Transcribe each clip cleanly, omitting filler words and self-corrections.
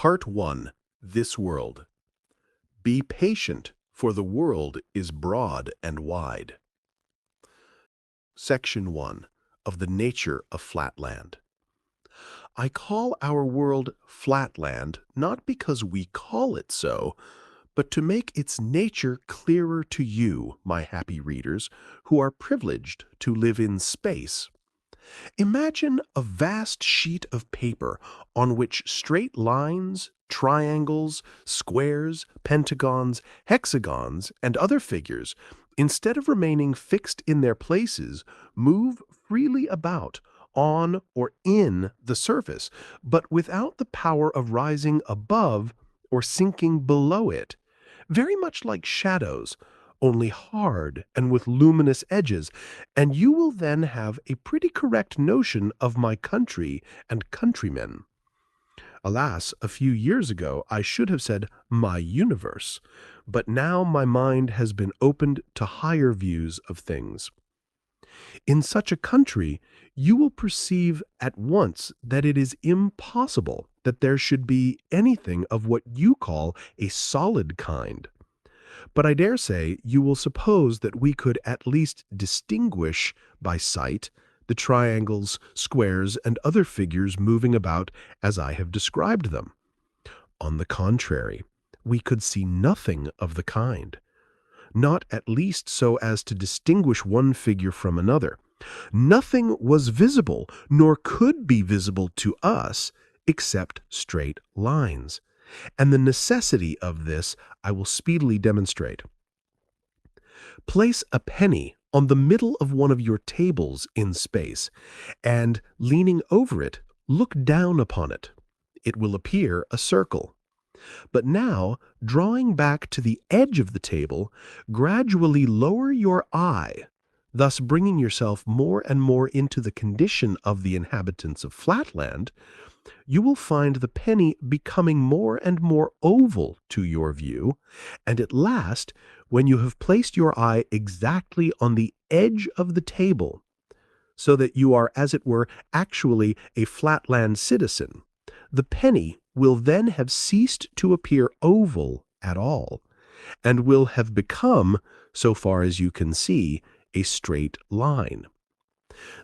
Part 1. This World. Be patient, for the world is broad and wide. Section 1. Of the nature of Flatland. I call our world Flatland not because we call it so, but to make its nature clearer to you, my happy readers, who are privileged to live in space. Imagine a vast sheet of paper on which straight lines, triangles, squares, pentagons, hexagons, and other figures, instead of remaining fixed in their places, move freely about, on or in the surface, but without the power of rising above or sinking below it, very much like shadows, only hard and with luminous edges, and you will then have a pretty correct notion of my country and countrymen. Alas, a few years ago I should have said my universe, but now my mind has been opened to higher views of things. In such a country, you will perceive at once that it is impossible that there should be anything of what you call a solid kind. But I dare say you will suppose that we could at least distinguish by sight the triangles, squares, and other figures moving about as I have described them. On the contrary, we could see nothing of the kind, not at least so as to distinguish one figure from another. Nothing was visible, nor could be visible to us, except straight lines. And the necessity of this I will speedily demonstrate. Place a penny on the middle of one of your tables in space, and, leaning over it, look down upon it. It will appear a circle. But now, drawing back to the edge of the table, gradually lower your eye, thus bringing yourself more and more into the condition of the inhabitants of Flatland. You will find the penny becoming more and more oval to your view, and at last, when you have placed your eye exactly on the edge of the table, so that you are, as it were, actually a Flatland citizen, the penny will then have ceased to appear oval at all, and will have become, so far as you can see, a straight line.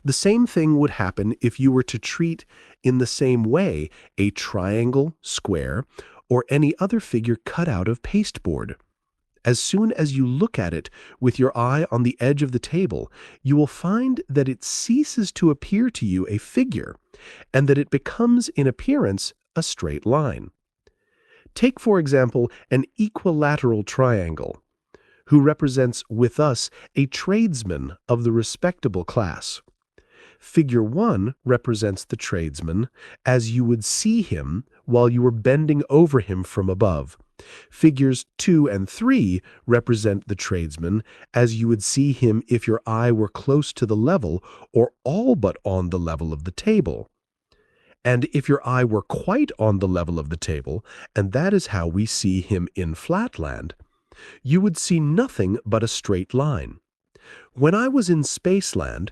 The same thing would happen if you were to treat in the same way a triangle, square, or any other figure cut out of pasteboard. As soon as you look at it with your eye on the edge of the table, you will find that it ceases to appear to you a figure, and that it becomes in appearance a straight line. Take, for example, an equilateral triangle, who represents with us a tradesman of the respectable class. Figure 1 represents the tradesman as you would see him while you were bending over him from above. Figures 2 and 3 represent the tradesman as you would see him if your eye were close to the level or all but on the level of the table. And if your eye were quite on the level of the table, and that is how we see him in Flatland, you would see nothing but a straight line. When I was in Spaceland,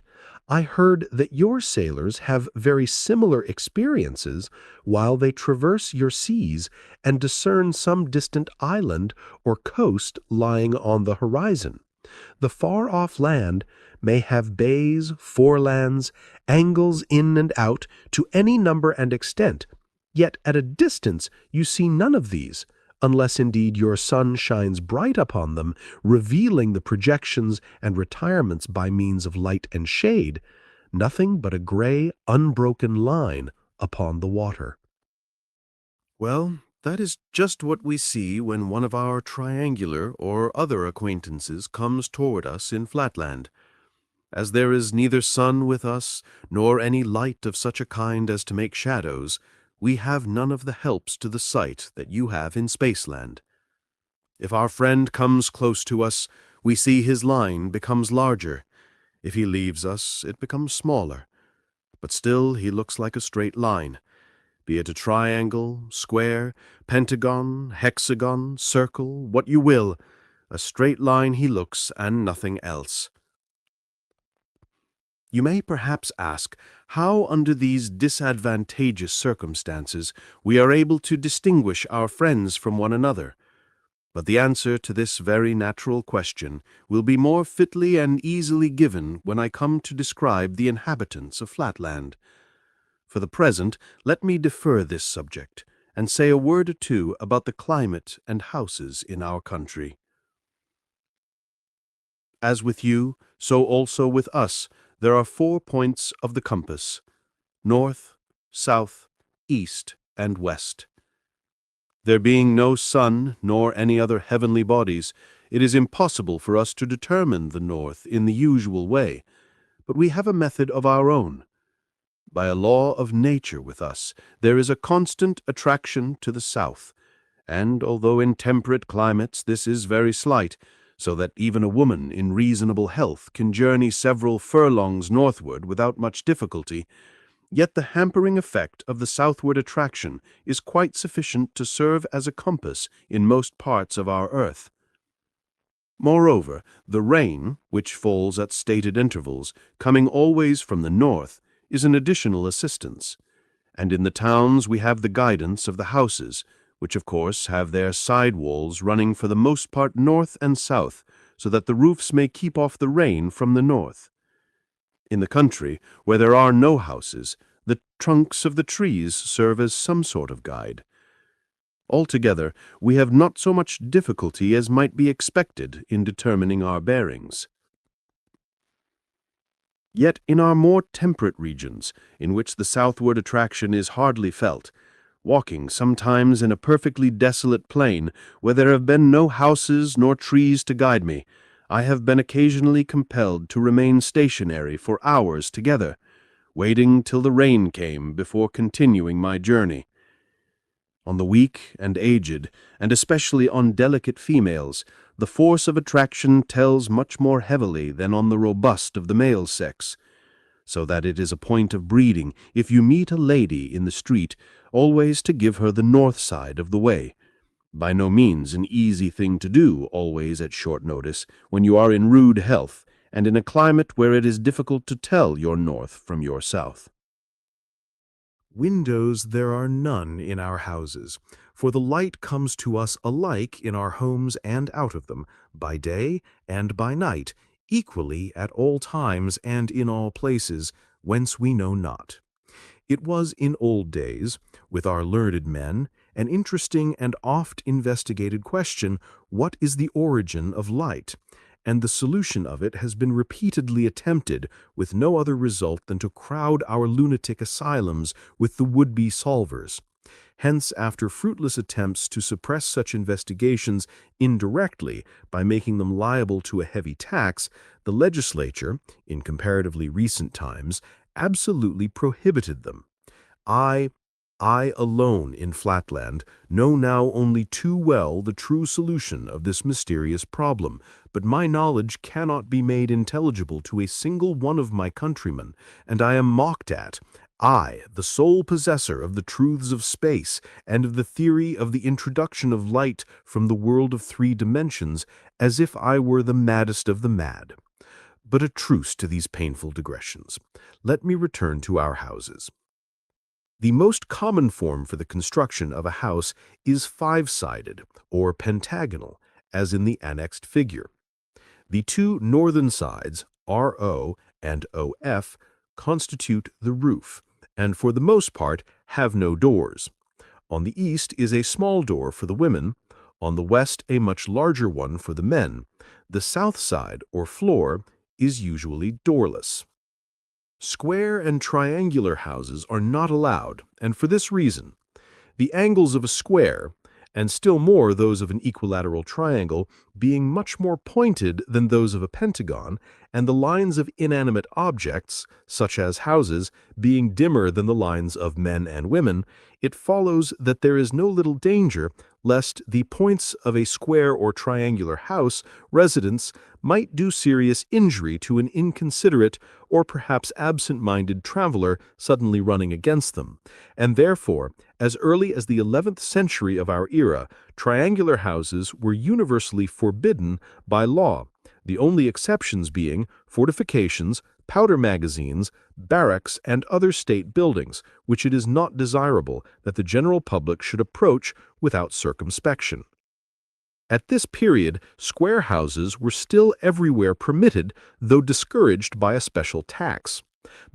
I heard that your sailors have very similar experiences while they traverse your seas and discern some distant island or coast lying on the horizon. The far-off land may have bays, forelands, angles in and out to any number and extent, yet at a distance you see none of these, unless indeed your sun shines bright upon them, revealing the projections and retirements by means of light and shade, nothing but a gray, unbroken line upon the water. Well, that is just what we see when one of our triangular or other acquaintances comes toward us in Flatland. As there is neither sun with us, nor any light of such a kind as to make shadows, we have none of the helps to the sight that you have in Spaceland. If our friend comes close to us, we see his line becomes larger. If he leaves us, it becomes smaller. But still he looks like a straight line. Be it a triangle, square, pentagon, hexagon, circle, what you will, a straight line he looks and nothing else. You may perhaps ask how, under these disadvantageous circumstances, we are able to distinguish our friends from one another. But the answer to this very natural question will be more fitly and easily given when I come to describe the inhabitants of Flatland. For the present, let me defer this subject and say a word or two about the climate and houses in our country. As with you, so also with us, there are 4 points of the compass: north, south, east, and west. There being no sun nor any other heavenly bodies, it is impossible for us to determine the north in the usual way, but we have a method of our own. By a law of nature with us, there is a constant attraction to the south, and although in temperate climates this is very slight, so that even a woman in reasonable health can journey several furlongs northward without much difficulty, yet the hampering effect of the southward attraction is quite sufficient to serve as a compass in most parts of our earth. Moreover, the rain, which falls at stated intervals, coming always from the north, is an additional assistance, and in the towns we have the guidance of the houses, which of course have their side walls running for the most part north and south, so that the roofs may keep off the rain from the north. In the country, where there are no houses, the trunks of the trees serve as some sort of guide. Altogether, we have not so much difficulty as might be expected in determining our bearings. Yet in our more temperate regions, in which the southward attraction is hardly felt, walking sometimes in a perfectly desolate plain, where there have been no houses nor trees to guide me, I have been occasionally compelled to remain stationary for hours together, waiting till the rain came before continuing my journey. On the weak and aged, and especially on delicate females, the force of attraction tells much more heavily than on the robust of the male sex, so that it is a point of breeding, if you meet a lady in the street, always to give her the north side of the way. By no means an easy thing to do always at short notice, when you are in rude health, and in a climate where it is difficult to tell your north from your south. Windows there are none in our houses, for the light comes to us alike in our homes and out of them, by day and by night, equally at all times and in all places, whence we know not. It was in old days, with our learned men, an interesting and oft investigated question, what is the origin of light? And the solution of it has been repeatedly attempted, with no other result than to crowd our lunatic asylums with the would-be solvers. Hence, after fruitless attempts to suppress such investigations indirectly by making them liable to a heavy tax, the legislature, in comparatively recent times, absolutely prohibited them. I alone in Flatland know now only too well the true solution of this mysterious problem, but my knowledge cannot be made intelligible to a single one of my countrymen, and I am mocked at, I, the sole possessor of the truths of space and of the theory of the introduction of light from the world of 3 dimensions, as if I were the maddest of the mad. But a truce to these painful digressions. Let me return to our houses. The most common form for the construction of a house is 5-sided, or pentagonal, as in the annexed figure. The 2 northern sides, RO and OF, constitute the roof, and for the most part have no doors. On the east is a small door for the women, on the west a much larger one for the men. The south side, or floor, is usually doorless. Square and triangular houses are not allowed, and for this reason. The angles of a square, and still more those of an equilateral triangle, being much more pointed than those of a pentagon, and the lines of inanimate objects, such as houses, being dimmer than the lines of men and women, it follows that there is no little danger lest the points of a square or triangular house residence might do serious injury to an inconsiderate or perhaps absent-minded traveler suddenly running against them, and therefore, as early as the 11th century of our era, triangular houses were universally forbidden by law, the only exceptions being fortifications, powder magazines, barracks, and other state buildings, which it is not desirable that the general public should approach without circumspection. At this period, square houses were still everywhere permitted, though discouraged by a special tax.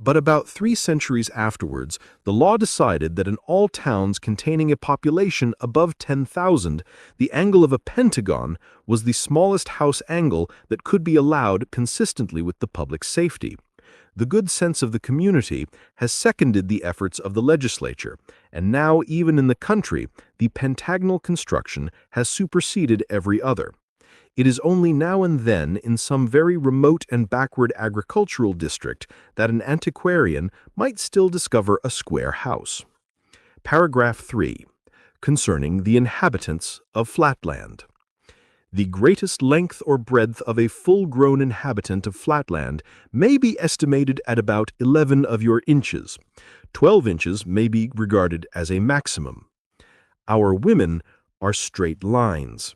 But about 3 centuries afterwards, the law decided that in all towns containing a population above 10,000, the angle of a pentagon was the smallest house angle that could be allowed consistently with the public safety. The good sense of the community has seconded the efforts of the legislature, and now even in the country, the pentagonal construction has superseded every other. It is only now and then in some very remote and backward agricultural district that an antiquarian might still discover a square house. Paragraph 3. Concerning the inhabitants of Flatland. The greatest length or breadth of a full-grown inhabitant of Flatland may be estimated at about 11 of your inches. 12 inches may be regarded as a maximum. Our women are straight lines.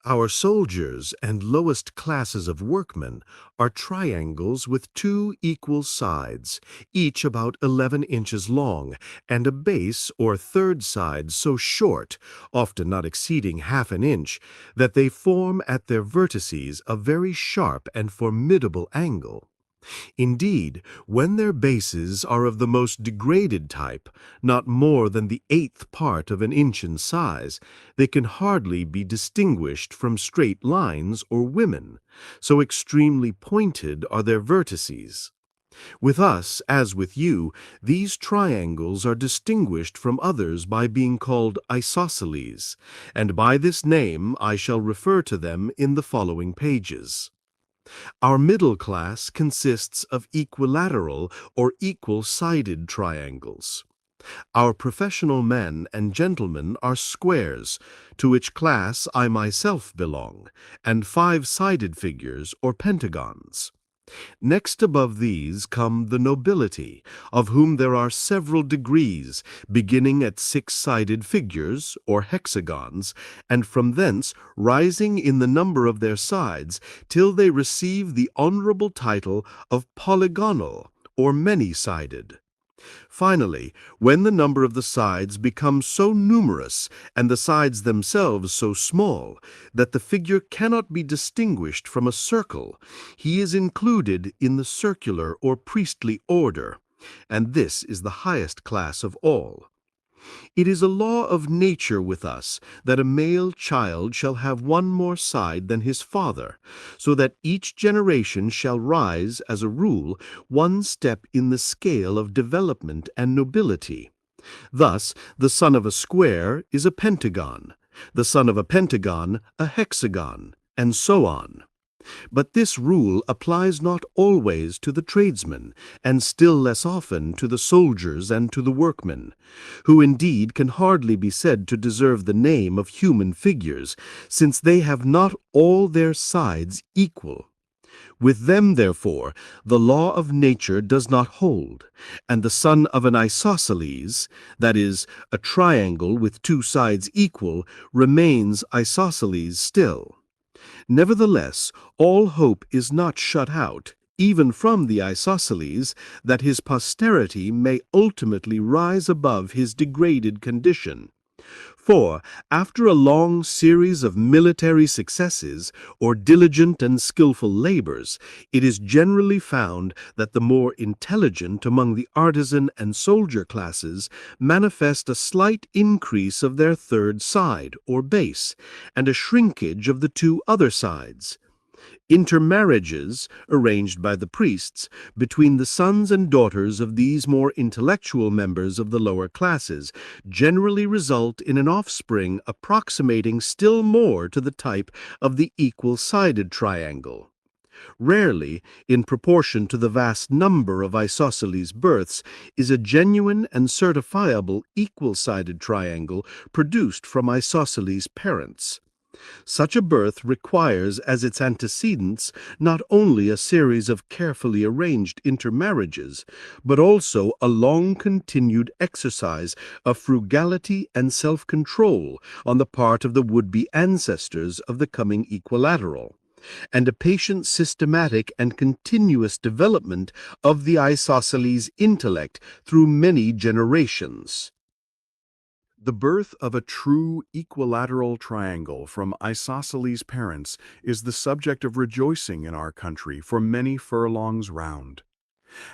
Our soldiers and lowest classes of workmen are triangles with 2 equal sides, each about 11 inches long, and a base or third side so short, often not exceeding half an inch, that they form at their vertices a very sharp and formidable angle. Indeed, when their bases are of the most degraded type, not more than the 1/8 part of an inch in size, they can hardly be distinguished from straight lines or women, so extremely pointed are their vertices. With us, as with you, these triangles are distinguished from others by being called isosceles, and by this name I shall refer to them in the following pages. Our middle class consists of equilateral or equal-sided triangles. Our professional men and gentlemen are squares, to which class I myself belong, and 5-sided figures or pentagons. Next above these come the nobility, of whom there are several degrees, beginning at 6-sided figures, or hexagons, and from thence rising in the number of their sides, till they receive the honorable title of polygonal, or many-sided. Finally, when the number of the sides becomes so numerous, and the sides themselves so small, that the figure cannot be distinguished from a circle, he is included in the circular or priestly order, and this is the highest class of all. It is a law of nature with us that a male child shall have one more side than his father, so that each generation shall rise, as a rule, one step in the scale of development and nobility. Thus, the son of a square is a pentagon, the son of a pentagon a hexagon, and so on. But this rule applies not always to the tradesmen, and still less often to the soldiers and to the workmen, who indeed can hardly be said to deserve the name of human figures, since they have not all their sides equal. With them, therefore, the law of nature does not hold, and the son of an isosceles, that is, a triangle with 2 sides equal, remains isosceles still. Nevertheless, all hope is not shut out, even from the isosceles, that his posterity may ultimately rise above his degraded condition. For, after a long series of military successes, or diligent and skillful labors, it is generally found that the more intelligent among the artisan and soldier classes manifest a slight increase of their third side, or base, and a shrinkage of the 2 other sides. Intermarriages, arranged by the priests, between the sons and daughters of these more intellectual members of the lower classes, generally result in an offspring approximating still more to the type of the equal-sided triangle. Rarely, in proportion to the vast number of isosceles births, is a genuine and certifiable equal-sided triangle produced from isosceles parents. Such a birth requires as its antecedents not only a series of carefully arranged intermarriages, but also a long-continued exercise of frugality and self-control on the part of the would-be ancestors of the coming equilateral, and a patient, systematic, and continuous development of the isosceles intellect through many generations. The birth of a true equilateral triangle from isosceles parents is the subject of rejoicing in our country for many furlongs round.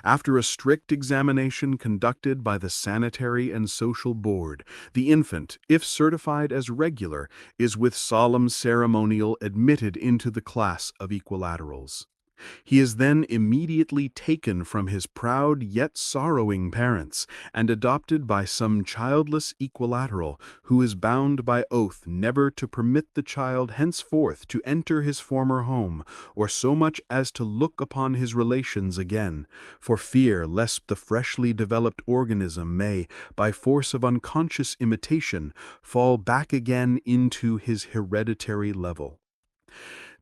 After a strict examination conducted by the Sanitary and Social Board, the infant, if certified as regular, is with solemn ceremonial admitted into the class of equilaterals. He is then immediately taken from his proud yet sorrowing parents and adopted by some childless equilateral who is bound by oath never to permit the child henceforth to enter his former home or so much as to look upon his relations again, for fear lest the freshly developed organism may, by force of unconscious imitation, fall back again into his hereditary level.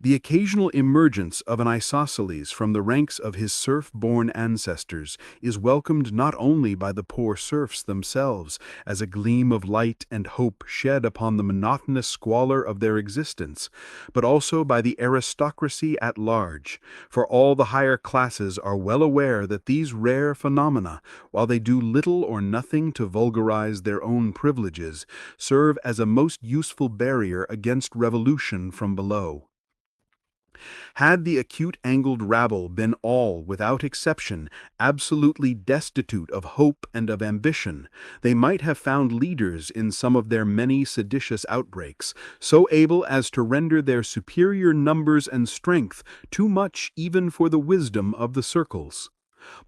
The occasional emergence of an isosceles from the ranks of his serf-born ancestors is welcomed not only by the poor serfs themselves as a gleam of light and hope shed upon the monotonous squalor of their existence, but also by the aristocracy at large, for all the higher classes are well aware that these rare phenomena, while they do little or nothing to vulgarize their own privileges, serve as a most useful barrier against revolution from below. Had the acute-angled rabble been all, without exception, absolutely destitute of hope and of ambition, they might have found leaders in some of their many seditious outbreaks, so able as to render their superior numbers and strength too much even for the wisdom of the circles.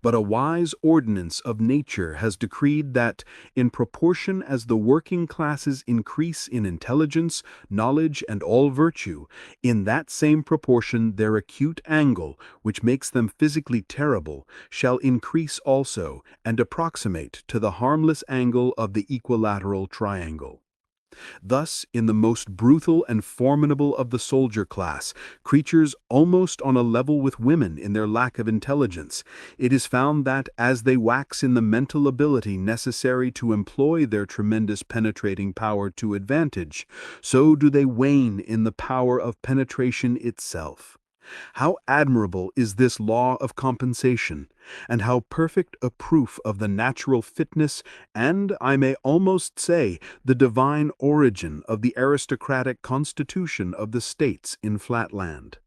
But a wise ordinance of nature has decreed that, in proportion as the working classes increase in intelligence, knowledge, and all virtue, in that same proportion their acute angle, which makes them physically terrible, shall increase also, and approximate to the harmless angle of the equilateral triangle. Thus, in the most brutal and formidable of the soldier class, creatures almost on a level with women in their lack of intelligence, it is found that, as they wax in the mental ability necessary to employ their tremendous penetrating power to advantage, so do they wane in the power of penetration itself. How admirable is this law of compensation, and how perfect a proof of the natural fitness and, I may almost say, the divine origin of the aristocratic constitution of the states in Flatland.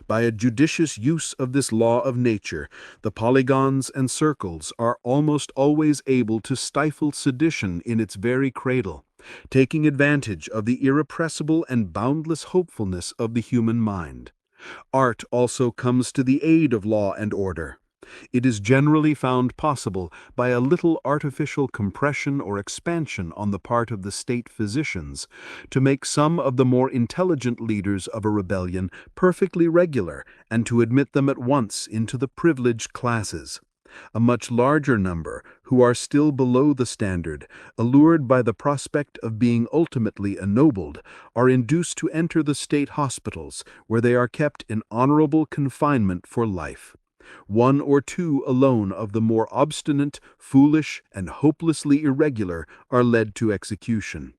By a judicious use of this law of nature, the polygons and circles are almost always able to stifle sedition in its very cradle, taking advantage of the irrepressible and boundless hopefulness of the human mind. Art also comes to the aid of law and order. It is generally found possible by a little artificial compression or expansion on the part of the state physicians to make some of the more intelligent leaders of a rebellion perfectly regular and to admit them at once into the privileged classes. A much larger number, who are still below the standard, allured by the prospect of being ultimately ennobled, are induced to enter the state hospitals, where they are kept in honorable confinement for life. One or two alone of the more obstinate, foolish, and hopelessly irregular are led to execution.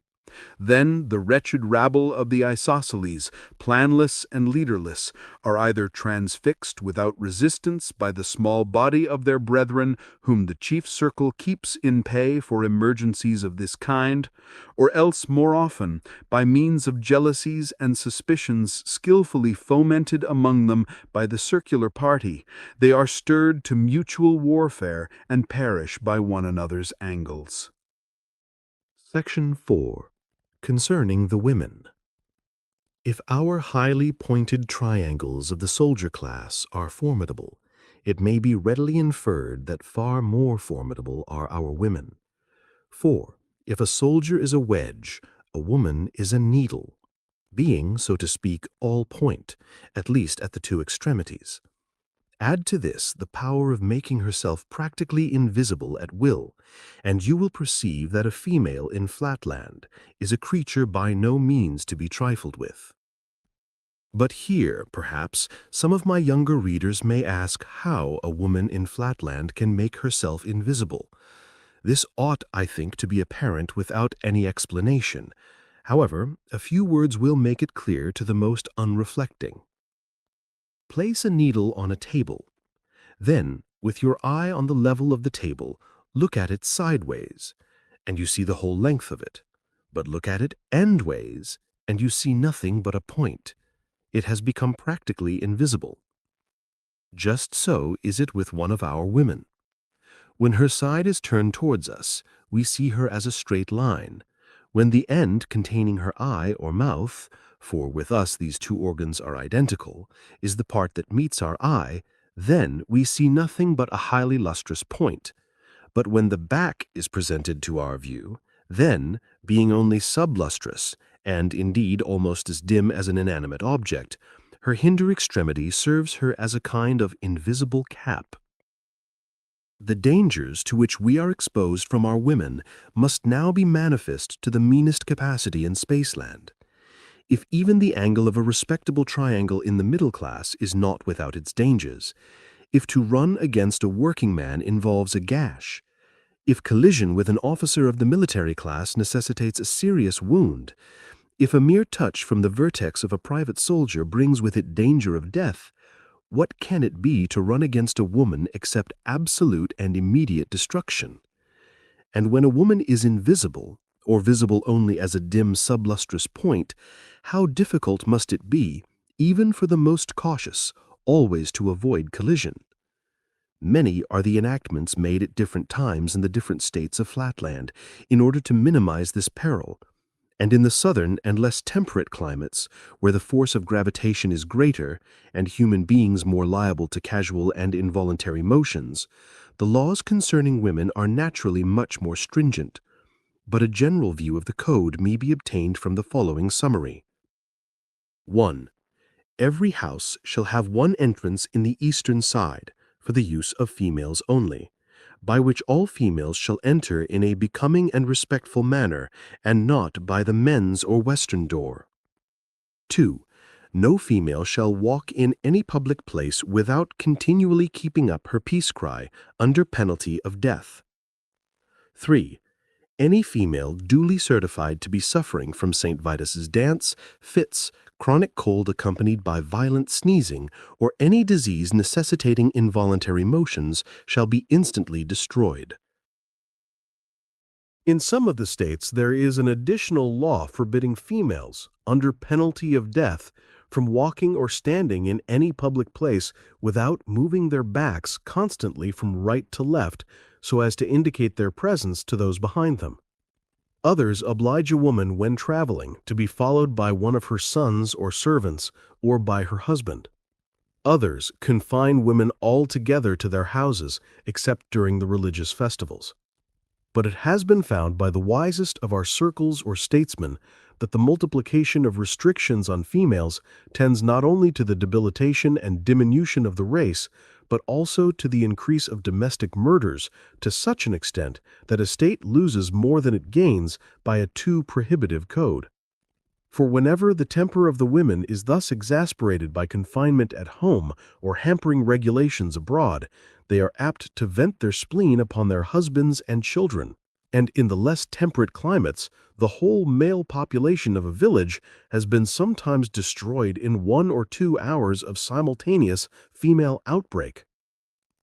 Then the wretched rabble of the isosceles, planless and leaderless, are either transfixed without resistance by the small body of their brethren whom the chief circle keeps in pay for emergencies of this kind, or else more often, by means of jealousies and suspicions skillfully fomented among them by the circular party, they are stirred to mutual warfare and perish by one another's angles. Section 4. Concerning the women. If our highly pointed triangles of the soldier class are formidable, it may be readily inferred that far more formidable are our women. For, if a soldier is a wedge, a woman is a needle, being, so to speak, all point, at least at the two extremities. Add to this the power of making herself practically invisible at will, and you will perceive that a female in Flatland is a creature by no means to be trifled with. But here, perhaps, some of my younger readers may ask how a woman in Flatland can make herself invisible. This ought, I think, to be apparent without any explanation. However, a few words will make it clear to the most unreflecting. Place a needle on a table. Then, with your eye on the level of the table, look at it sideways, and you see the whole length of it. But look at it endways, and you see nothing but a point. It has become practically invisible. Just so is it with one of our women. When her side is turned towards us, we see her as a straight line. When the end containing her eye or mouth, for with us these two organs are identical, is the part that meets our eye, then we see nothing but a highly lustrous point. But when the back is presented to our view, then, being only sublustrous, and indeed almost as dim as an inanimate object, her hinder extremity serves her as a kind of invisible cap. The dangers to which we are exposed from our women must now be manifest to the meanest capacity in Spaceland. If even the angle of a respectable triangle in the middle class is not without its dangers, if to run against a working man involves a gash, if collision with an officer of the military class necessitates a serious wound, if a mere touch from the vertex of a private soldier brings with it danger of death, what can it be to run against a woman except absolute and immediate destruction? And when a woman is invisible, or visible only as a dim sublustrous point, how difficult must it be, even for the most cautious, always to avoid collision? Many are the enactments made at different times in the different states of Flatland in order to minimize this peril, and in the southern and less temperate climates, where the force of gravitation is greater and human beings more liable to casual and involuntary motions, the laws concerning women are naturally much more stringent. But a general view of the code may be obtained from the following summary. 1. Every house shall have one entrance in the eastern side, for the use of females only, by which all females shall enter in a becoming and respectful manner, and not by the men's or western door. 2. No female shall walk in any public place without continually keeping up her peace cry, under penalty of death. 3. Any female duly certified to be suffering from St. Vitus's dance, fits, chronic cold accompanied by violent sneezing, or any disease necessitating involuntary motions shall be instantly destroyed. In some of the states, there is an additional law forbidding females, under penalty of death, from walking or standing in any public place without moving their backs constantly from right to left so as to indicate their presence to those behind them. Others oblige a woman when traveling to be followed by one of her sons or servants or by her husband. Others confine women altogether to their houses except during the religious festivals. But it has been found by the wisest of our circles or statesmen that the multiplication of restrictions on females tends not only to the debilitation and diminution of the race, but also to the increase of domestic murders to such an extent that a state loses more than it gains by a too prohibitive code. For whenever the temper of the women is thus exasperated by confinement at home or hampering regulations abroad, they are apt to vent their spleen upon their husbands and children, and in the less temperate climates, the whole male population of a village has been sometimes destroyed in 1 or 2 hours of simultaneous female outbreak.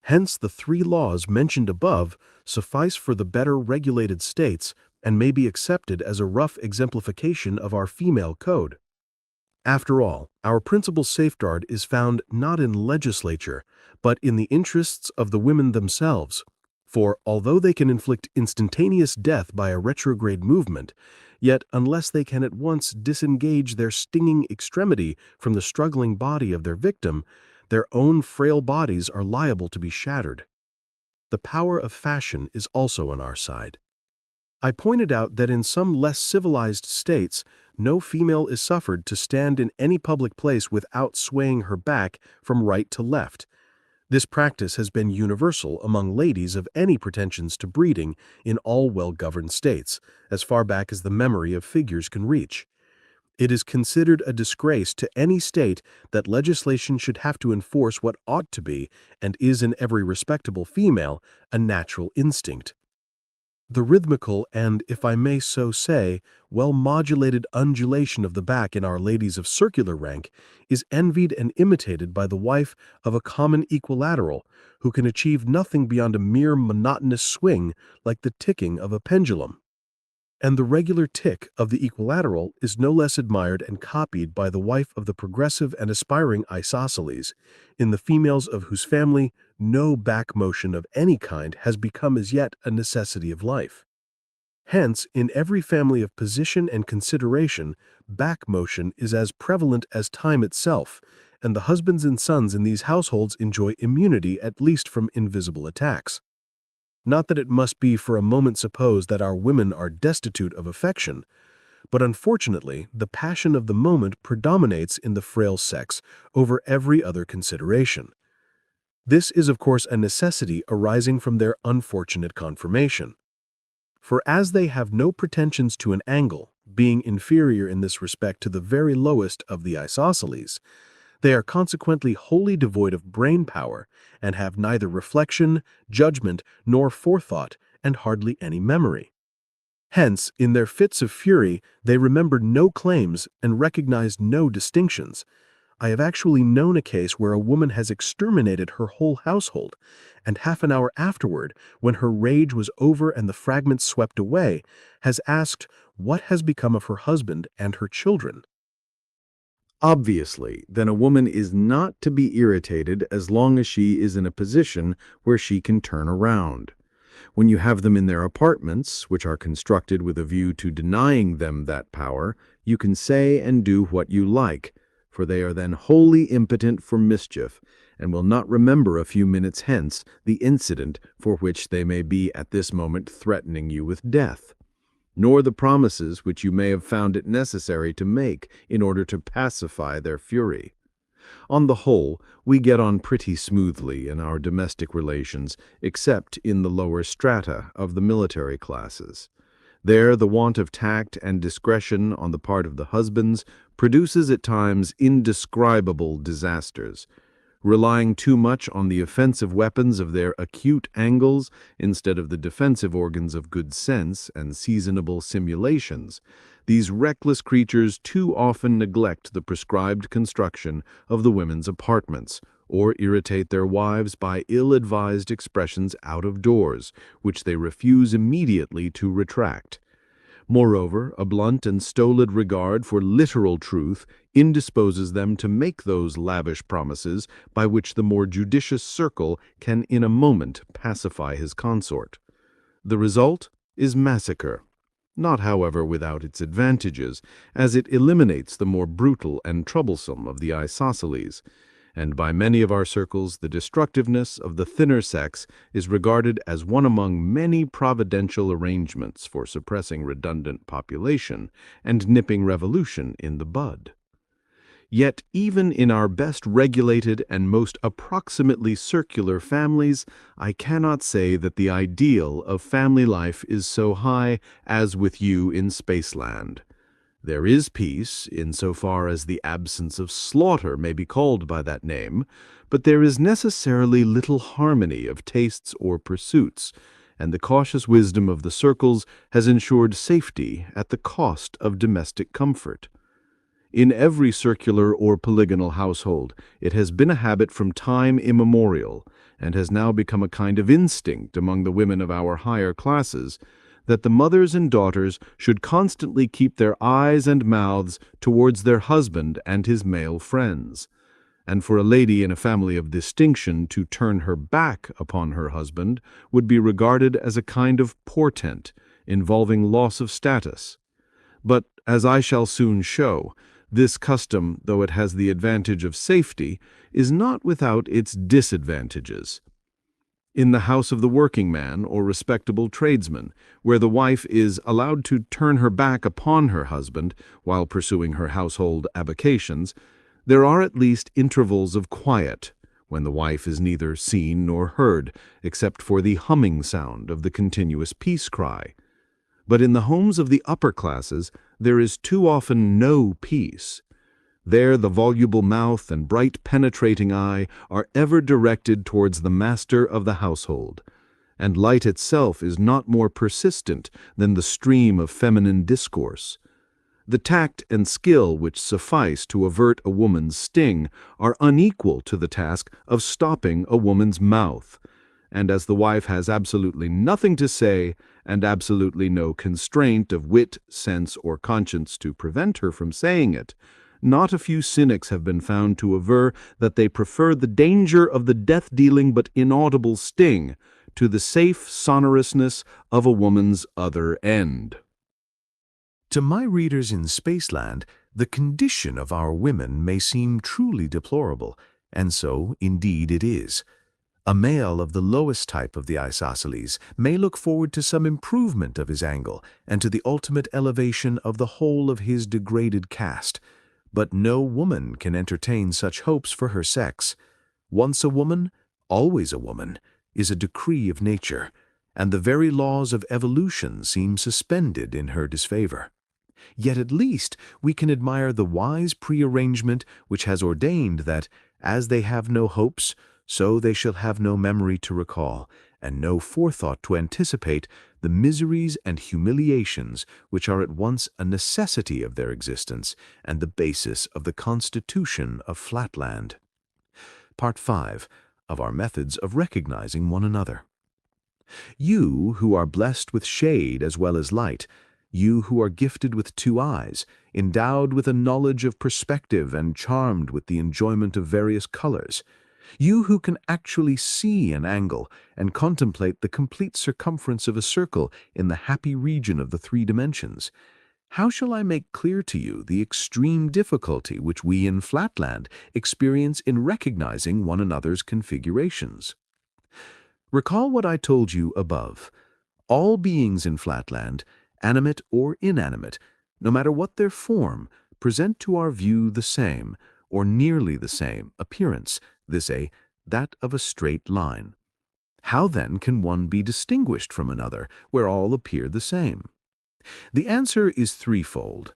Hence the 3 laws mentioned above suffice for the better regulated states and may be accepted as a rough exemplification of our female code. After all, our principal safeguard is found not in legislature, but in the interests of the women themselves. For although they can inflict instantaneous death by a retrograde movement, yet unless they can at once disengage their stinging extremity from the struggling body of their victim, their own frail bodies are liable to be shattered. The power of fashion is also on our side. I pointed out that in some less civilized states, no female is suffered to stand in any public place without swaying her back from right to left. This practice has been universal among ladies of any pretensions to breeding in all well-governed states, as far back as the memory of figures can reach. It is considered a disgrace to any state that legislation should have to enforce what ought to be, and is in every respectable female, a natural instinct. The rhythmical and, if I may so say, well-modulated undulation of the back in Our Ladies of Circular Rank is envied and imitated by the wife of a common equilateral who can achieve nothing beyond a mere monotonous swing like the ticking of a pendulum. And the regular tick of the equilateral is no less admired and copied by the wife of the progressive and aspiring isosceles, in the females of whose family no back motion of any kind has become as yet a necessity of life. Hence, in every family of position and consideration, back motion is as prevalent as time itself, and the husbands and sons in these households enjoy immunity at least from invisible attacks. Not that it must be for a moment supposed that our women are destitute of affection, but unfortunately the passion of the moment predominates in the frail sex over every other consideration. This is of course a necessity arising from their unfortunate conformation. For as they have no pretensions to an angle, being inferior in this respect to the very lowest of the isosceles, they are consequently wholly devoid of brain power, and have neither reflection, judgment, nor forethought, and hardly any memory. Hence, in their fits of fury, they remember no claims and recognize no distinctions. I have actually known a case where a woman has exterminated her whole household, and half an hour afterward, when her rage was over and the fragments swept away, has asked what has become of her husband and her children. Obviously, then a woman is not to be irritated as long as she is in a position where she can turn around. When you have them in their apartments, which are constructed with a view to denying them that power, you can say and do what you like, for they are then wholly impotent for mischief, and will not remember a few minutes hence the incident for which they may be at this moment threatening you with death, nor the promises which you may have found it necessary to make in order to pacify their fury. On the whole, we get on pretty smoothly in our domestic relations, except in the lower strata of the military classes. There, the want of tact and discretion on the part of the husbands produces at times indescribable disasters. Relying too much on the offensive weapons of their acute angles instead of the defensive organs of good sense and seasonable simulations, these reckless creatures too often neglect the prescribed construction of the women's apartments, or irritate their wives by ill-advised expressions out of doors, which they refuse immediately to retract. Moreover, a blunt and stolid regard for literal truth indisposes them to make those lavish promises by which the more judicious circle can in a moment pacify his consort. The result is massacre, not however without its advantages, as it eliminates the more brutal and troublesome of the isosceles, and by many of our circles the destructiveness of the thinner sex is regarded as one among many providential arrangements for suppressing redundant population and nipping revolution in the bud. Yet even in our best regulated and most approximately circular families, I cannot say that the ideal of family life is so high as with you in Spaceland. There is peace, insofar as the absence of slaughter may be called by that name, but there is necessarily little harmony of tastes or pursuits, and the cautious wisdom of the circles has ensured safety at the cost of domestic comfort. In every circular or polygonal household, it has been a habit from time immemorial, and has now become a kind of instinct among the women of our higher classes, that the mothers and daughters should constantly keep their eyes and mouths towards their husband and his male friends, and for a lady in a family of distinction to turn her back upon her husband would be regarded as a kind of portent involving loss of status. But, as I shall soon show, this custom, though it has the advantage of safety, is not without its disadvantages. In the house of the working man or respectable tradesman, where the wife is allowed to turn her back upon her husband while pursuing her household avocations, there are at least intervals of quiet, when the wife is neither seen nor heard, except for the humming sound of the continuous peace cry. But in the homes of the upper classes, there is too often no peace. There the voluble mouth and bright penetrating eye are ever directed towards the master of the household, and light itself is not more persistent than the stream of feminine discourse. The tact and skill which suffice to avert a woman's sting are unequal to the task of stopping a woman's mouth. And as the wife has absolutely nothing to say, and absolutely no constraint of wit, sense, or conscience to prevent her from saying it, not a few cynics have been found to aver that they prefer the danger of the death-dealing but inaudible sting to the safe sonorousness of a woman's other end. To my readers in Spaceland, the condition of our women may seem truly deplorable, and so indeed it is. A male of the lowest type of the isosceles may look forward to some improvement of his angle and to the ultimate elevation of the whole of his degraded caste. But no woman can entertain such hopes for her sex. Once a woman, always a woman, is a decree of nature, and the very laws of evolution seem suspended in her disfavor. Yet at least we can admire the wise prearrangement which has ordained that, as they have no hopes, so they shall have no memory to recall, and no forethought to anticipate the miseries and humiliations which are at once a necessity of their existence and the basis of the constitution of Flatland. Part 5 of our methods of recognizing one another. You who are blessed with shade as well as light, you who are gifted with two eyes, endowed with a knowledge of perspective and charmed with the enjoyment of various colors, you who can actually see an angle and contemplate the complete circumference of a circle in the happy region of the three dimensions, how shall I make clear to you the extreme difficulty which we in Flatland experience in recognizing one another's configurations? Recall what I told you above. All beings in Flatland, animate or inanimate, no matter what their form, present to our view the same, or nearly the same, appearance, that of a straight line. How then can one be distinguished from another, where all appear the same? The answer is threefold.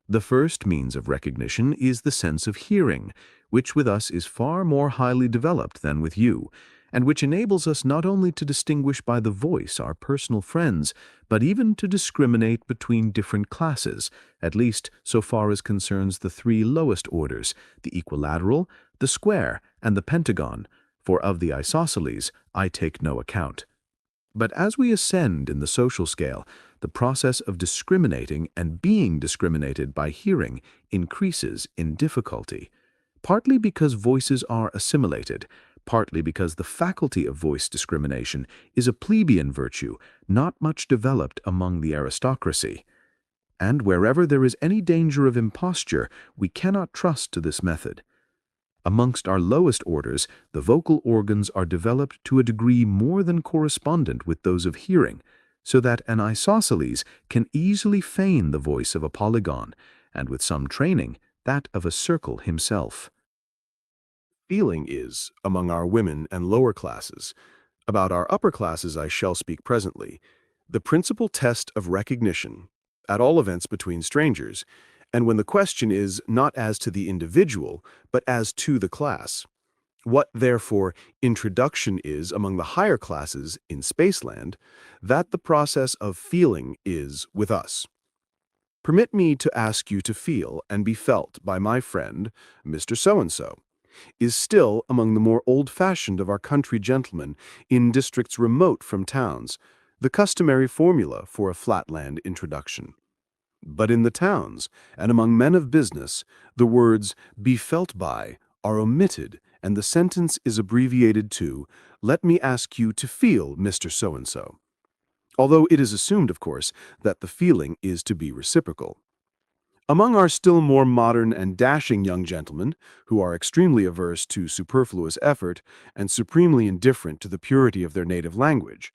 The first means of recognition is the sense of hearing, which with us is far more highly developed than with you, and which enables us not only to distinguish by the voice our personal friends, but even to discriminate between different classes, at least so far as concerns the three lowest orders, the equilateral, the square, and the pentagon, for of the isosceles I take no account. But as we ascend in the social scale, the process of discriminating and being discriminated by hearing increases in difficulty, partly because voices are assimilated, partly because the faculty of voice discrimination is a plebeian virtue not much developed among the aristocracy. And wherever there is any danger of imposture, we cannot trust to this method. Amongst our lowest orders, the vocal organs are developed to a degree more than correspondent with those of hearing, so that an isosceles can easily feign the voice of a polygon, and with some training, that of a circle himself. Feeling is, among our women and lower classes, about our upper classes I shall speak presently, the principal test of recognition, at all events between strangers, and when the question is not as to the individual, but as to the class. What, therefore, introduction is among the higher classes in Spaceland, that the process of feeling is with us. Permit me to ask you to feel and be felt by my friend, Mr. So-and-so, is still among the more old-fashioned of our country gentlemen in districts remote from towns, the customary formula for a Flatland introduction. But in the towns, and among men of business, the words "be felt by" are omitted, and the sentence is abbreviated to, "Let me ask you to feel Mr. So-and-so," although it is assumed, of course, that the feeling is to be reciprocal. Among our still more modern and dashing young gentlemen, who are extremely averse to superfluous effort and supremely indifferent to the purity of their native language,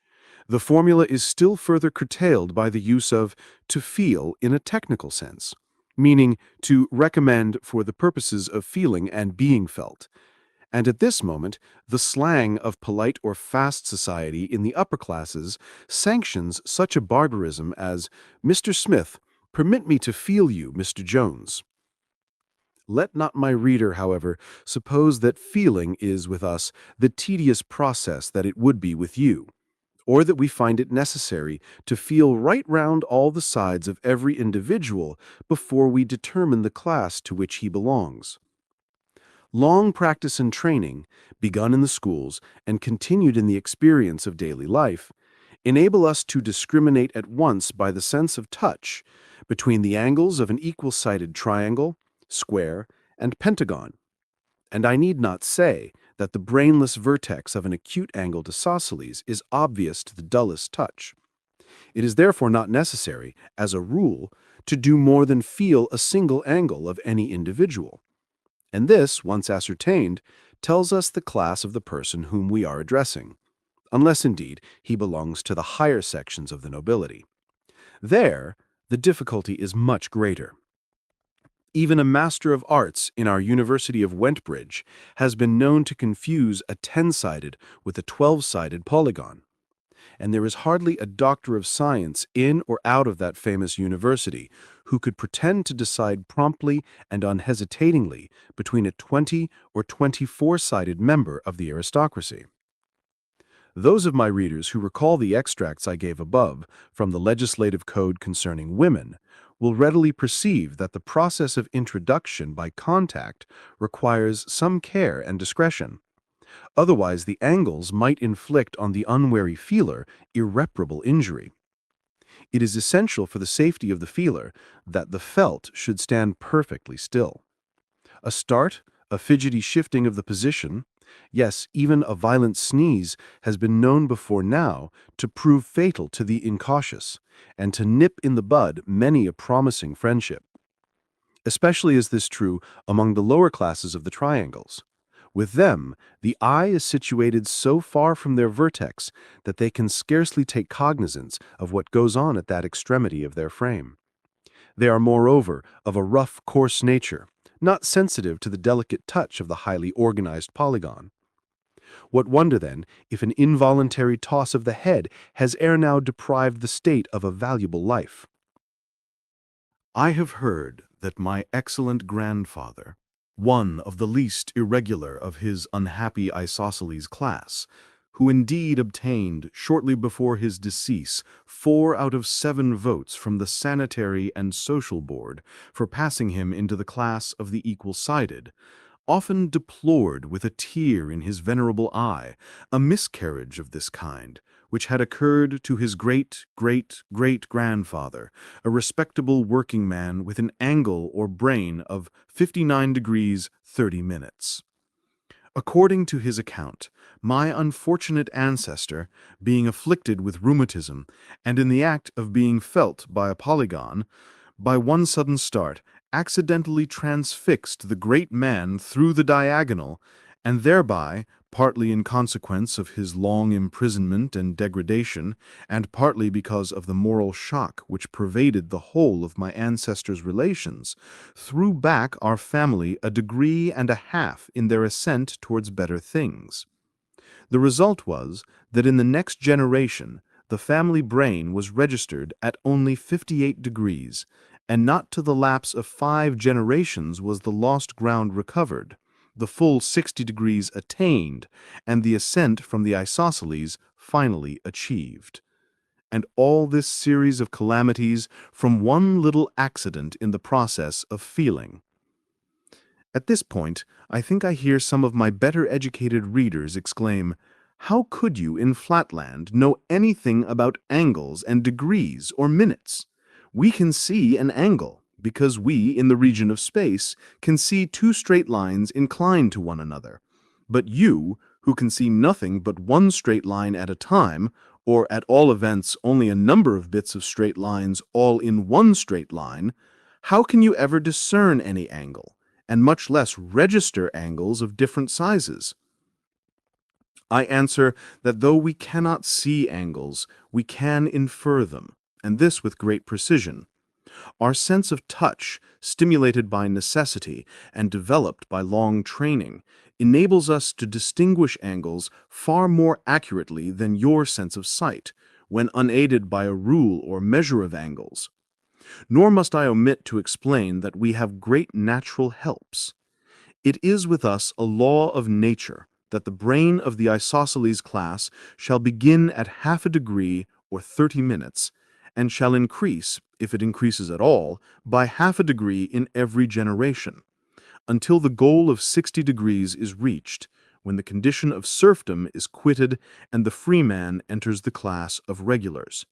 the formula is still further curtailed by the use of "to feel" in a technical sense, meaning to recommend for the purposes of feeling and being felt. And at this moment, the slang of polite or fast society in the upper classes sanctions such a barbarism as, "Mr. Smith, permit me to feel you, Mr. Jones." Let not my reader, however, suppose that feeling is with us the tedious process that it would be with you, or that we find it necessary to feel right round all the sides of every individual before we determine the class to which he belongs. Long practice and training, begun in the schools and continued in the experience of daily life, enable us to discriminate at once by the sense of touch between the angles of an equal-sided triangle, square, and pentagon. And I need not say that the brainless vertex of an acute-angled isosceles is obvious to the dullest touch. It is therefore not necessary, as a rule, to do more than feel a single angle of any individual. And this, once ascertained, tells us the class of the person whom we are addressing, unless indeed he belongs to the higher sections of the nobility. There, the difficulty is much greater. Even a Master of Arts in our University of Wentbridge has been known to confuse a 10-sided with a 12-sided polygon. And there is hardly a doctor of science in or out of that famous university who could pretend to decide promptly and unhesitatingly between a 20 or 24-sided member of the aristocracy. Those of my readers who recall the extracts I gave above from the legislative code concerning women will readily perceive that the process of introduction by contact requires some care and discretion. Otherwise, the angles might inflict on the unwary feeler irreparable injury. It is essential for the safety of the feeler that the felt should stand perfectly still. A start, a fidgety shifting of the position, yes, even a violent sneeze has been known before now to prove fatal to the incautious, and to nip in the bud many a promising friendship. Especially is this true among the lower classes of the triangles. With them, the eye is situated so far from their vertex that they can scarcely take cognizance of what goes on at that extremity of their frame. They are moreover of a rough, coarse nature, not sensitive to the delicate touch of the highly organized polygon. What wonder, then, if an involuntary toss of the head has ere now deprived the state of a valuable life? I have heard that my excellent grandfather, one of the least irregular of his unhappy isosceles class, who indeed obtained, shortly before his decease, 4 out of 7 votes from the Sanitary and Social Board for passing him into the class of the equal-sided, often deplored with a tear in his venerable eye a miscarriage of this kind, which had occurred to his great-great-great-grandfather, a respectable working man with an angle or brain of 59 degrees 30 minutes. According to his account, my unfortunate ancestor, being afflicted with rheumatism and in the act of being felt by a polygon, by one sudden start, accidentally transfixed the great man through the diagonal, and thereby, partly in consequence of his long imprisonment and degradation, and partly because of the moral shock which pervaded the whole of my ancestor's relations, threw back our family a degree and a half in their ascent towards better things. The result was that in the next generation the family brain was registered at only 58 degrees, and not to the lapse of 5 generations was the lost ground recovered, the full 60 degrees attained, and the ascent from the isosceles finally achieved. And all this series of calamities from one little accident in the process of feeling. At this point, I think I hear some of my better educated readers exclaim, "How could you in Flatland know anything about angles and degrees or minutes? We can see an angle, because we, in the region of space, can see 2 straight lines inclined to one another. But you, who can see nothing but one straight line at a time, or at all events only a number of bits of straight lines all in one straight line, how can you ever discern any angle, and much less register angles of different sizes?" I answer that though we cannot see angles, we can infer them, and this with great precision. Our sense of touch, stimulated by necessity and developed by long training, enables us to distinguish angles far more accurately than your sense of sight, when unaided by a rule or measure of angles. Nor must I omit to explain that we have great natural helps. It is with us a law of nature that the brain of the isosceles class shall begin at half a degree or 30 minutes, and shall increase, if it increases at all, by half a degree in every generation, until the goal of 60 degrees is reached, when the condition of serfdom is quitted and the free man enters the class of regulars.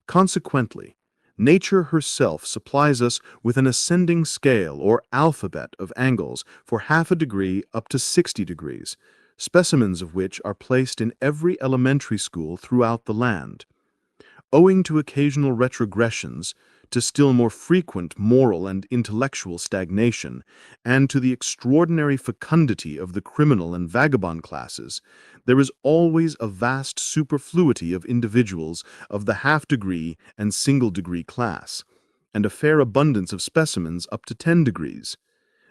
Consequently, nature herself supplies us with an ascending scale or alphabet of angles for half a degree up to 60 degrees, specimens of which are placed in every elementary school throughout the land. Owing to occasional retrogressions, to still more frequent moral and intellectual stagnation, and to the extraordinary fecundity of the criminal and vagabond classes, there is always a vast superfluity of individuals of the half-degree and single-degree class, and a fair abundance of specimens up to 10 degrees.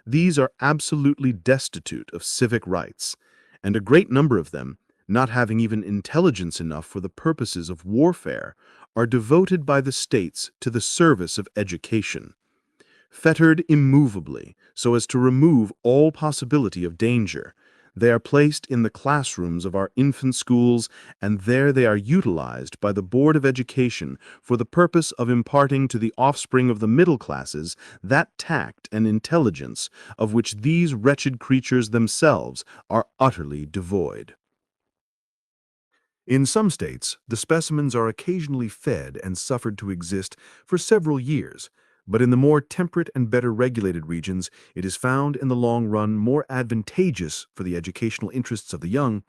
These are absolutely destitute of civic rights, and a great number of them, not having even intelligence enough for the purposes of warfare, are devoted by the states to the service of education. Fettered immovably so as to remove all possibility of danger, they are placed in the classrooms of our infant schools, and there they are utilized by the Board of Education for the purpose of imparting to the offspring of the middle classes that tact and intelligence of which these wretched creatures themselves are utterly devoid. In some states, the specimens are occasionally fed and suffered to exist for several years, but in the more temperate and better regulated regions, it is found in the long run more advantageous for the educational interests of the young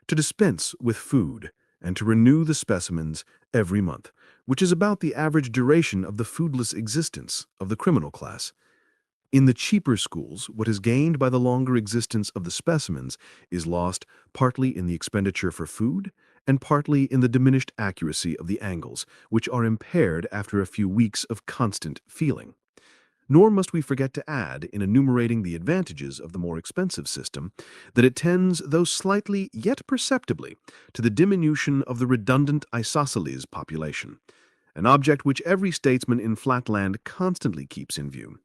to dispense with food and to renew the specimens every month, which is about the average duration of the foodless existence of the criminal class. In the cheaper schools, what is gained by the longer existence of the specimens is lost partly in the expenditure for food and partly in the diminished accuracy of the angles, which are impaired after a few weeks of constant feeling. Nor must we forget to add, in enumerating the advantages of the more expensive system, that it tends, though slightly yet perceptibly, to the diminution of the redundant isosceles population, an object which every statesman in Flatland constantly keeps in view.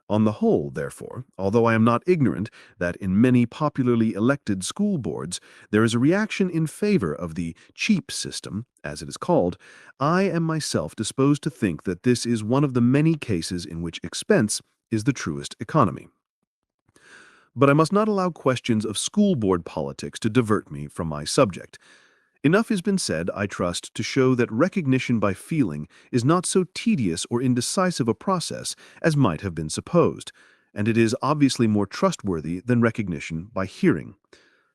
On the whole, therefore, although I am not ignorant that in many popularly elected school boards there is a reaction in favor of the cheap system, as it is called, I am myself disposed to think that this is one of the many cases in which expense is the truest economy. But I must not allow questions of school board politics to divert me from my subject. Enough has been said, I trust, to show that recognition by feeling is not so tedious or indecisive a process as might have been supposed, and it is obviously more trustworthy than recognition by hearing.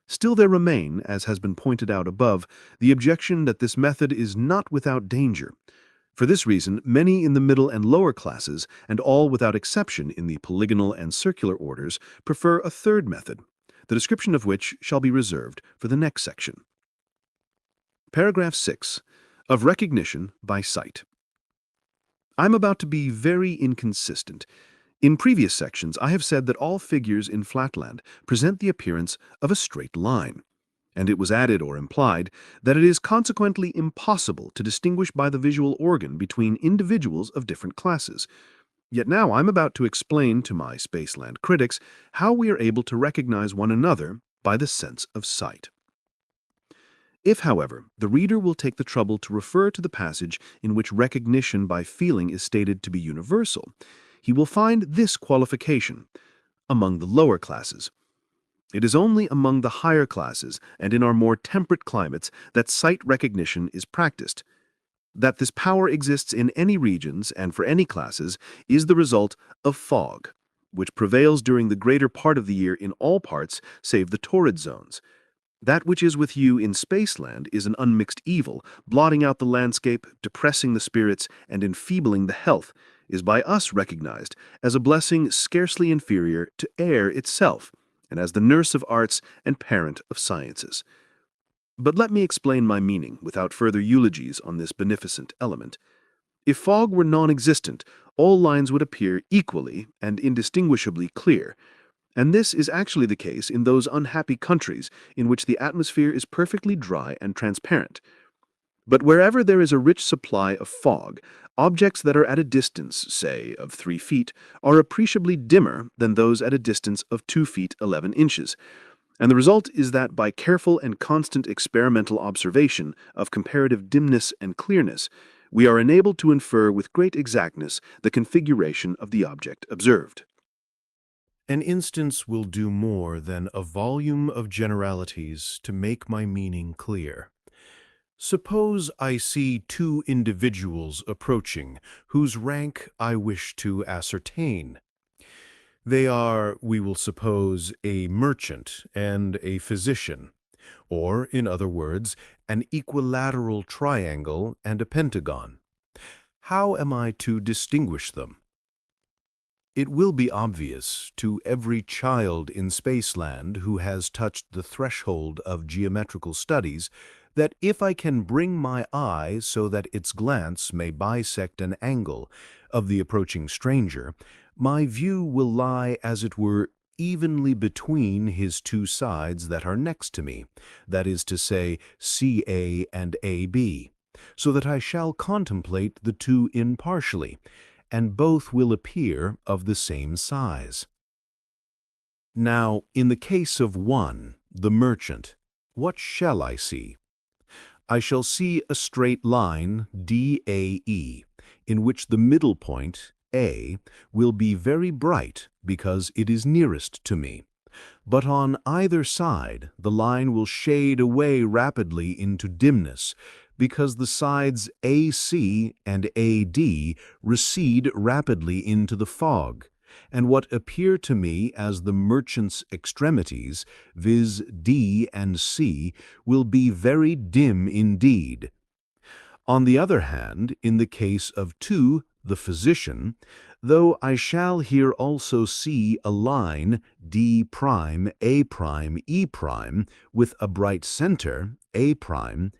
Still there remain, as has been pointed out above, the objection that this method is not without danger. For this reason, many in the middle and lower classes, and all without exception in the polygonal and circular orders, prefer a third method, the description of which shall be reserved for the next section. Paragraph 6. Of recognition by sight. I'm about to be very inconsistent. In previous sections, I have said that all figures in Flatland present the appearance of a straight line, and it was added or implied that it is consequently impossible to distinguish by the visual organ between individuals of different classes. Yet now I'm about to explain to my Spaceland critics how we are able to recognize one another by the sense of sight. If, however, the reader will take the trouble to refer to the passage in which recognition by feeling is stated to be universal, he will find this qualification among the lower classes. It is only among the higher classes and in our more temperate climates that sight recognition is practiced. That this power exists in any regions and for any classes is the result of fog, which prevails during the greater part of the year in all parts save the torrid zones. That which is with you in Spaceland is an unmixed evil, blotting out the landscape, depressing the spirits, and enfeebling the health, is by us recognized as a blessing scarcely inferior to air itself, and as the nurse of arts and parent of sciences. But let me explain my meaning without further eulogies on this beneficent element. If fog were non-existent, all lines would appear equally and indistinguishably clear, and this is actually the case in those unhappy countries in which the atmosphere is perfectly dry and transparent. But wherever there is a rich supply of fog, objects that are at a distance, say, of 3 feet, are appreciably dimmer than those at a distance of 2 feet 11 inches. And the result is that by careful and constant experimental observation of comparative dimness and clearness, we are enabled to infer with great exactness the configuration of the object observed. An instance will do more than a volume of generalities to make my meaning clear. Suppose I see two individuals approaching, whose rank I wish to ascertain. They are, we will suppose, a merchant and a physician, or, in other words, an equilateral triangle and a pentagon. How am I to distinguish them? It will be obvious to every child in Spaceland who has touched the threshold of geometrical studies that if I can bring my eye so that its glance may bisect an angle of the approaching stranger, my view will lie, as it were, evenly between his two sides that are next to me, that is to say, CA and AB, so that I shall contemplate the two impartially, and both will appear of the same size. Now, in the case of one, the merchant, what shall I see? I shall see a straight line, DAE, in which the middle point, A, will be very bright because it is nearest to me. But on either side, the line will shade away rapidly into dimness because the sides AC and AD recede rapidly into the fog, and what appear to me as the merchant's extremities, viz. D and C, will be very dim indeed. On the other hand, in the case of 2, the physician, though I shall here also see a line D prime, A prime, E prime, with a bright center, A prime,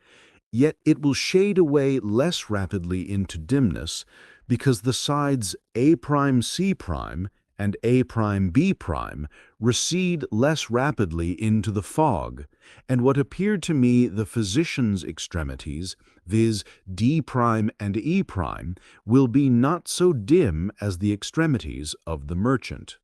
yet it will shade away less rapidly into dimness because the sides A prime C prime and A prime B prime recede less rapidly into the fog, and what appeared to me the physician's extremities, viz. D prime and E prime, will be not so dim as the extremities of the merchant.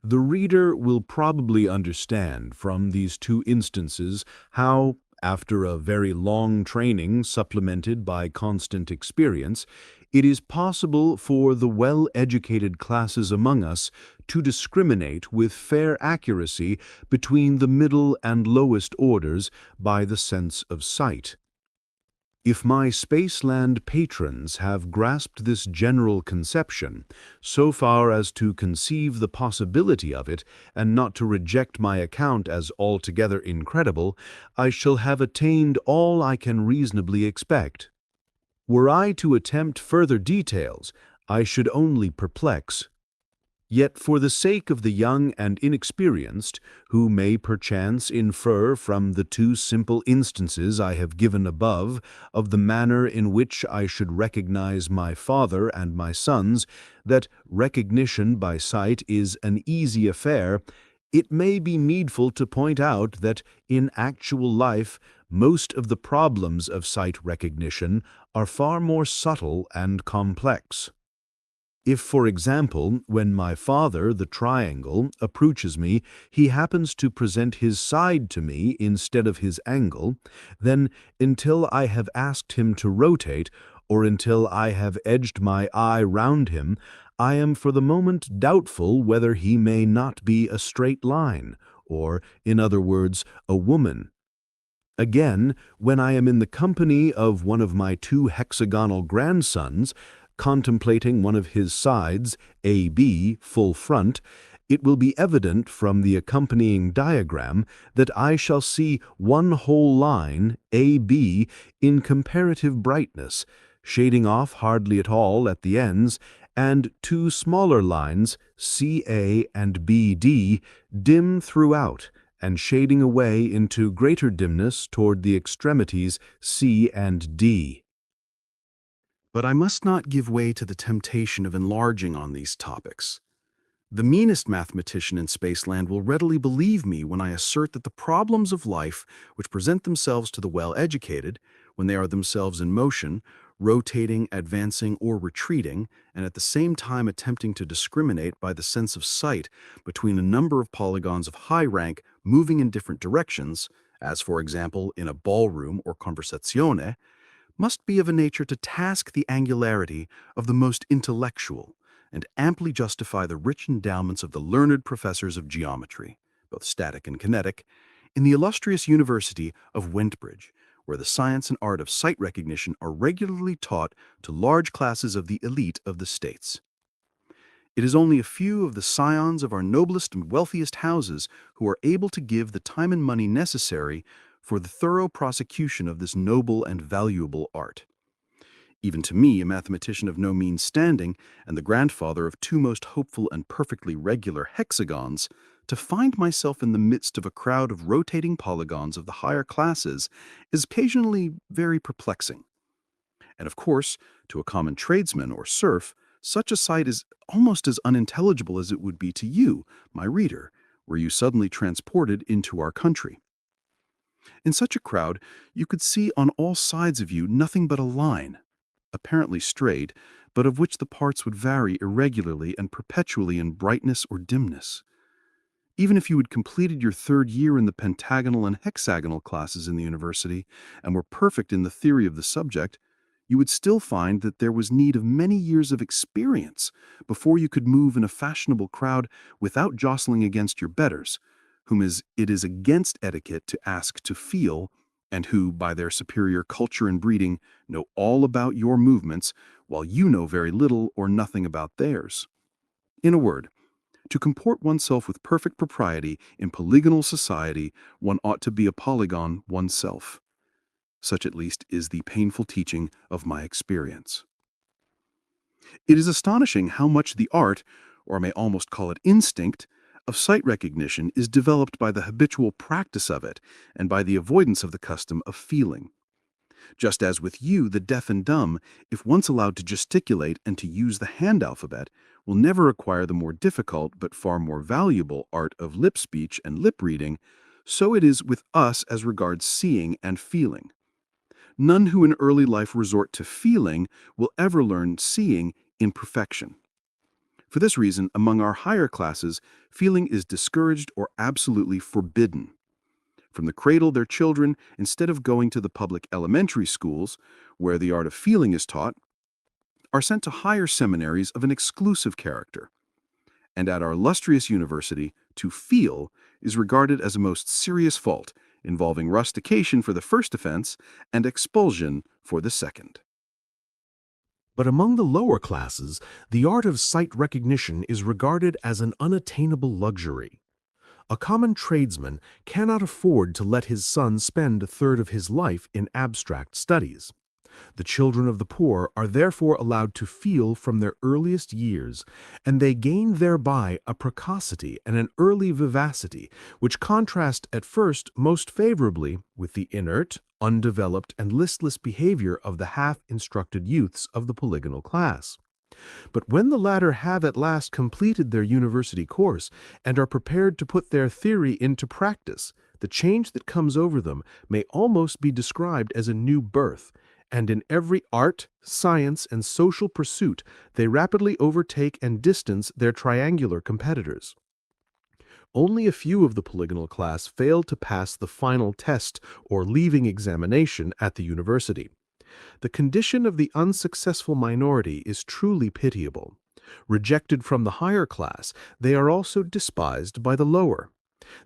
The reader will probably understand from these two instances how, after a very long training supplemented by constant experience, it is possible for the well-educated classes among us to discriminate with fair accuracy between the middle and lowest orders by the sense of sight. If my Spaceland patrons have grasped this general conception, so far as to conceive the possibility of it and not to reject my account as altogether incredible, I shall have attained all I can reasonably expect. Were I to attempt further details, I should only perplex. Yet for the sake of the young and inexperienced, who may perchance infer from the two simple instances I have given above of the manner in which I should recognize my father and my sons, that recognition by sight is an easy affair, it may be needful to point out that in actual life most of the problems of sight recognition are far more subtle and complex. If, for example, when my father, the triangle, approaches me, he happens to present his side to me instead of his angle, then until I have asked him to rotate, or until I have edged my eye round him, I am for the moment doubtful whether he may not be a straight line, or, in other words, a woman. Again, when I am in the company of one of my two hexagonal grandsons, contemplating one of his sides, AB, full front, it will be evident from the accompanying diagram that I shall see one whole line, AB, in comparative brightness, shading off hardly at all at the ends, and two smaller lines, CA and BD, dim throughout, and shading away into greater dimness toward the extremities C and D. But I must not give way to the temptation of enlarging on these topics. The meanest mathematician in Spaceland will readily believe me when I assert that the problems of life which present themselves to the well-educated, when they are themselves in motion, rotating, advancing, or retreating, and at the same time attempting to discriminate by the sense of sight between a number of polygons of high rank moving in different directions, as for example in a ballroom or conversazione, must be of a nature to task the angularity of the most intellectual and amply justify the rich endowments of the learned professors of geometry, both static and kinetic, in the illustrious University of Wentbridge, where the science and art of sight recognition are regularly taught to large classes of the elite of the states. It is only a few of the scions of our noblest and wealthiest houses who are able to give the time and money necessary for the thorough prosecution of this noble and valuable art. Even to me, a mathematician of no mean standing, and the grandfather of two most hopeful and perfectly regular hexagons, to find myself in the midst of a crowd of rotating polygons of the higher classes is occasionally very perplexing. And of course, to a common tradesman or serf, such a sight is almost as unintelligible as it would be to you, my reader, were you suddenly transported into our country. In such a crowd, you could see on all sides of you nothing but a line, apparently straight, but of which the parts would vary irregularly and perpetually in brightness or dimness. Even if you had completed your third year in the pentagonal and hexagonal classes in the university and were perfect in the theory of the subject, you would still find that there was need of many years of experience before you could move in a fashionable crowd without jostling against your betters, whom it is against etiquette to ask to feel, and who, by their superior culture and breeding, know all about your movements, while you know very little or nothing about theirs. In a word, to comport oneself with perfect propriety in polygonal society, one ought to be a polygon oneself. Such at least is the painful teaching of my experience. It is astonishing how much the art, or I may almost call it instinct, of sight recognition is developed by the habitual practice of it and by the avoidance of the custom of feeling. Just as with you, the deaf and dumb, if once allowed to gesticulate and to use the hand alphabet, will never acquire the more difficult but far more valuable art of lip speech and lip reading, so it is with us as regards seeing and feeling. None who in early life resort to feeling will ever learn seeing in perfection. For this reason, among our higher classes, feeling is discouraged or absolutely forbidden. From the cradle, their children, instead of going to the public elementary schools, where the art of feeling is taught, are sent to higher seminaries of an exclusive character. And at our illustrious university, to feel is regarded as a most serious fault, involving rustication for the first offense and expulsion for the second. But among the lower classes, the art of sight recognition is regarded as an unattainable luxury. A common tradesman cannot afford to let his son spend a third of his life in abstract studies. The children of the poor are therefore allowed to feel from their earliest years, and they gain thereby a precocity and an early vivacity which contrast at first most favorably with the inert, undeveloped, and listless behavior of the half-instructed youths of the polygonal class. But when the latter have at last completed their university course and are prepared to put their theory into practice, the change that comes over them may almost be described as a new birth, and in every art, science, and social pursuit they rapidly overtake and distance their triangular competitors. Only a few of the polygonal class fail to pass the final test or leaving examination at the university. The condition of the unsuccessful minority is truly pitiable. Rejected from the higher class, they are also despised by the lower.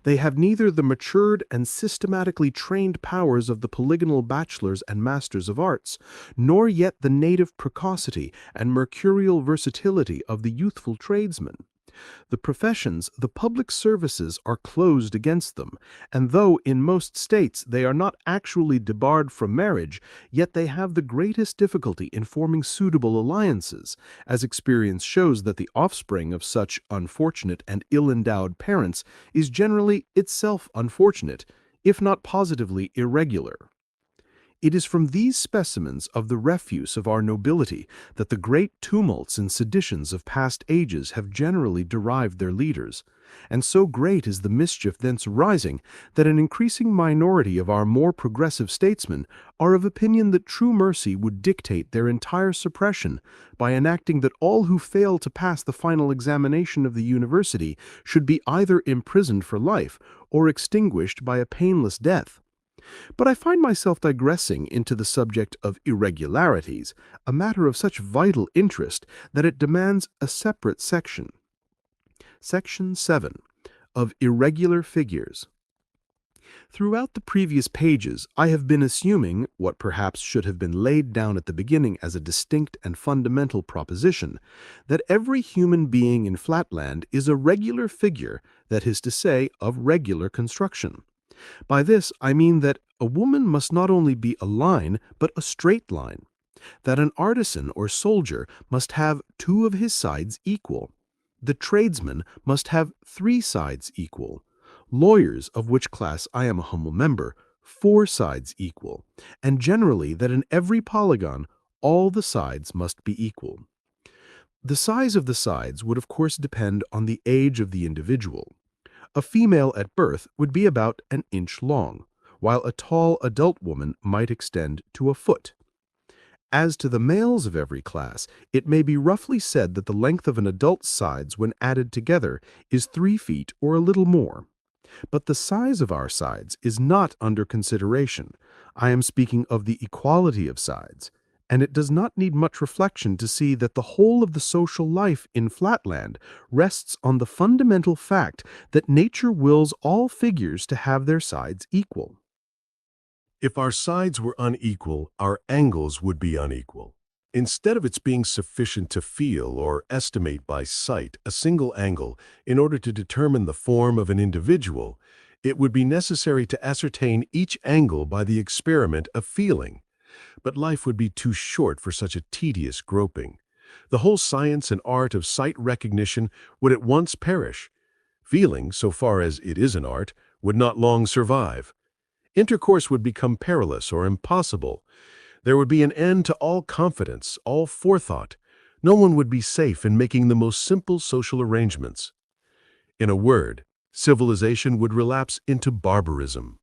They have neither the matured and systematically trained powers of the polygonal bachelors and masters of arts, nor yet the native precocity and mercurial versatility of the youthful tradesmen. The professions, the public services are closed against them, and though in most states they are not actually debarred from marriage, yet they have the greatest difficulty in forming suitable alliances, as experience shows that the offspring of such unfortunate and ill-endowed parents is generally itself unfortunate, if not positively irregular. It is from these specimens of the refuse of our nobility that the great tumults and seditions of past ages have generally derived their leaders, and so great is the mischief thence arising that an increasing minority of our more progressive statesmen are of opinion that true mercy would dictate their entire suppression by enacting that all who fail to pass the final examination of the university should be either imprisoned for life or extinguished by a painless death. But I find myself digressing into the subject of irregularities, a matter of such vital interest that it demands a separate section. Section 7 of Irregular Figures. Throughout the previous pages, I have been assuming, what perhaps should have been laid down at the beginning as a distinct and fundamental proposition, that every human being in Flatland is a regular figure, that is to say, of regular construction. By this I mean that a woman must not only be a line, but a straight line, that an artisan or soldier must have 2 of his sides equal, the tradesman must have 3 sides equal, lawyers, of which class I am a humble member, 4 sides equal, and generally that in every polygon all the sides must be equal. The size of the sides would of course depend on the age of the individual. A female at birth would be about an inch long, while a tall adult woman might extend to a foot. As to the males of every class, it may be roughly said that the length of an adult's sides when added together is 3 feet or a little more. But the size of our sides is not under consideration. I am speaking of the equality of sides, and it does not need much reflection to see that the whole of the social life in Flatland rests on the fundamental fact that nature wills all figures to have their sides equal. If our sides were unequal, our angles would be unequal. Instead of its being sufficient to feel or estimate by sight a single angle in order to determine the form of an individual, it would be necessary to ascertain each angle by the experiment of feeling. But life would be too short for such a tedious groping. The whole science and art of sight recognition would at once perish. Feeling, so far as it is an art, would not long survive. Intercourse would become perilous or impossible. There would be an end to all confidence, all forethought. No one would be safe in making the most simple social arrangements. In a word, civilization would relapse into barbarism.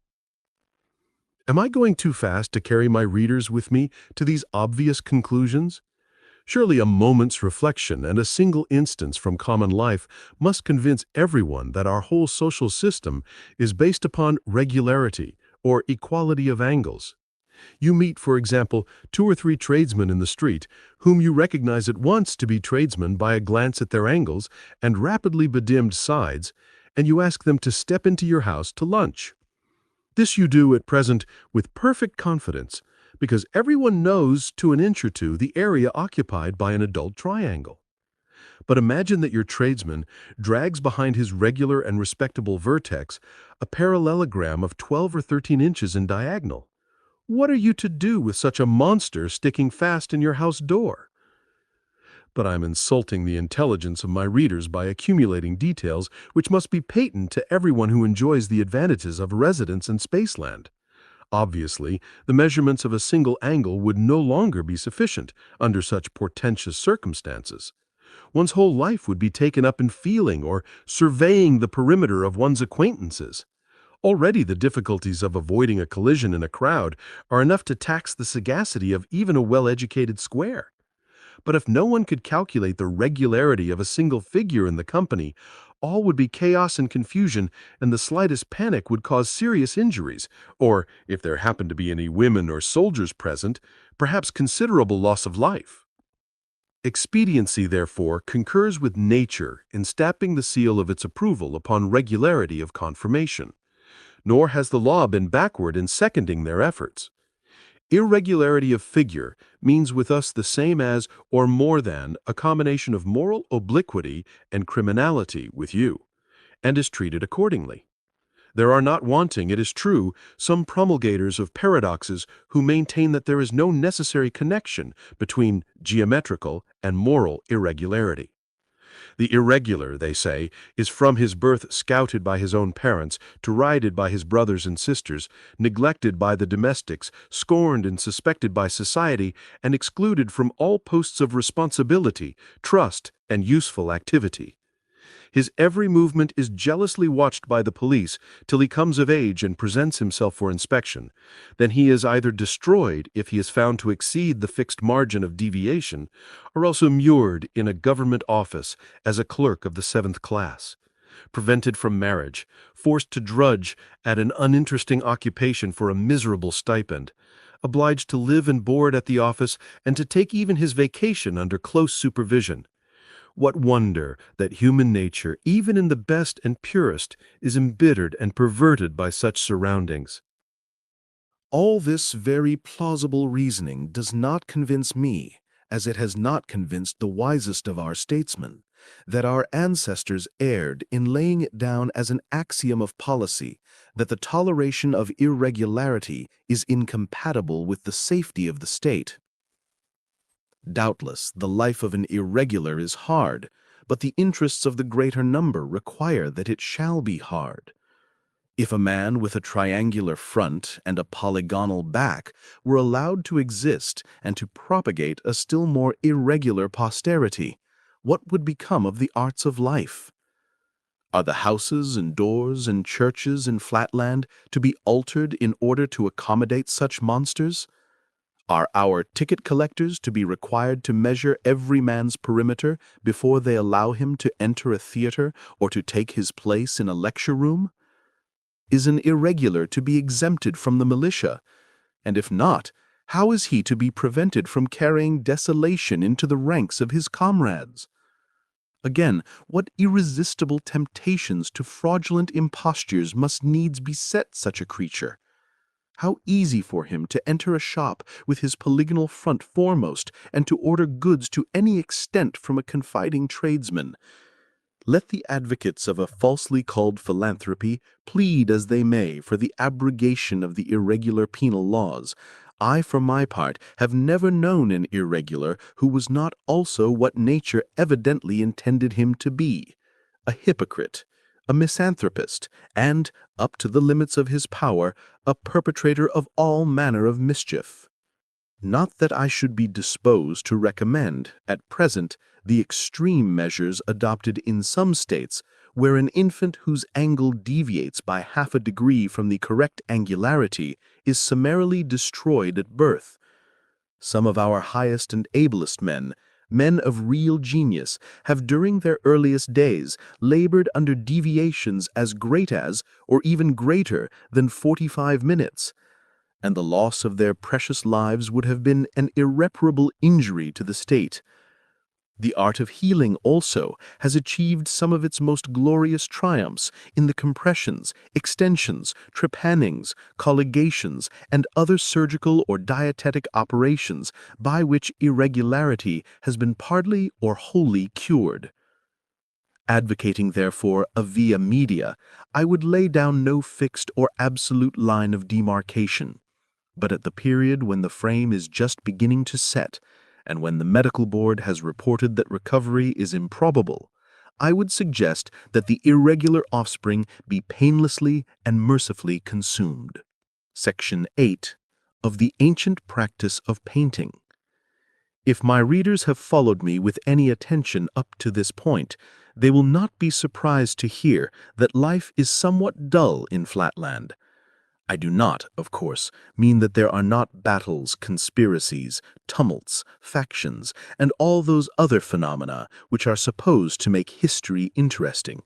Am I going too fast to carry my readers with me to these obvious conclusions? Surely a moment's reflection and a single instance from common life must convince everyone that our whole social system is based upon regularity or equality of angles. You meet, for example, 2 or 3 tradesmen in the street, whom you recognize at once to be tradesmen by a glance at their angles and rapidly bedimmed sides, and you ask them to step into your house to lunch. This you do at present with perfect confidence, because everyone knows to an inch or two the area occupied by an adult triangle. But imagine that your tradesman drags behind his regular and respectable vertex a parallelogram of 12 or 13 inches in diagonal. What are you to do with such a monster sticking fast in your house door? But I'm insulting the intelligence of my readers by accumulating details which must be patent to everyone who enjoys the advantages of residence in Spaceland. Obviously, the measurements of a single angle would no longer be sufficient under such portentous circumstances. One's whole life would be taken up in feeling or surveying the perimeter of one's acquaintances. Already the difficulties of avoiding a collision in a crowd are enough to tax the sagacity of even a well-educated square. But if no one could calculate the regularity of a single figure in the company, all would be chaos and confusion, and the slightest panic would cause serious injuries, or, if there happened to be any women or soldiers present, perhaps considerable loss of life. Expediency, therefore, concurs with nature in stamping the seal of its approval upon regularity of conformation, nor has the law been backward in seconding their efforts. Irregularity of figure means with us the same as, or more than, a combination of moral obliquity and criminality with you, and is treated accordingly. There are not wanting, it is true, some promulgators of paradoxes who maintain that there is no necessary connection between geometrical and moral irregularity. The irregular, they say, is from his birth scouted by his own parents, derided by his brothers and sisters, neglected by the domestics, scorned and suspected by society, and excluded from all posts of responsibility, trust, and useful activity. His every movement is jealously watched by the police till he comes of age and presents himself for inspection. Then he is either destroyed if he is found to exceed the fixed margin of deviation, or else immured in a government office as a clerk of the 7th class. Prevented from marriage, forced to drudge at an uninteresting occupation for a miserable stipend, obliged to live and board at the office and to take even his vacation under close supervision. What wonder that human nature, even in the best and purest, is embittered and perverted by such surroundings. All this very plausible reasoning does not convince me, as it has not convinced the wisest of our statesmen, that our ancestors erred in laying it down as an axiom of policy that the toleration of irregularity is incompatible with the safety of the state. Doubtless, the life of an irregular is hard, but the interests of the greater number require that it shall be hard. If a man with a triangular front and a polygonal back were allowed to exist and to propagate a still more irregular posterity, what would become of the arts of life? Are the houses and doors and churches in Flatland to be altered in order to accommodate such monsters? Are our ticket collectors to be required to measure every man's perimeter before they allow him to enter a theater or to take his place in a lecture room? Is an irregular to be exempted from the militia? And if not, how is he to be prevented from carrying desolation into the ranks of his comrades? Again, what irresistible temptations to fraudulent impostures must needs beset such a creature? How easy for him to enter a shop with his polygonal front foremost and to order goods to any extent from a confiding tradesman. Let the advocates of a falsely called philanthropy plead as they may for the abrogation of the irregular penal laws. I, for my part, have never known an irregular who was not also what nature evidently intended him to be, a hypocrite, a misanthropist, and, up to the limits of his power, a perpetrator of all manner of mischief. Not that I should be disposed to recommend, at present, the extreme measures adopted in some states, where an infant whose angle deviates by half a degree from the correct angularity is summarily destroyed at birth. Some of our highest and ablest men, men of real genius, have during their earliest days labored under deviations as great as, or even greater than 45 minutes, and the loss of their precious lives would have been an irreparable injury to the state. The art of healing also has achieved some of its most glorious triumphs in the compressions, extensions, trepannings, colligations, and other surgical or dietetic operations by which irregularity has been partly or wholly cured. Advocating, therefore, a via media, I would lay down no fixed or absolute line of demarcation, but at the period when the frame is just beginning to set, and when the medical board has reported that recovery is improbable, I would suggest that the irregular offspring be painlessly and mercifully consumed. Section 8 of the Ancient Practice of Painting. If my readers have followed me with any attention up to this point, they will not be surprised to hear that life is somewhat dull in Flatland. I do not, of course, mean that there are not battles, conspiracies, tumults, factions, and all those other phenomena which are supposed to make history interesting.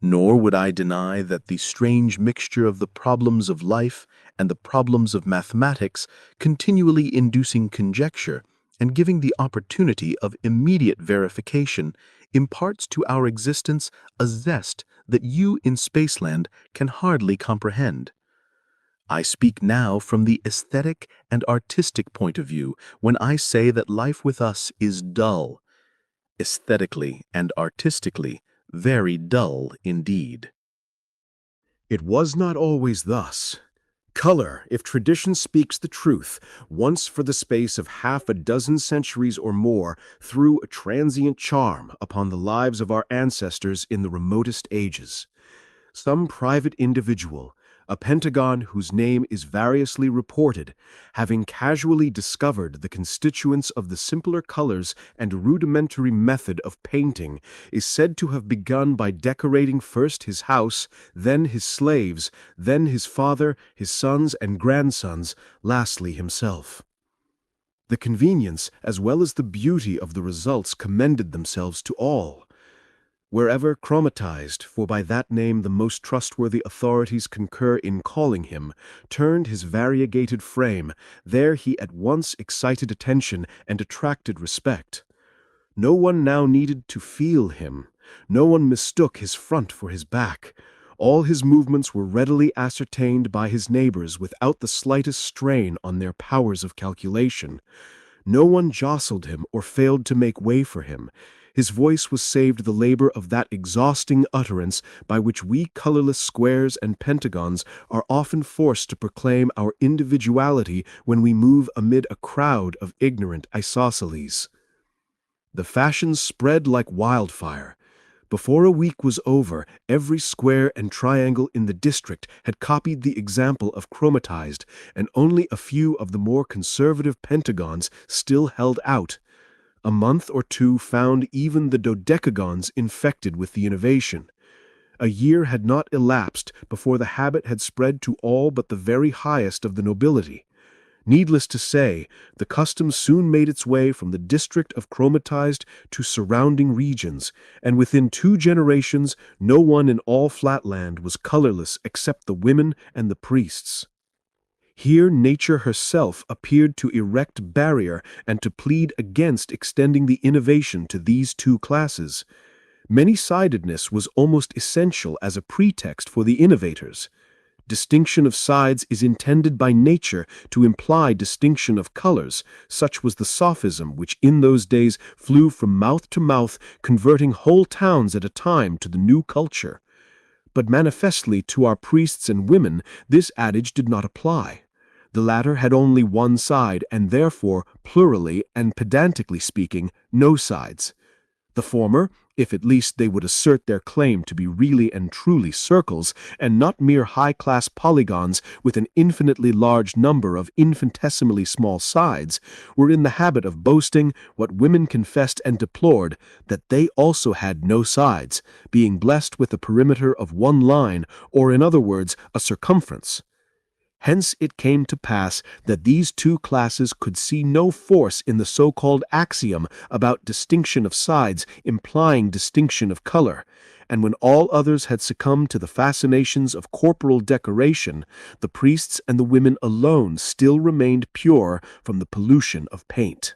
Nor would I deny that the strange mixture of the problems of life and the problems of mathematics, continually inducing conjecture and giving the opportunity of immediate verification, imparts to our existence a zest that you in Spaceland can hardly comprehend. I speak now from the aesthetic and artistic point of view when I say that life with us is dull, aesthetically and artistically very dull indeed. It was not always thus. Color, if tradition speaks the truth, once for the space of half a dozen centuries or more, threw a transient charm upon the lives of our ancestors in the remotest ages. Some private individual, a pentagon whose name is variously reported, having casually discovered the constituents of the simpler colors and rudimentary method of painting, is said to have begun by decorating first his house, then his slaves, then his father, his sons and grandsons, lastly himself. The convenience as well as the beauty of the results commended themselves to all. Wherever chromatized, for by that name the most trustworthy authorities concur in calling him, turned his variegated frame, there he at once excited attention and attracted respect. No one now needed to feel him. No one mistook his front for his back. All his movements were readily ascertained by his neighbors without the slightest strain on their powers of calculation. No one jostled him or failed to make way for him. His voice was saved the labor of that exhausting utterance by which we colorless squares and pentagons are often forced to proclaim our individuality when we move amid a crowd of ignorant isosceles. The fashions spread like wildfire. Before a week was over, every square and triangle in the district had copied the example of chromatized, and only a few of the more conservative pentagons still held out. A month or two found even the dodecagons infected with the innovation. A year had not elapsed before the habit had spread to all but the very highest of the nobility. Needless to say, the custom soon made its way from the district of chromatized to surrounding regions, and within 2 generations no one in all Flatland was colorless except the women and the priests. Here nature herself appeared to erect barrier and to plead against extending the innovation to these 2 classes. Many-sidedness was almost essential as a pretext for the innovators. Distinction of sides is intended by nature to imply distinction of colors. Such was the sophism which in those days flew from mouth to mouth, converting whole towns at a time to the new culture. But manifestly to our priests and women this adage did not apply. The latter had only one side, and therefore, plurally and pedantically speaking, no sides. The former, if at least they would assert their claim to be really and truly circles, and not mere high-class polygons with an infinitely large number of infinitesimally small sides, were in the habit of boasting, what women confessed and deplored, that they also had no sides, being blessed with a perimeter of 1 line, or in other words, a circumference. Hence it came to pass that these 2 classes could see no force in the so-called axiom about distinction of sides implying distinction of color, and when all others had succumbed to the fascinations of corporal decoration, the priests and the women alone still remained pure from the pollution of paint.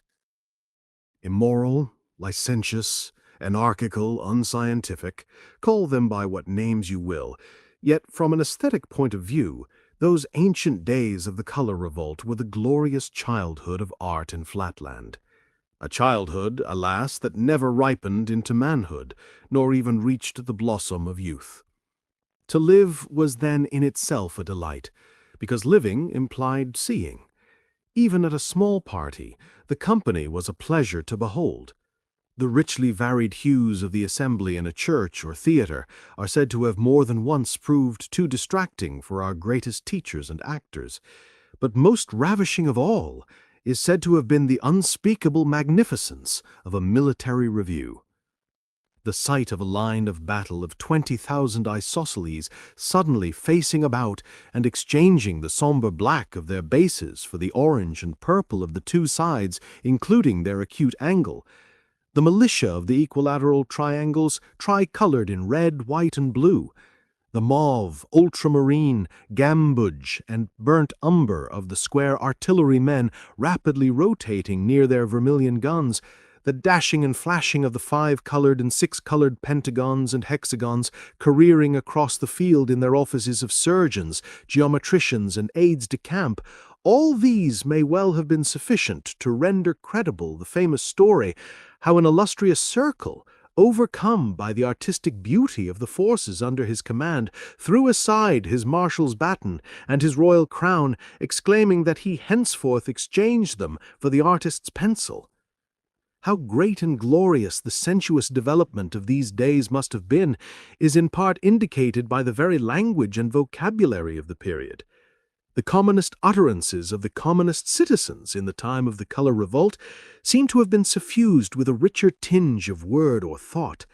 Immoral, licentious, anarchical, unscientific, call them by what names you will, yet from an aesthetic point of view, those ancient days of the color revolt were the glorious childhood of art in Flatland. A childhood, alas, that never ripened into manhood, nor even reached the blossom of youth. To live was then in itself a delight, because living implied seeing. Even at a small party, the company was a pleasure to behold. The richly varied hues of the assembly in a church or theater are said to have more than once proved too distracting for our greatest teachers and actors, but most ravishing of all is said to have been the unspeakable magnificence of a military review. The sight of a line of battle of 20,000 isosceles suddenly facing about and exchanging the somber black of their bases for the orange and purple of the 2 sides, including their acute angle, the militia of the equilateral triangles tricolored in red, white, and blue, the mauve, ultramarine, gambuge, and burnt umber of the square artillerymen rapidly rotating near their vermilion guns, the dashing and flashing of the 5-colored and 6-colored pentagons and hexagons careering across the field in their offices of surgeons, geometricians, and aides-de-camp, all these may well have been sufficient to render credible the famous story how an illustrious circle, overcome by the artistic beauty of the forces under his command, threw aside his marshal's baton and his royal crown, exclaiming that he henceforth exchanged them for the artist's pencil. How great and glorious the sensuous development of these days must have been is in part indicated by the very language and vocabulary of the period. The commonest utterances of the commonest citizens in the time of the color revolt seem to have been suffused with a richer tinge of word or thought,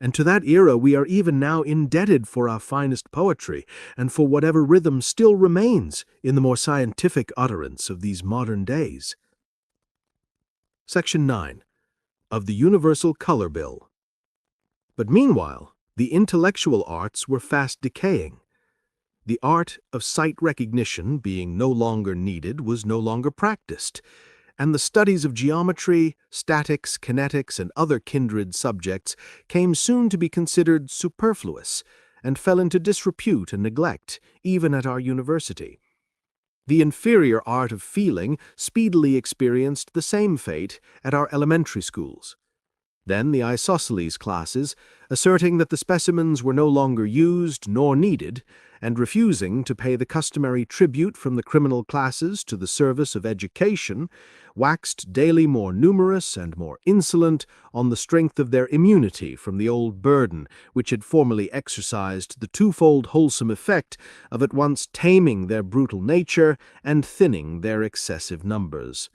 and to that era we are even now indebted for our finest poetry and for whatever rhythm still remains in the more scientific utterance of these modern days. Section 9. Of the Universal Color Bill. But meanwhile, the intellectual arts were fast decaying. The art of sight recognition, being no longer needed, was no longer practiced, and the studies of geometry, statics, kinetics, and other kindred subjects came soon to be considered superfluous and fell into disrepute and neglect, even at our university. The inferior art of feeling speedily experienced the same fate at our elementary schools. Then the isosceles classes, asserting that the specimens were no longer used nor needed, and refusing to pay the customary tribute from the criminal classes to the service of education, waxed daily more numerous and more insolent on the strength of their immunity from the old burden which had formerly exercised the twofold wholesome effect of at once taming their brutal nature and thinning their excessive numbers.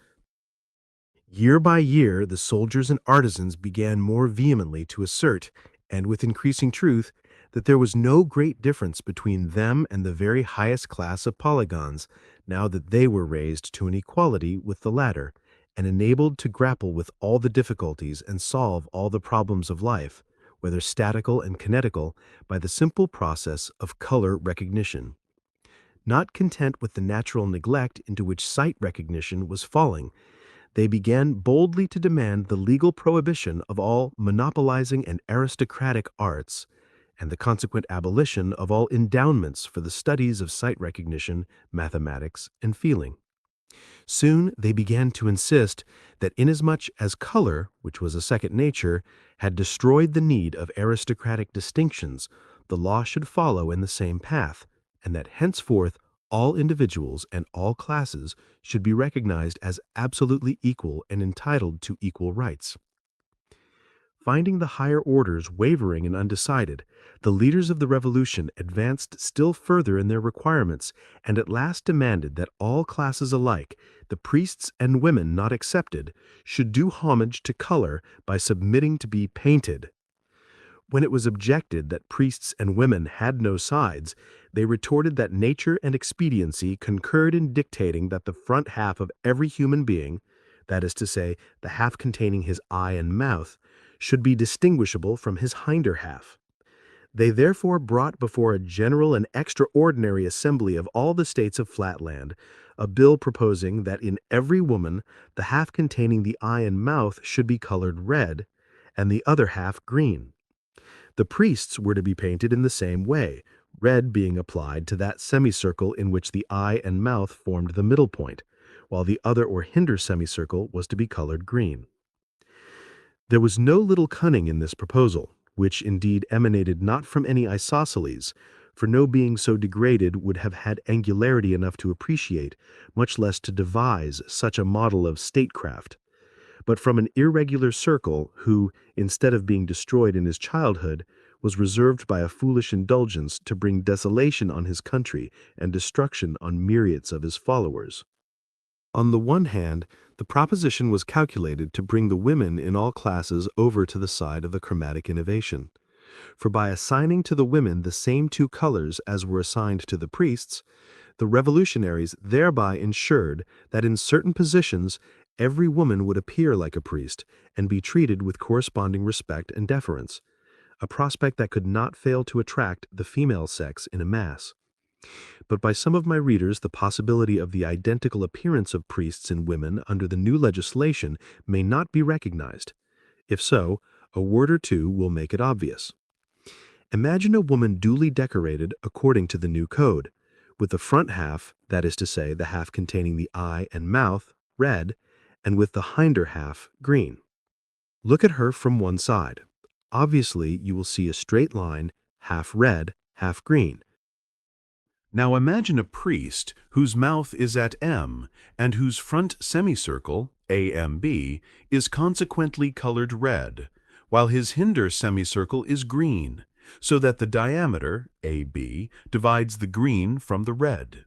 Year by year, the soldiers and artisans began more vehemently to assert, and with increasing truth, that there was no great difference between them and the very highest class of polygons, now that they were raised to an equality with the latter, and enabled to grapple with all the difficulties and solve all the problems of life, whether statical and kinetical, by the simple process of color recognition. Not content with the natural neglect into which sight recognition was falling, they began boldly to demand the legal prohibition of all monopolizing and aristocratic arts, and the consequent abolition of all endowments for the studies of sight recognition, mathematics, and feeling. Soon they began to insist that inasmuch as color, which was a second nature, had destroyed the need of aristocratic distinctions, the law should follow in the same path, and that henceforth all individuals and all classes should be recognized as absolutely equal and entitled to equal rights. Finding the higher orders wavering and undecided, the leaders of the revolution advanced still further in their requirements and at last demanded that all classes alike, the priests and women not excepted, should do homage to color by submitting to be painted. When it was objected that priests and women had no sides, they retorted that nature and expediency concurred in dictating that the front half of every human being, that is to say, the half containing his eye and mouth, should be distinguishable from his hinder half. They therefore brought before a general and extraordinary assembly of all the states of Flatland a bill proposing that in every woman the half containing the eye and mouth should be colored red, and the other half green. The priests were to be painted in the same way, red being applied to that semicircle in which the eye and mouth formed the middle point, while the other or hinder semicircle was to be colored green. There was no little cunning in this proposal, which indeed emanated not from any isosceles, for no being so degraded would have had angularity enough to appreciate, much less to devise, such a model of statecraft, but from an irregular circle who, instead of being destroyed in his childhood, was reserved by a foolish indulgence to bring desolation on his country and destruction on myriads of his followers. On the one hand, the proposition was calculated to bring the women in all classes over to the side of the chromatic innovation. For by assigning to the women the same two colors as were assigned to the priests, the revolutionaries thereby ensured that in certain positions every woman would appear like a priest and be treated with corresponding respect and deference, a prospect that could not fail to attract the female sex in a mass. But by some of my readers the possibility of the identical appearance of priests and women under the new legislation may not be recognized. If so, a word or two will make it obvious. Imagine a woman duly decorated according to the new code, with the front half, that is to say, the half containing the eye and mouth, red, and with the hinder half, green. Look at her from one side. Obviously, you will see a straight line, half red, half green. Now imagine a priest whose mouth is at M and whose front semicircle, AMB, is consequently colored red, while his hinder semicircle is green, so that the diameter, AB, divides the green from the red.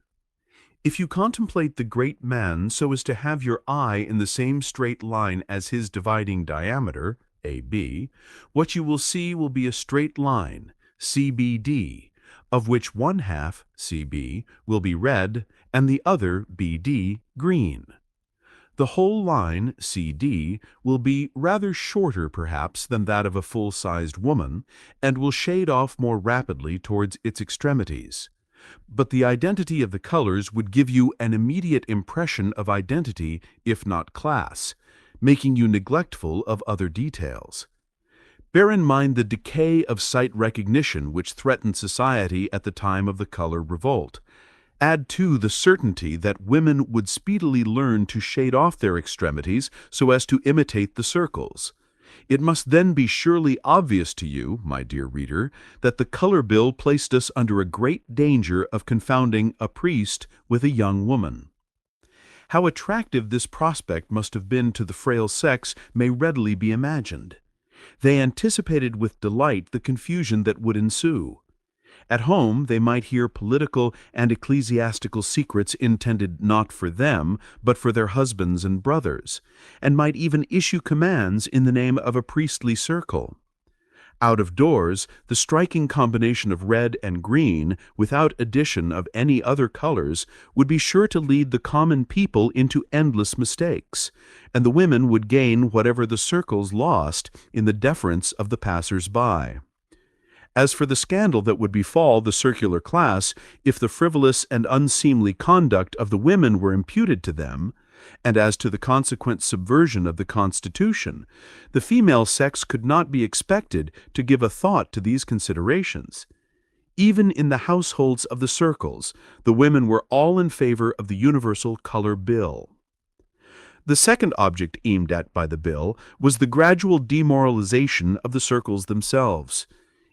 If you contemplate the great man so as to have your eye in the same straight line as his dividing diameter, AB, what you will see will be a straight line, CBD, of which one half, CB, will be red and the other, BD, green. The whole line, CD, will be rather shorter perhaps than that of a full-sized woman and will shade off more rapidly towards its extremities. But the identity of the colors would give you an immediate impression of identity, if not class, making you neglectful of other details. Bear in mind the decay of sight recognition which threatened society at the time of the color revolt. Add too the certainty that women would speedily learn to shade off their extremities so as to imitate the circles. It must then be surely obvious to you, my dear reader, that the color bill placed us under a great danger of confounding a priest with a young woman. How attractive this prospect must have been to the frail sex may readily be imagined. They anticipated with delight the confusion that would ensue. At home they might hear political and ecclesiastical secrets intended not for them, but for their husbands and brothers, and might even issue commands in the name of a priestly circle. Out of doors, the striking combination of red and green, without addition of any other colors, would be sure to lead the common people into endless mistakes, and the women would gain whatever the circles lost in the deference of the passers-by. As for the scandal that would befall the circular class if the frivolous and unseemly conduct of the women were imputed to them, and as to the consequent subversion of the Constitution, the female sex could not be expected to give a thought to these considerations. Even in the households of the circles, the women were all in favor of the universal color bill. The second object aimed at by the bill was the gradual demoralization of the circles themselves.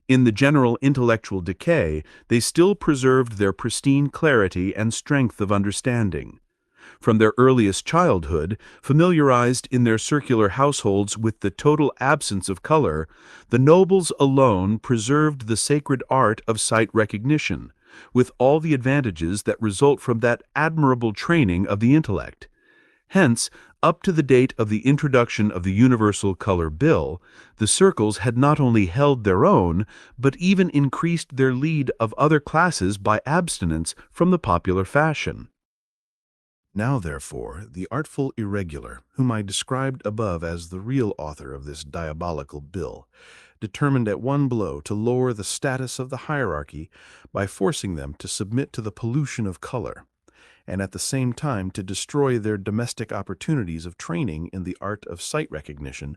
In the general intellectual decay, they still preserved their pristine clarity and strength of understanding. From their earliest childhood, familiarized in their circular households with the total absence of color, the nobles alone preserved the sacred art of sight recognition, with all the advantages that result from that admirable training of the intellect. Hence, up to the date of the introduction of the universal color bill, the circles had not only held their own, but even increased their lead of other classes by abstinence from the popular fashion. Now, therefore, the artful irregular, whom I described above as the real author of this diabolical bill, determined at one blow to lower the status of the hierarchy by forcing them to submit to the pollution of color, and at the same time to destroy their domestic opportunities of training in the art of sight recognition,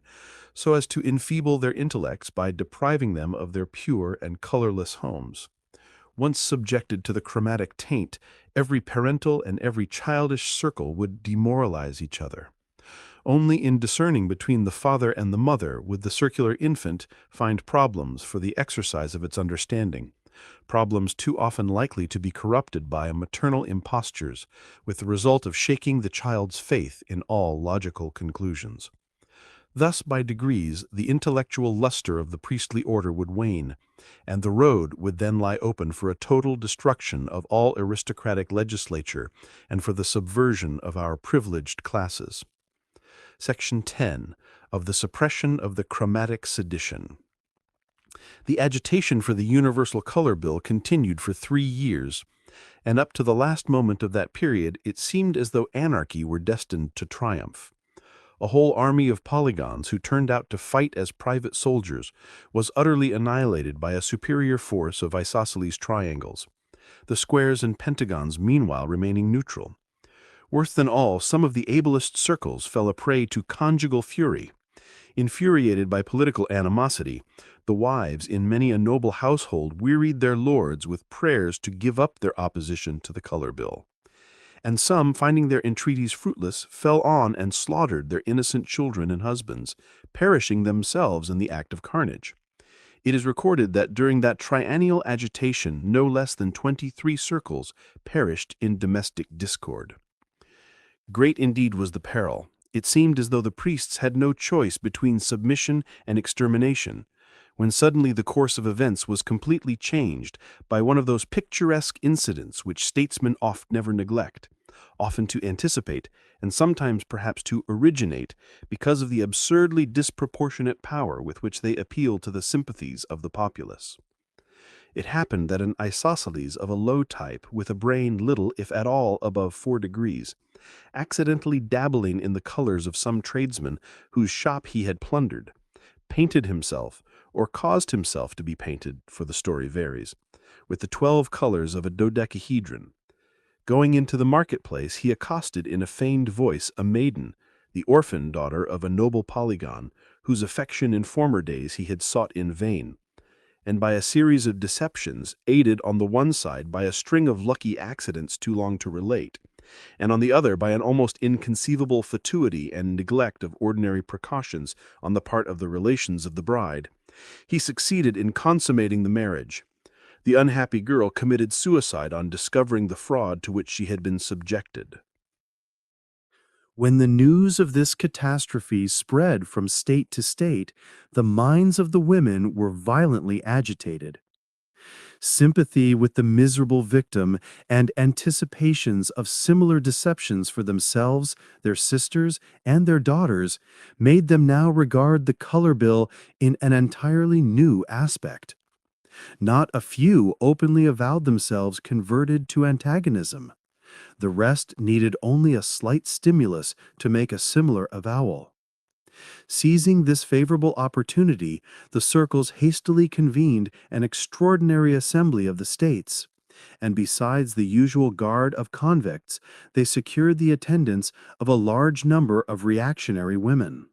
so as to enfeeble their intellects by depriving them of their pure and colorless homes. Once subjected to the chromatic taint, every parental and every childish circle would demoralize each other. Only in discerning between the father and the mother would the circular infant find problems for the exercise of its understanding, problems too often likely to be corrupted by maternal impostures, with the result of shaking the child's faith in all logical conclusions. Thus, by degrees, the intellectual luster of the priestly order would wane, and the road would then lie open for a total destruction of all aristocratic legislature and for the subversion of our privileged classes. Section 10 of the Suppression of the Chromatic Sedition. The agitation for the Universal Color Bill continued for 3 years, and up to the last moment of that period it seemed as though anarchy were destined to triumph. A whole army of polygons who turned out to fight as private soldiers was utterly annihilated by a superior force of isosceles triangles, the squares and pentagons meanwhile remaining neutral. Worse than all, some of the ablest circles fell a prey to conjugal fury. Infuriated by political animosity, the wives in many a noble household wearied their lords with prayers to give up their opposition to the color bill. And some, finding their entreaties fruitless, fell on and slaughtered their innocent children and husbands, perishing themselves in the act of carnage. It is recorded that during that triennial agitation, no less than 23 circles perished in domestic discord. Great indeed was the peril. It seemed as though the priests had no choice between submission and extermination, when suddenly the course of events was completely changed by one of those picturesque incidents which statesmen oft never neglect, often to anticipate, and sometimes perhaps to originate, because of the absurdly disproportionate power with which they appeal to the sympathies of the populace. It happened that an isosceles of a low type, with a brain little, if at all, above 4 degrees, accidentally dabbling in the colors of some tradesman whose shop he had plundered, painted himself, or caused himself to be painted, for the story varies, with the 12 colors of a dodecahedron. Going into the marketplace, he accosted in a feigned voice a maiden, the orphan daughter of a noble polygon, whose affection in former days he had sought in vain, and by a series of deceptions, aided on the one side by a string of lucky accidents too long to relate, and on the other by an almost inconceivable fatuity and neglect of ordinary precautions on the part of the relations of the bride, he succeeded in consummating the marriage. The unhappy girl committed suicide on discovering the fraud to which she had been subjected. When the news of this catastrophe spread from state to state, the minds of the women were violently agitated. Sympathy with the miserable victim and anticipations of similar deceptions for themselves, their sisters, and their daughters made them now regard the color bill in an entirely new aspect. Not a few openly avowed themselves converted to antagonism. The rest needed only a slight stimulus to make a similar avowal. Seizing this favorable opportunity, the circles hastily convened an extraordinary assembly of the states, and besides the usual guard of convicts, they secured the attendance of a large number of reactionary women.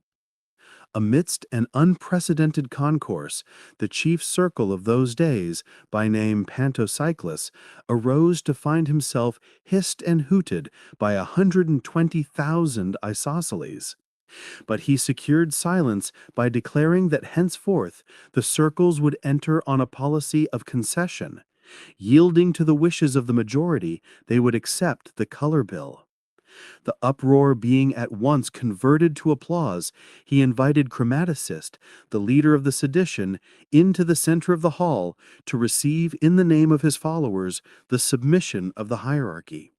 Amidst an unprecedented concourse, the chief circle of those days, by name Pantocyclus, arose to find himself hissed and hooted by 120,000 isosceles. But he secured silence by declaring that henceforth the circles would enter on a policy of concession. Yielding to the wishes of the majority, they would accept the color bill. The uproar being at once converted to applause, he invited Chromaticist, the leader of the sedition, into the center of the hall to receive in the name of his followers the submission of the hierarchy.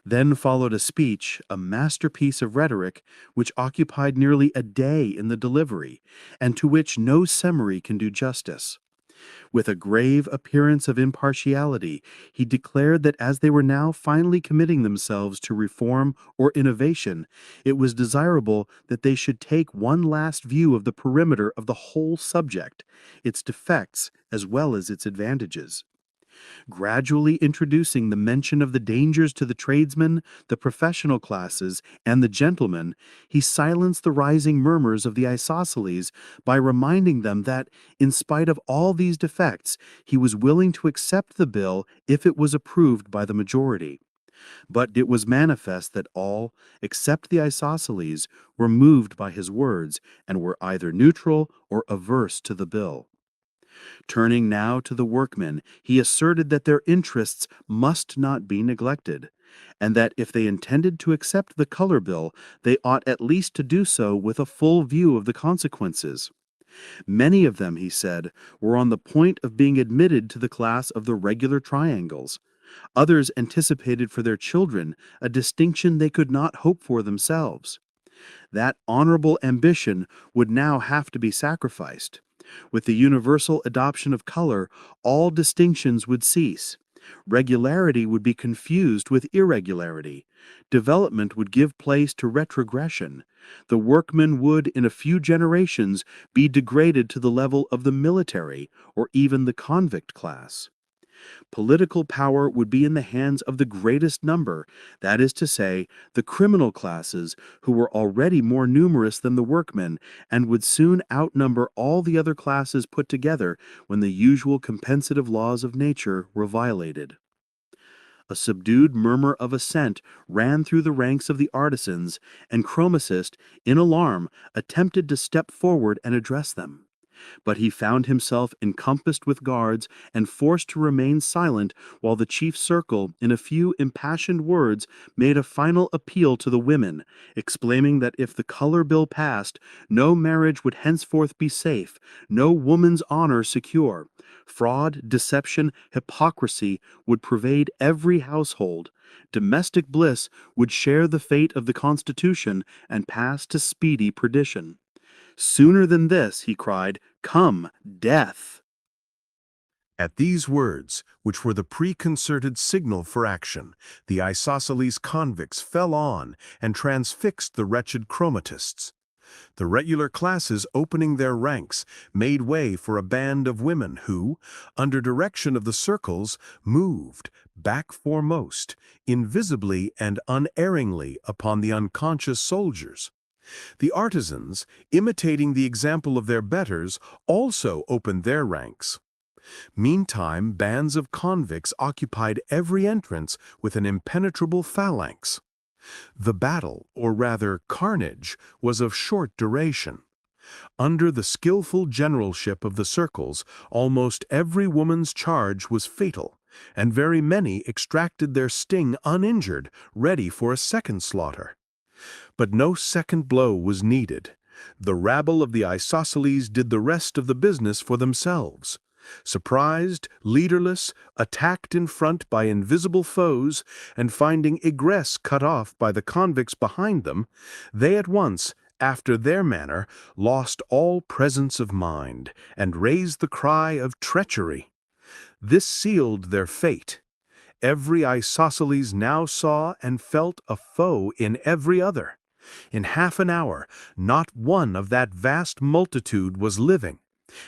Then followed a speech, a masterpiece of rhetoric, which occupied nearly a day in the delivery, and to which no summary can do justice. With a grave appearance of impartiality, he declared that as they were now finally committing themselves to reform or innovation, it was desirable that they should take one last view of the perimeter of the whole subject, its defects as well as its advantages. Gradually introducing the mention of the dangers to the tradesmen, the professional classes, and the gentlemen, he silenced the rising murmurs of the isosceles by reminding them that, in spite of all these defects, he was willing to accept the bill if it was approved by the majority. But it was manifest that all, except the isosceles, were moved by his words, and were either neutral or averse to the bill. Turning now to the workmen, he asserted that their interests must not be neglected, and that if they intended to accept the color bill, they ought at least to do so with a full view of the consequences. Many of them, he said, were on the point of being admitted to the class of the regular triangles. Others anticipated for their children a distinction they could not hope for themselves. That honorable ambition would now have to be sacrificed. With the universal adoption of color, all distinctions would cease. Regularity would be confused with irregularity. Development would give place to retrogression. The workman would, in a few generations, be degraded to the level of the military or even the convict class. Political power would be in the hands of the greatest number, that is to say, the criminal classes, who were already more numerous than the workmen, and would soon outnumber all the other classes put together when the usual compensative laws of nature were violated. A subdued murmur of assent ran through the ranks of the artisans, and Chromacist, in alarm, attempted to step forward and address them. But he found himself encompassed with guards and forced to remain silent while the chief circle, in a few impassioned words, made a final appeal to the women, explaining that if the color bill passed, no marriage would henceforth be safe, no woman's honor secure. Fraud, deception, hypocrisy would pervade every household. Domestic bliss would share the fate of the Constitution and pass to speedy perdition. Sooner than this, he cried, come, death. At these words, which were the preconcerted signal for action, the isosceles convicts fell on and transfixed the wretched chromatists. The regular classes opening their ranks made way for a band of women who, under direction of the circles, moved, back foremost, invisibly and unerringly upon the unconscious soldiers. The artisans, imitating the example of their betters, also opened their ranks. Meantime, bands of convicts occupied every entrance with an impenetrable phalanx. The battle, or rather carnage, was of short duration. Under the skillful generalship of the circles, almost every woman's charge was fatal, and very many extracted their sting uninjured, ready for a second slaughter. But no second blow was needed. The rabble of the isosceles did the rest of the business for themselves. Surprised, leaderless, attacked in front by invisible foes, and finding egress cut off by the convicts behind them, they at once, after their manner, lost all presence of mind, and raised the cry of treachery. This sealed their fate. Every isosceles now saw and felt a foe in every other. In half an hour, not one of that vast multitude was living,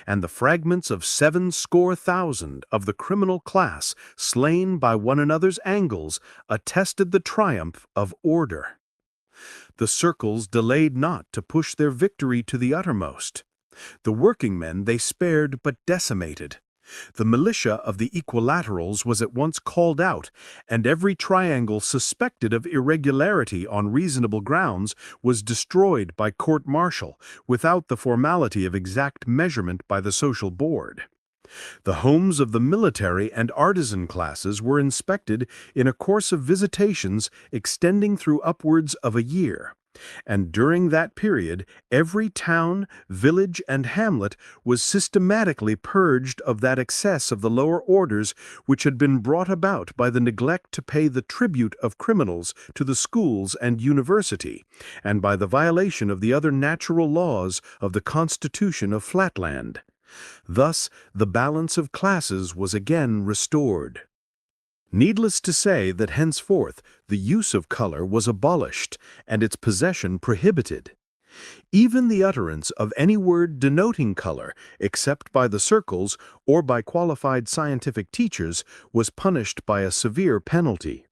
and the fragments of 70,000 of the criminal class, slain by one another's angles, attested the triumph of order. The circles delayed not to push their victory to the uttermost. The workingmen they spared but decimated. The militia of the equilaterals was at once called out, and every triangle suspected of irregularity on reasonable grounds was destroyed by court-martial, without the formality of exact measurement by the social board. The homes of the military and artisan classes were inspected in a course of visitations extending through upwards of a year. And during that period, every town, village, and hamlet was systematically purged of that excess of the lower orders which had been brought about by the neglect to pay the tribute of criminals to the schools and university, and by the violation of the other natural laws of the Constitution of Flatland. Thus, the balance of classes was again restored. Needless to say that henceforth the use of color was abolished and its possession prohibited. Even the utterance of any word denoting color, except by the circles or by qualified scientific teachers, was punished by a severe penalty.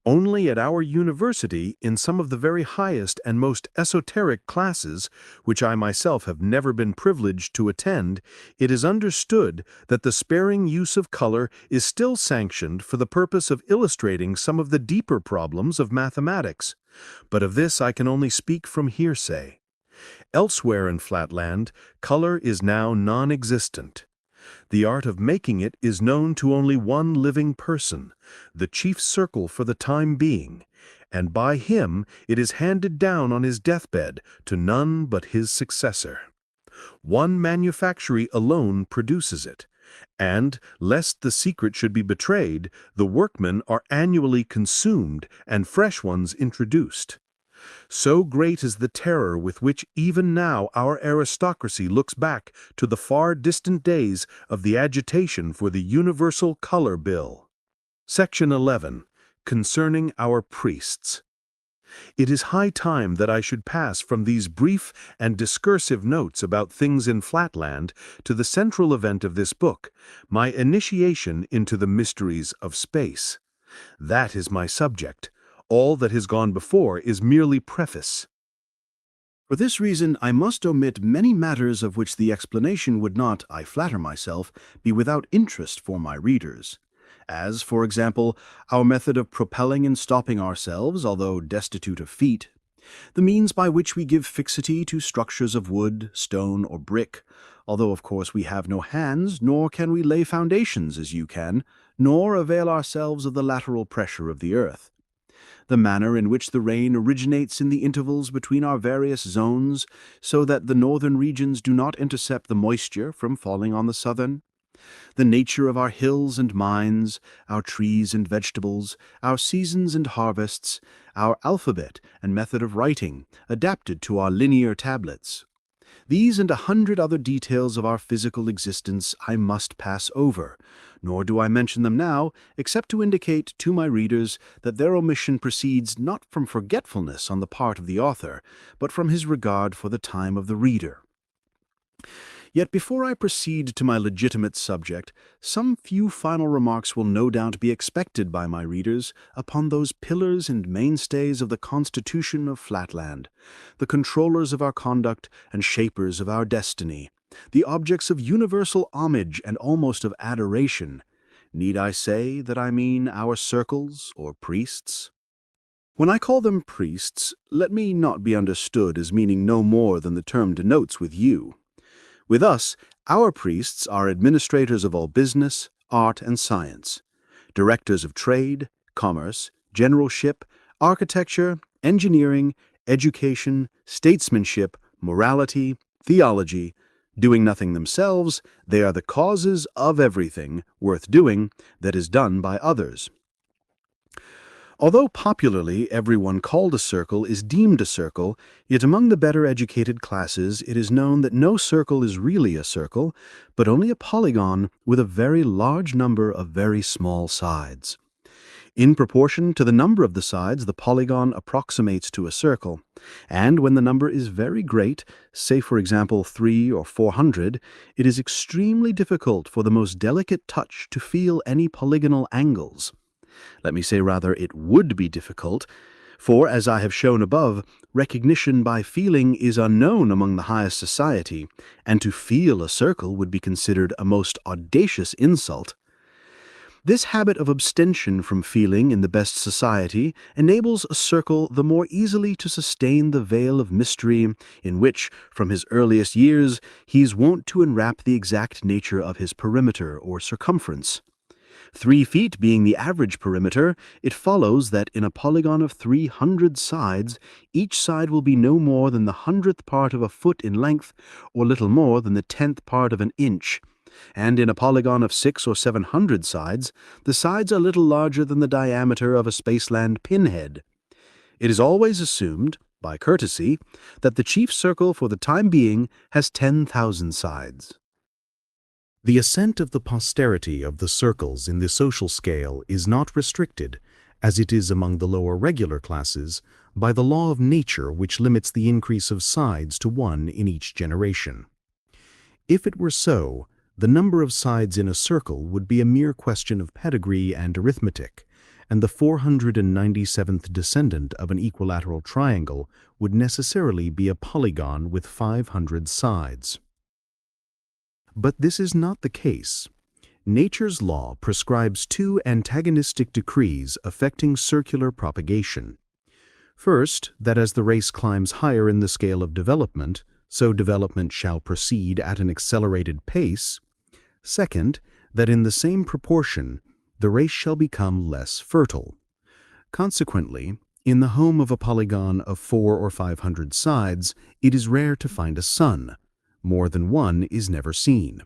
Only at our university, in some of the very highest and most esoteric classes, which I myself have never been privileged to attend, it is understood that the sparing use of color is still sanctioned for the purpose of illustrating some of the deeper problems of mathematics. But of this I can only speak from hearsay. Elsewhere in Flatland, color is now non-existent. The art of making it is known to only one living person, the chief circle for the time being, and by him it is handed down on his deathbed to none but his successor. One manufactory alone produces it, and, lest the secret should be betrayed, the workmen are annually consumed and fresh ones introduced. So great is the terror with which even now our aristocracy looks back to the far distant days of the agitation for the Universal Color Bill. Section 11. Concerning our priests. It is high time that I should pass from these brief and discursive notes about things in Flatland to the central event of this book, my initiation into the mysteries of space. That is my subject. All that has gone before is merely preface. For this reason, I must omit many matters of which the explanation would not, I flatter myself, be without interest for my readers. As, for example, our method of propelling and stopping ourselves, although destitute of feet, the means by which we give fixity to structures of wood, stone, or brick, although of course we have no hands, nor can we lay foundations as you can, nor avail ourselves of the lateral pressure of the earth. The manner in which the rain originates in the intervals between our various zones, so that the northern regions do not intercept the moisture from falling on the southern, the nature of our hills and mines, our trees and vegetables, our seasons and harvests, our alphabet and method of writing, adapted to our linear tablets. These and 100 other details of our physical existence I must pass over, nor do I mention them now, except to indicate to my readers that their omission proceeds not from forgetfulness on the part of the author, but from his regard for the time of the reader. Yet before I proceed to my legitimate subject, some few final remarks will no doubt be expected by my readers upon those pillars and mainstays of the constitution of Flatland, the controllers of our conduct and shapers of our destiny, the objects of universal homage and almost of adoration. Need I say that I mean our circles or priests? When I call them priests, let me not be understood as meaning no more than the term denotes with you. With us, our priests are administrators of all business, art, and science, directors of trade, commerce, generalship, architecture, engineering, education, statesmanship, morality, theology. Doing nothing themselves, they are the causes of everything worth doing that is done by others. Although popularly everyone called a circle is deemed a circle, yet among the better educated classes it is known that no circle is really a circle, but only a polygon with a very large number of very small sides. In proportion to the number of the sides, the polygon approximates to a circle, and when the number is very great, say for example 300 or 400, it is extremely difficult for the most delicate touch to feel any polygonal angles. Let me say rather, it would be difficult, for, as I have shown above, recognition by feeling is unknown among the highest society, and to feel a circle would be considered a most audacious insult. This habit of abstention from feeling in the best society enables a circle the more easily to sustain the veil of mystery in which, from his earliest years, he is wont to enwrap the exact nature of his perimeter or circumference. 3 feet being the average perimeter, it follows that in a polygon of 300 sides, each side will be no more than the 100th part of a foot in length, or little more than the 10th part of an inch. And in a polygon of 600 or 700 sides, the sides are little larger than the diameter of a Spaceland pinhead. It is always assumed, by courtesy, that the chief circle for the time being has 10,000 sides. The ascent of the posterity of the circles in the social scale is not restricted, as it is among the lower regular classes, by the law of nature which limits the increase of sides to 1 in each generation. If it were so, the number of sides in a circle would be a mere question of pedigree and arithmetic, and the 497th descendant of an equilateral triangle would necessarily be a polygon with 500 sides. But this is not the case. Nature's law prescribes 2 antagonistic decrees affecting circular propagation. First, that as the race climbs higher in the scale of development, so development shall proceed at an accelerated pace. Second, that in the same proportion, the race shall become less fertile. Consequently, in the home of a polygon of 400 or 500 sides, it is rare to find a son. More than one is never seen.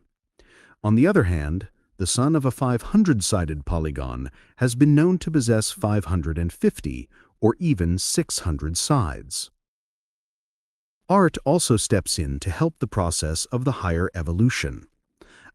On the other hand, the son of a 500-sided polygon has been known to possess 550 or even 600 sides. Art also steps in to help the process of the higher evolution.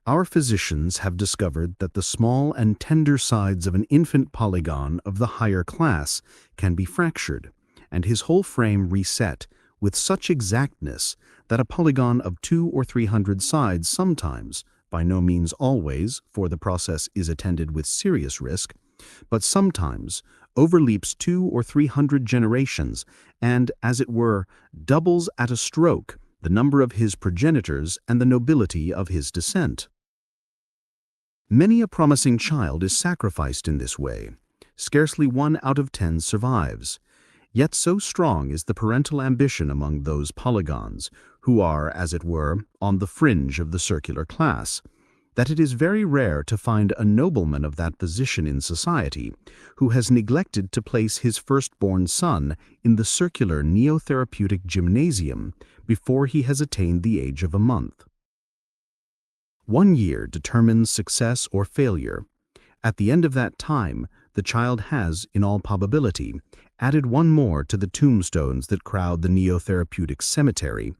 Our physicians have discovered that the small and tender sides of an infant polygon of the higher class can be fractured, and his whole frame reset with such exactness that a polygon of 200 or 300 sides sometimes, by no means always, for the process is attended with serious risk, but sometimes overleaps 200 or 300 generations and, as it were, doubles at a stroke the number of his progenitors and the nobility of his descent. Many a promising child is sacrificed in this way. Scarcely 1 out of 10 survives. Yet so strong is the parental ambition among those polygons, who are, as it were, on the fringe of the circular class, that it is very rare to find a nobleman of that position in society who has neglected to place his firstborn son in the circular neotherapeutic gymnasium before he has attained the age of a month. 1 year determines success or failure. At the end of that time, the child has, in all probability, added one more to the tombstones that crowd the neotherapeutic cemetery,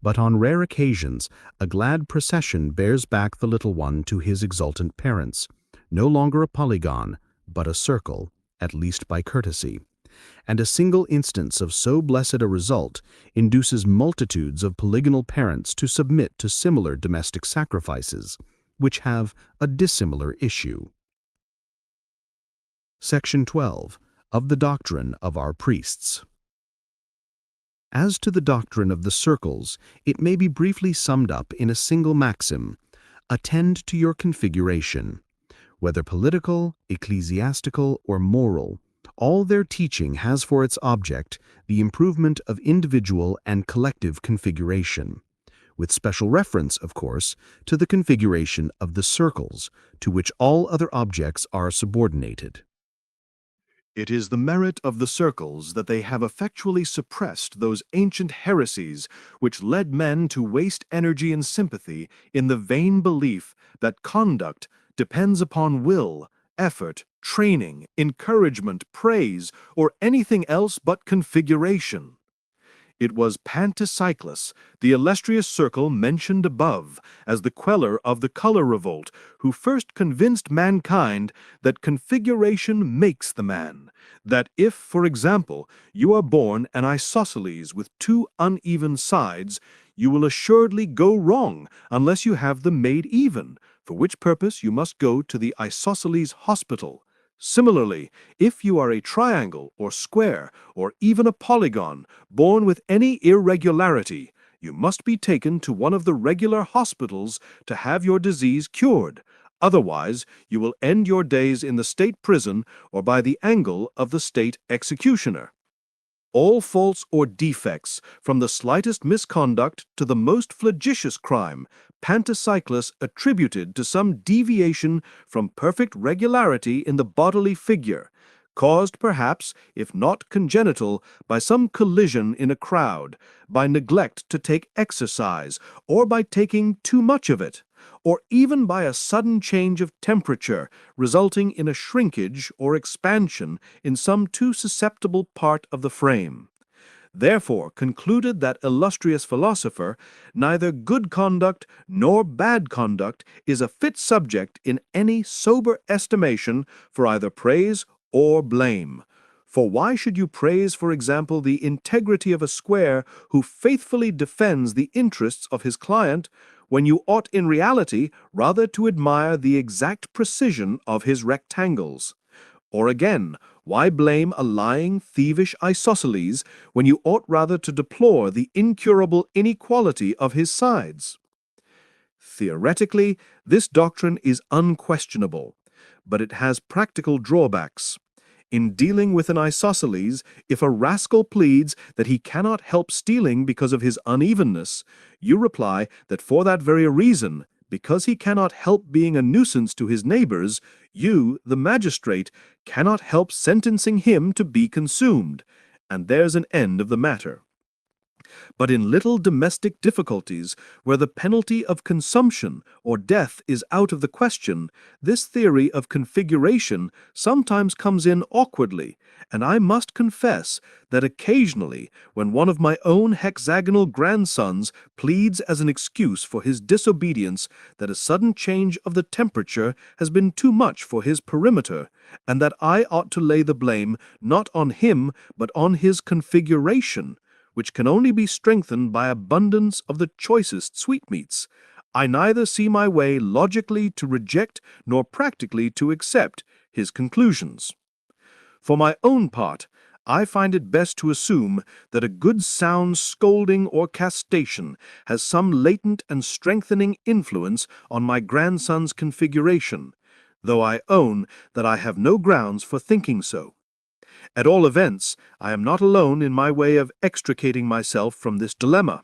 but on rare occasions a glad procession bears back the little one to his exultant parents, no longer a polygon, but a circle, at least by courtesy. And a single instance of so blessed a result induces multitudes of polygonal parents to submit to similar domestic sacrifices, which have a dissimilar issue. Section 12. Of the doctrine of our priests. As to the doctrine of the circles, it may be briefly summed up in a single maxim: attend to your configuration. Whether political, ecclesiastical, or moral, all their teaching has for its object the improvement of individual and collective configuration, with special reference, of course, to the configuration of the circles, to which all other objects are subordinated. It is the merit of the circles that they have effectually suppressed those ancient heresies which led men to waste energy and sympathy in the vain belief that conduct depends upon will, effort, training, encouragement, praise, or anything else but configuration. It was Pantacyclus, the illustrious circle mentioned above as the queller of the color revolt, who first convinced mankind that configuration makes the man, that if, for example, you are born an isosceles with two uneven sides, you will assuredly go wrong unless you have them made even, for which purpose you must go to the isosceles hospital. Similarly, if you are a triangle or square or even a polygon born with any irregularity, you must be taken to one of the regular hospitals to have your disease cured. Otherwise, you will end your days in the state prison or by the angle of the state executioner. All faults or defects, from the slightest misconduct to the most flagitious crime, Pantacyclus attributed to some deviation from perfect regularity in the bodily figure, caused perhaps, if not congenital, by some collision in a crowd, by neglect to take exercise, or by taking too much of it, or even by a sudden change of temperature, resulting in a shrinkage or expansion in some too susceptible part of the frame. Therefore concluded that illustrious philosopher, neither good conduct nor bad conduct is a fit subject in any sober estimation for either praise or blame. For why should you praise, for example, the integrity of a square who faithfully defends the interests of his client, when you ought in reality rather to admire the exact precision of his rectangles? Or again, why blame a lying, thievish isosceles when you ought rather to deplore the incurable inequality of his sides? Theoretically, this doctrine is unquestionable, but it has practical drawbacks. In dealing with an isosceles, if a rascal pleads that he cannot help stealing because of his unevenness, you reply that for that very reason, because he cannot help being a nuisance to his neighbors, you, the magistrate, cannot help sentencing him to be consumed, and there's an end of the matter. But in little domestic difficulties, where the penalty of consumption or death is out of the question, this theory of configuration sometimes comes in awkwardly, and I must confess that occasionally, when one of my own hexagonal grandsons pleads as an excuse for his disobedience that a sudden change of the temperature has been too much for his perimeter, and that I ought to lay the blame not on him but on his configuration, which can only be strengthened by abundance of the choicest sweetmeats, I neither see my way logically to reject nor practically to accept his conclusions. For my own part, I find it best to assume that a good sound scolding or castration has some latent and strengthening influence on my grandson's configuration, though I own that I have no grounds for thinking so. At all events, I am not alone in my way of extricating myself from this dilemma.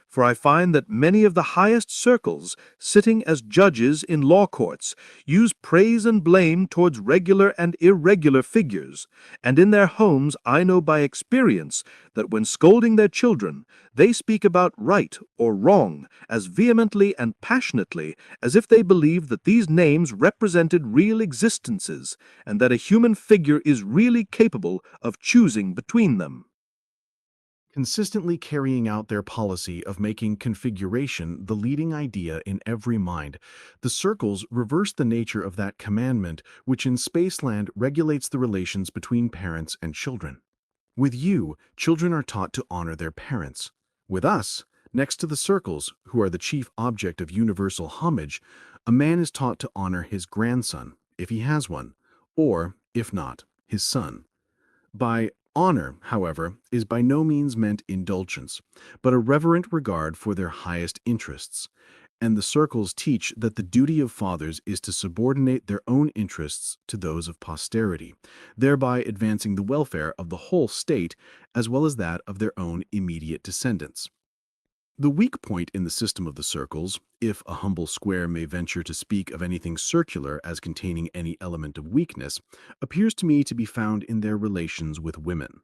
For I find that many of the highest circles, sitting as judges in law courts, use praise and blame towards regular and irregular figures, and in their homes I know by experience that when scolding their children, they speak about right or wrong as vehemently and passionately as if they believed that these names represented real existences, and that a human figure is really capable of choosing between them. Consistently carrying out their policy of making configuration the leading idea in every mind, the circles reverse the nature of that commandment which in Spaceland regulates the relations between parents and children. With you, children are taught to honor their parents. With us, next to the circles, who are the chief object of universal homage, a man is taught to honor his grandson, if he has one, or, if not, his son. By honor, however, is by no means meant indulgence, but a reverent regard for their highest interests, and the circles teach that the duty of fathers is to subordinate their own interests to those of posterity, thereby advancing the welfare of the whole state as well as that of their own immediate descendants. The weak point in the system of the circles, if a humble square may venture to speak of anything circular as containing any element of weakness, appears to me to be found in their relations with women.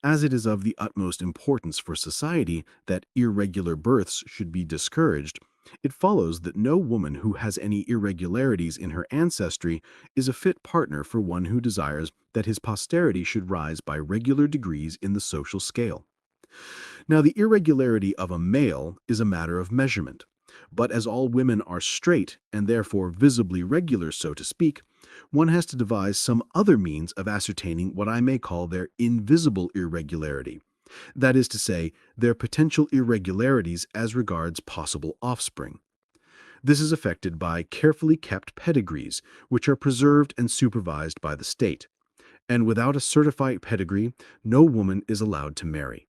As it is of the utmost importance for society that irregular births should be discouraged, it follows that no woman who has any irregularities in her ancestry is a fit partner for one who desires that his posterity should rise by regular degrees in the social scale. Now, the irregularity of a male is a matter of measurement, but as all women are straight and therefore visibly regular, so to speak, one has to devise some other means of ascertaining what I may call their invisible irregularity, that is to say, their potential irregularities as regards possible offspring. This is effected by carefully kept pedigrees, which are preserved and supervised by the state, and without a certified pedigree, no woman is allowed to marry.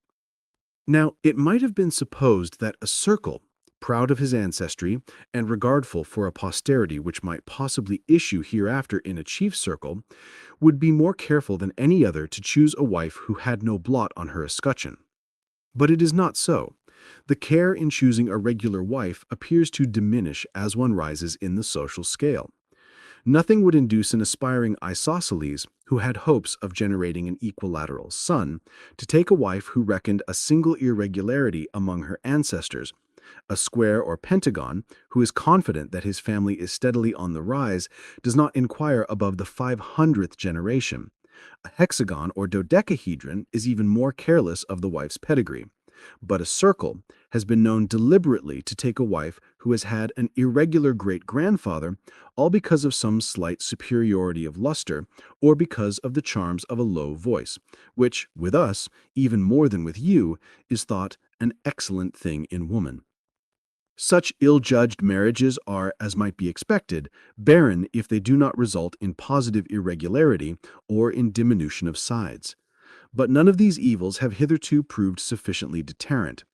Now, it might have been supposed that a circle, proud of his ancestry and regardful for a posterity which might possibly issue hereafter in a chief circle, would be more careful than any other to choose a wife who had no blot on her escutcheon. But it is not so. The care in choosing a regular wife appears to diminish as one rises in the social scale. Nothing would induce an aspiring isosceles, who had hopes of generating an equilateral son, to take a wife who reckoned a single irregularity among her ancestors. A square or pentagon, who is confident that his family is steadily on the rise, does not inquire above the 500th generation. A hexagon or dodecahedron is even more careless of the wife's pedigree. But a circle has been known deliberately to take a wife who has had an irregular great-grandfather, all because of some slight superiority of luster, or because of the charms of a low voice, which, with us, even more than with you, is thought an excellent thing in woman. Such ill-judged marriages are, as might be expected, barren if they do not result in positive irregularity or in diminution of sides. But none of these evils have hitherto proved sufficiently deterrent.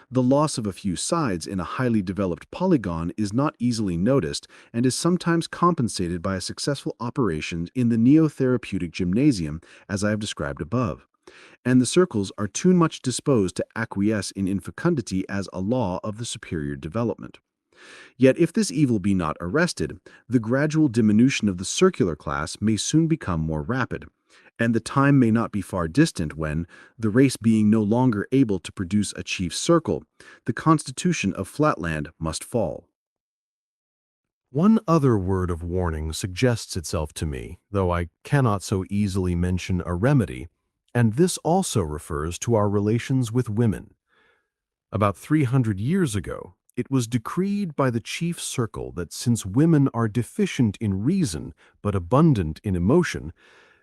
The loss of a few sides in a highly developed polygon is not easily noticed and is sometimes compensated by a successful operation in the neotherapeutic gymnasium, as I have described above. And the circles are too much disposed to acquiesce in infecundity as a law of the superior development. Yet if this evil be not arrested, the gradual diminution of the circular class may soon become more rapid, and the time may not be far distant when, the race being no longer able to produce a chief circle, the constitution of Flatland must fall. One other word of warning suggests itself to me, though I cannot so easily mention a remedy, and this also refers to our relations with women. About 300 years ago, it was decreed by the chief circle that since women are deficient in reason but abundant in emotion,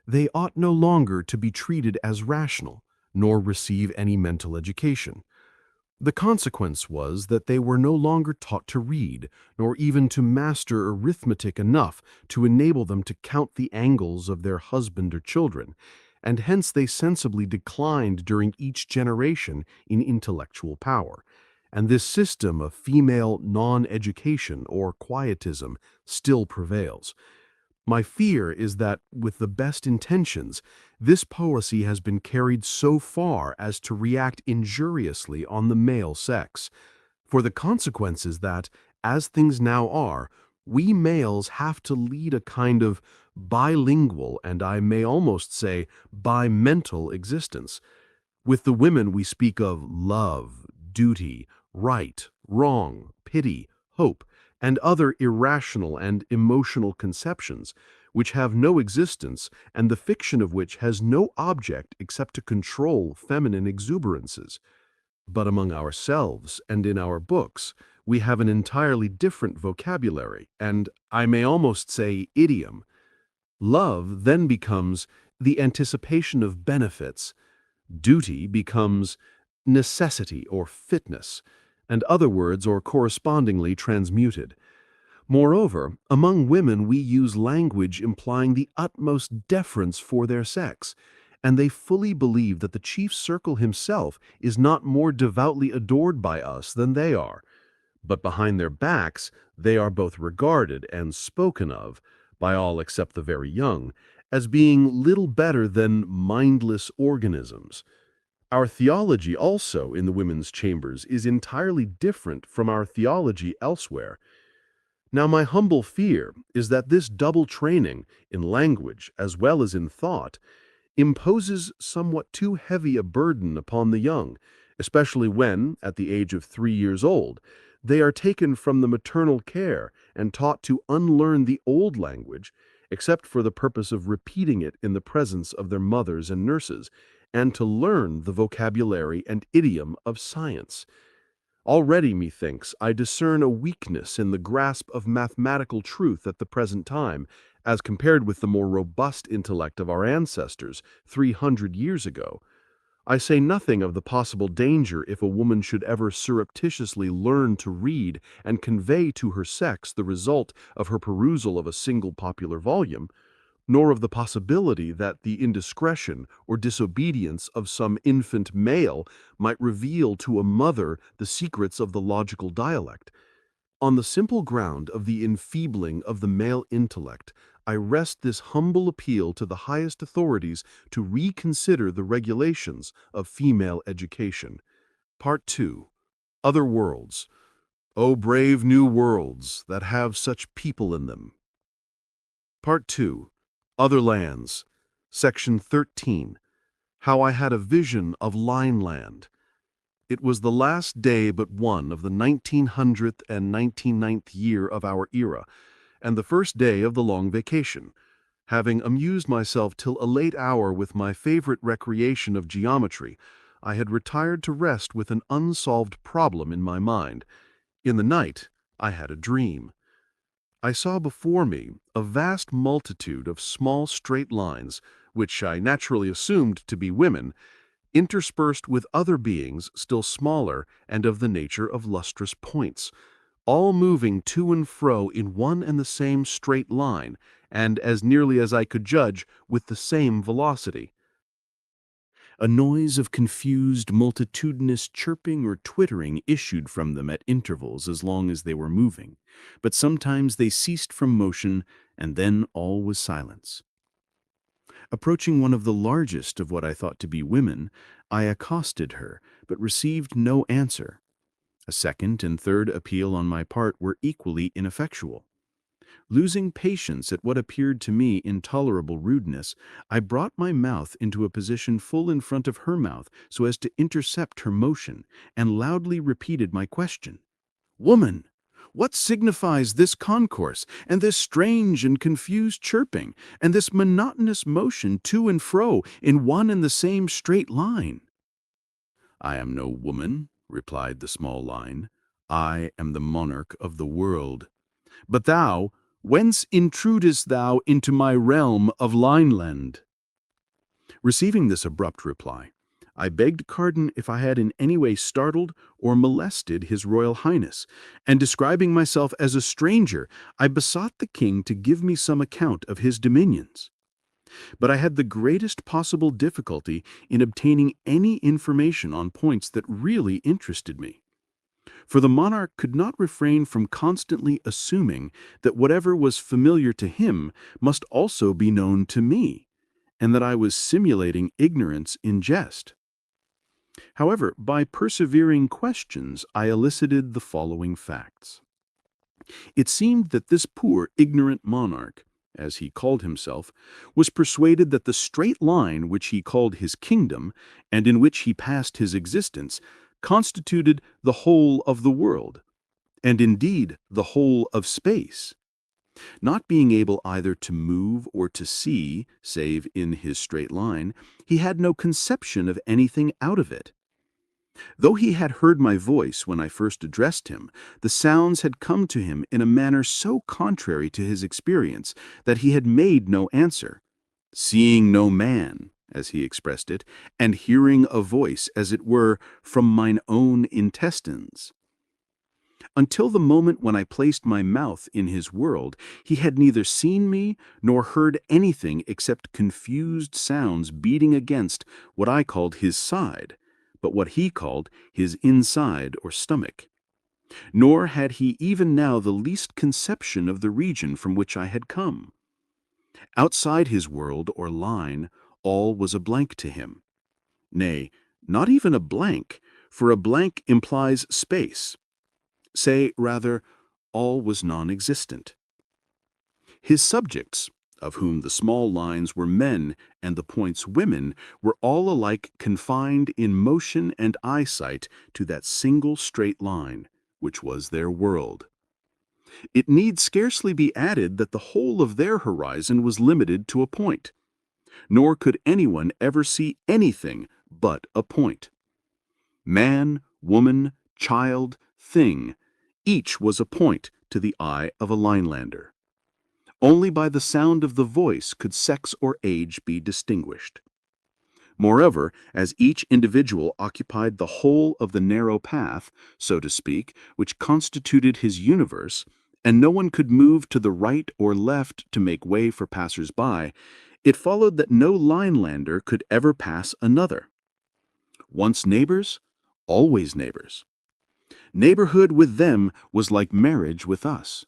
they ought no longer to be treated as rational, nor receive any mental education. The consequence was that they were no longer taught to read, nor even to master arithmetic enough to enable them to count the angles of their husband or children, and hence they sensibly declined during each generation in intellectual power. And this system of female non-education or quietism still prevails. My fear is that, with the best intentions, this policy has been carried so far as to react injuriously on the male sex, for the consequence is that, as things now are, we males have to lead a kind of bilingual and I may almost say bimental existence. With the women we speak of love, duty, right, wrong, pity, hope, and other irrational and emotional conceptions, which have no existence and the fiction of which has no object except to control feminine exuberances. But among ourselves and in our books, we have an entirely different vocabulary, and I may almost say idiom. Love then becomes the anticipation of benefits, duty becomes necessity or fitness, and other words are correspondingly transmuted. Moreover, among women we use language implying the utmost deference for their sex, and they fully believe that the chief circle himself is not more devoutly adored by us than they are. But behind their backs they are both regarded and spoken of, by all except the very young, as being little better than mindless organisms. Our theology also in the women's chambers is entirely different from our theology elsewhere. Now my humble fear is that this double training, in language as well as in thought, imposes somewhat too heavy a burden upon the young, especially when, at the age of 3 years old, they are taken from the maternal care and taught to unlearn the old language, except for the purpose of repeating it in the presence of their mothers and nurses, and to learn the vocabulary and idiom of science. Already, methinks, I discern a weakness in the grasp of mathematical truth at the present time, as compared with the more robust intellect of our ancestors 300 years ago. I say nothing of the possible danger if a woman should ever surreptitiously learn to read and convey to her sex the result of her perusal of a single popular volume, nor of the possibility that the indiscretion or disobedience of some infant male might reveal to a mother the secrets of the logical dialect. On the simple ground of the enfeebling of the male intellect, I rest this humble appeal to the highest authorities to reconsider the regulations of female education. Part 2. Other Worlds. O brave new worlds that have such people in them. Part 2. Other Lands. Section 13. How I Had a Vision of Lineland. It was the last day but one of the 1900th and 99th year of our era, and the first day of the long vacation. Having amused myself till a late hour with my favorite recreation of geometry, I had retired to rest with an unsolved problem in my mind. In the night, I had a dream. I saw before me a vast multitude of small straight lines, which I naturally assumed to be women, interspersed with other beings still smaller and of the nature of lustrous points, all moving to and fro in one and the same straight line, and, as nearly as I could judge, with the same velocity. A noise of confused, multitudinous chirping or twittering issued from them at intervals as long as they were moving, but sometimes they ceased from motion, and then all was silence. Approaching one of the largest of what I thought to be women, I accosted her, but received no answer. A second and third appeal on my part were equally ineffectual. Losing patience at what appeared to me intolerable rudeness, I brought my mouth into a position full in front of her mouth so as to intercept her motion, and loudly repeated my question. "Woman, what signifies this concourse, and this strange and confused chirping, and this monotonous motion to and fro in one and the same straight line?" "I am no woman," replied the small line. "I am the monarch of the world. But thou, whence intrudest thou into my realm of Lineland?" Receiving this abrupt reply, I begged pardon if I had in any way startled or molested His Royal Highness, and describing myself as a stranger, I besought the king to give me some account of his dominions. But I had the greatest possible difficulty in obtaining any information on points that really interested me. For the monarch could not refrain from constantly assuming that whatever was familiar to him must also be known to me, and that I was simulating ignorance in jest. However, by persevering questions, I elicited the following facts. It seemed that this poor, ignorant monarch, as he called himself, was persuaded that the straight line which he called his kingdom, and in which he passed his existence, constituted the whole of the world, and indeed the whole of space. Not being able either to move or to see, save in his straight line, he had no conception of anything out of it. Though he had heard my voice when I first addressed him, the sounds had come to him in a manner so contrary to his experience that he had made no answer, seeing no man, as he expressed it, and hearing a voice, as it were, from mine own intestines. Until the moment when I placed my mouth in his world, he had neither seen me nor heard anything except confused sounds beating against what I called his side, but what he called his inside or stomach. Nor had he even now the least conception of the region from which I had come. Outside his world or line, all was a blank to him. Nay, not even a blank, for a blank implies space. Say, rather, all was non-existent. His subjects, of whom the small lines were men and the points women, were all alike confined in motion and eyesight to that single straight line, which was their world. It need scarcely be added that the whole of their horizon was limited to a point, nor could anyone ever see anything but a point. Man, woman, child, thing, each was a point to the eye of a linelander. Only by the sound of the voice could sex or age be distinguished. Moreover, as each individual occupied the whole of the narrow path, so to speak, which constituted his universe, and no one could move to the right or left to make way for passers-by, it followed that no linelander could ever pass another. Once neighbors, always neighbors. Neighborhood with them was like marriage with us.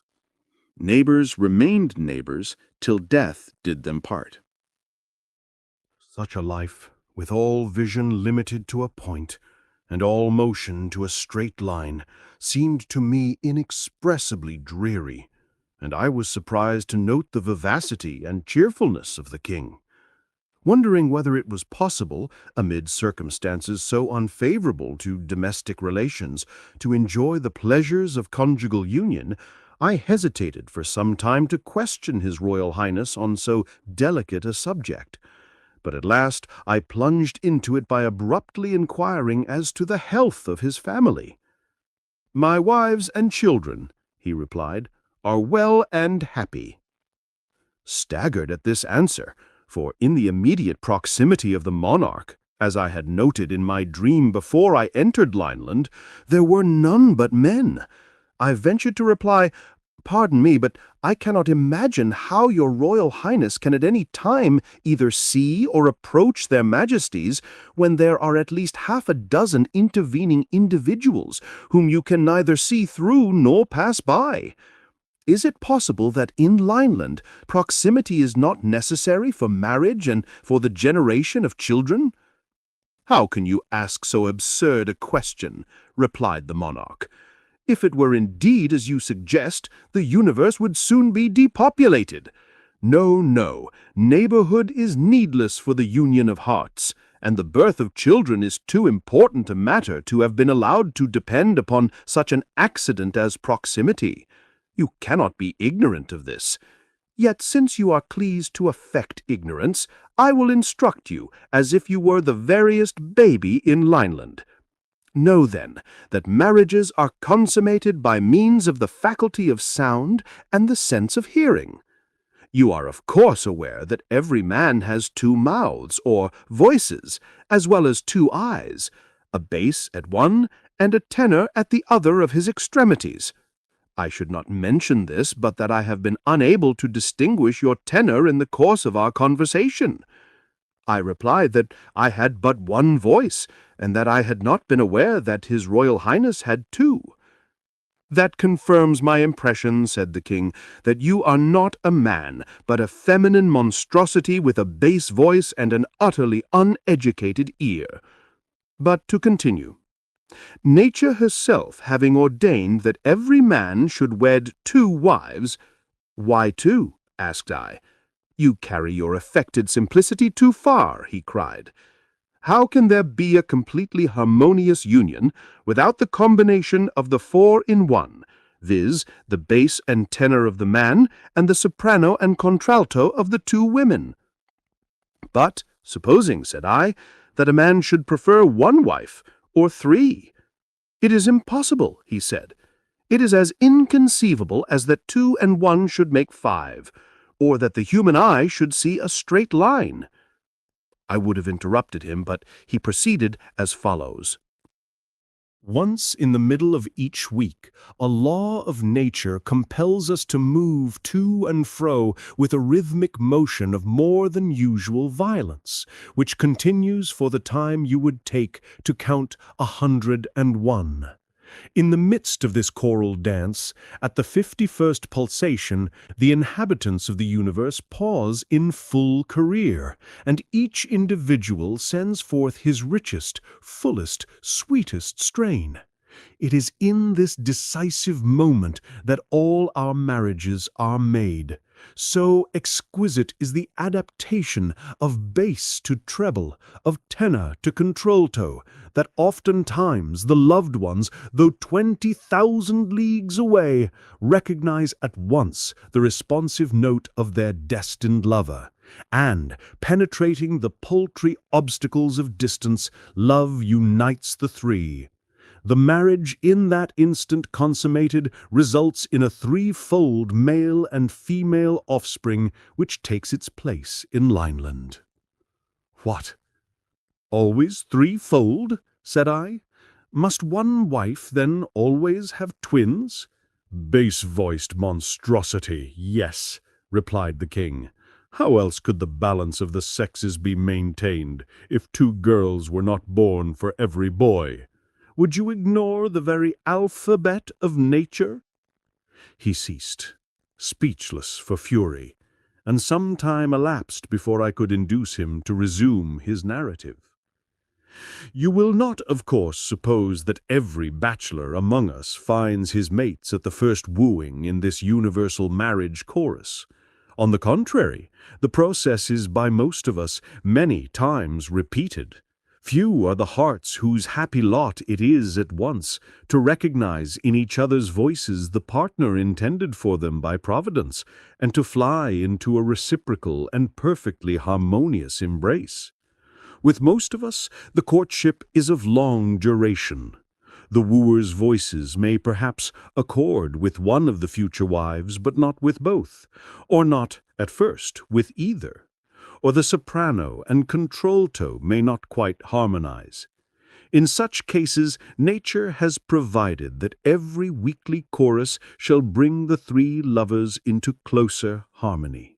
Neighbors remained neighbors till death did them part. Such a life, with all vision limited to a point, and all motion to a straight line, seemed to me inexpressibly dreary, and I was surprised to note the vivacity and cheerfulness of the king. Wondering whether it was possible, amid circumstances so unfavorable to domestic relations, to enjoy the pleasures of conjugal union, I hesitated for some time to question His Royal Highness on so delicate a subject. But at last I plunged into it by abruptly inquiring as to the health of his family. "My wives and children," he replied, "are well and happy." Staggered at this answer, for in the immediate proximity of the monarch, as I had noted in my dream before I entered Lineland, there were none but men, I ventured to reply, "Pardon me, but I cannot imagine how your Royal Highness can at any time either see or approach their Majesties when there are at least half a dozen intervening individuals whom you can neither see through nor pass by. Is it possible that in Lineland proximity is not necessary for marriage and for the generation of children?" "How can you ask so absurd a question?" replied the monarch. "If it were indeed as you suggest, the universe would soon be depopulated. No, no, neighborhood is needless for the union of hearts, and the birth of children is too important a matter to have been allowed to depend upon such an accident as proximity. You cannot be ignorant of this. Yet since you are pleased to affect ignorance, I will instruct you as if you were the veriest baby in Lineland. Know, then, that marriages are consummated by means of the faculty of sound and the sense of hearing. You are of course aware that every man has 2 mouths, or voices, as well as 2 eyes, a bass at one and a tenor at the other of his extremities. I should not mention this but that I have been unable to distinguish your tenor in the course of our conversation. I replied that I had but one voice, and that I had not been aware that His Royal Highness had two. That confirms my impression, said the king, that you are not a man, but a feminine monstrosity with a bass voice and an utterly uneducated ear. But to continue. Nature herself having ordained that every man should wed two wives. Why two? Asked I. You carry your affected simplicity too far, he cried. How can there be a completely harmonious union without the combination of the four in one, viz., the bass and tenor of the man and the soprano and contralto of the two women? But, supposing, said I, that a man should prefer one wife, or three. It is impossible, he said. It is as inconceivable as that 2 and 1 should make 5, or that the human eye should see a straight line. I would have interrupted him, but he proceeded as follows. Once in the middle of each week, a law of nature compels us to move to and fro with a rhythmic motion of more than usual violence, which continues for the time you would take to count 101. In the midst of this choral dance, at the 51st pulsation, the inhabitants of the universe pause in full career, and each individual sends forth his richest, fullest, sweetest strain. It is in this decisive moment that all our marriages are made. So exquisite is the adaptation of bass to treble, of tenor to contralto, that oftentimes the loved ones, though 20,000 leagues away, recognize at once the responsive note of their destined lover. And, penetrating the paltry obstacles of distance, love unites the three. The marriage in that instant consummated results in a threefold male and female offspring which takes its place in Lineland. What? Always threefold? Said I. Must one wife then always have twins? Bass-voiced monstrosity, yes, replied the king. How else could the balance of the sexes be maintained if 2 girls were not born for every boy? Would you ignore the very alphabet of nature? He ceased, speechless for fury, and some time elapsed before I could induce him to resume his narrative. You will not, of course, suppose that every bachelor among us finds his mates at the first wooing in this universal marriage chorus. On the contrary, the process is by most of us many times repeated. Few are the hearts whose happy lot it is at once to recognize in each other's voices the partner intended for them by Providence, and to fly into a reciprocal and perfectly harmonious embrace. With most of us, the courtship is of long duration. The wooer's voices may perhaps accord with one of the future wives, but not with both, or not, at first, with either. Or the soprano and contralto may not quite harmonize. In such cases, nature has provided that every weekly chorus shall bring the 3 lovers into closer harmony.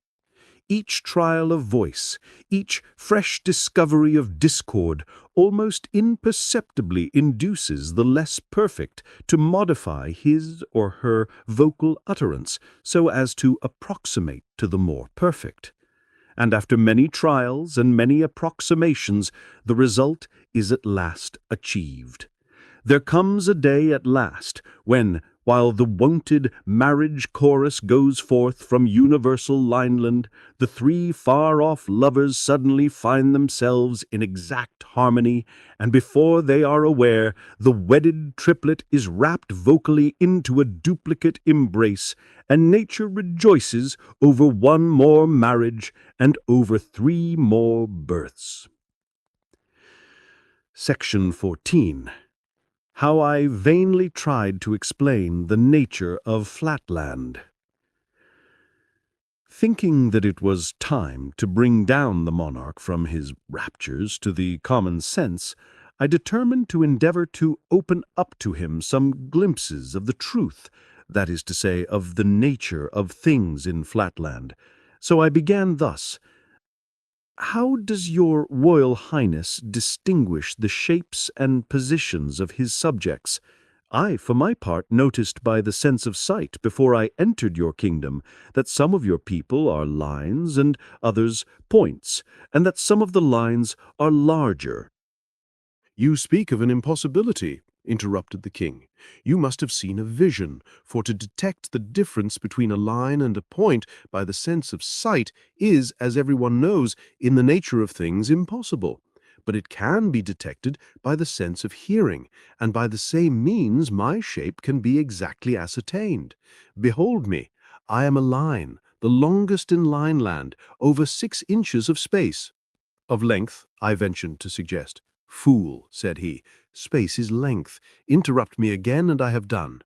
Each trial of voice, each fresh discovery of discord, almost imperceptibly induces the less perfect to modify his or her vocal utterance so as to approximate to the more perfect. And after many trials and many approximations, the result is at last achieved. There comes a day at last when, while the wonted marriage chorus goes forth from universal Lineland, the 3 far-off lovers suddenly find themselves in exact harmony, and before they are aware, the wedded triplet is wrapped vocally into a duplicate embrace, and nature rejoices over 1 more marriage and over 3 more births. Section 14. How I vainly tried to explain the nature of Flatland. Thinking that it was time to bring down the monarch from his raptures to the common sense, I determined to endeavor to open up to him some glimpses of the truth, that is to say, of the nature of things in Flatland. So I began thus. How does your Royal Highness distinguish the shapes and positions of his subjects? I, for my part, noticed by the sense of sight before I entered your kingdom that some of your people are lines and others points, and that some of the lines are larger. You speak of an impossibility, interrupted the king. You must have seen a vision, for to detect the difference between a line and a point by the sense of sight is, as everyone knows, in the nature of things impossible. But it can be detected by the sense of hearing, and by the same means my shape can be exactly ascertained. Behold me, I am a line, the longest in Lineland, over 6 inches of space. Of length, I ventured to suggest. Fool, said he, space is length. Interrupt me again, and I have done.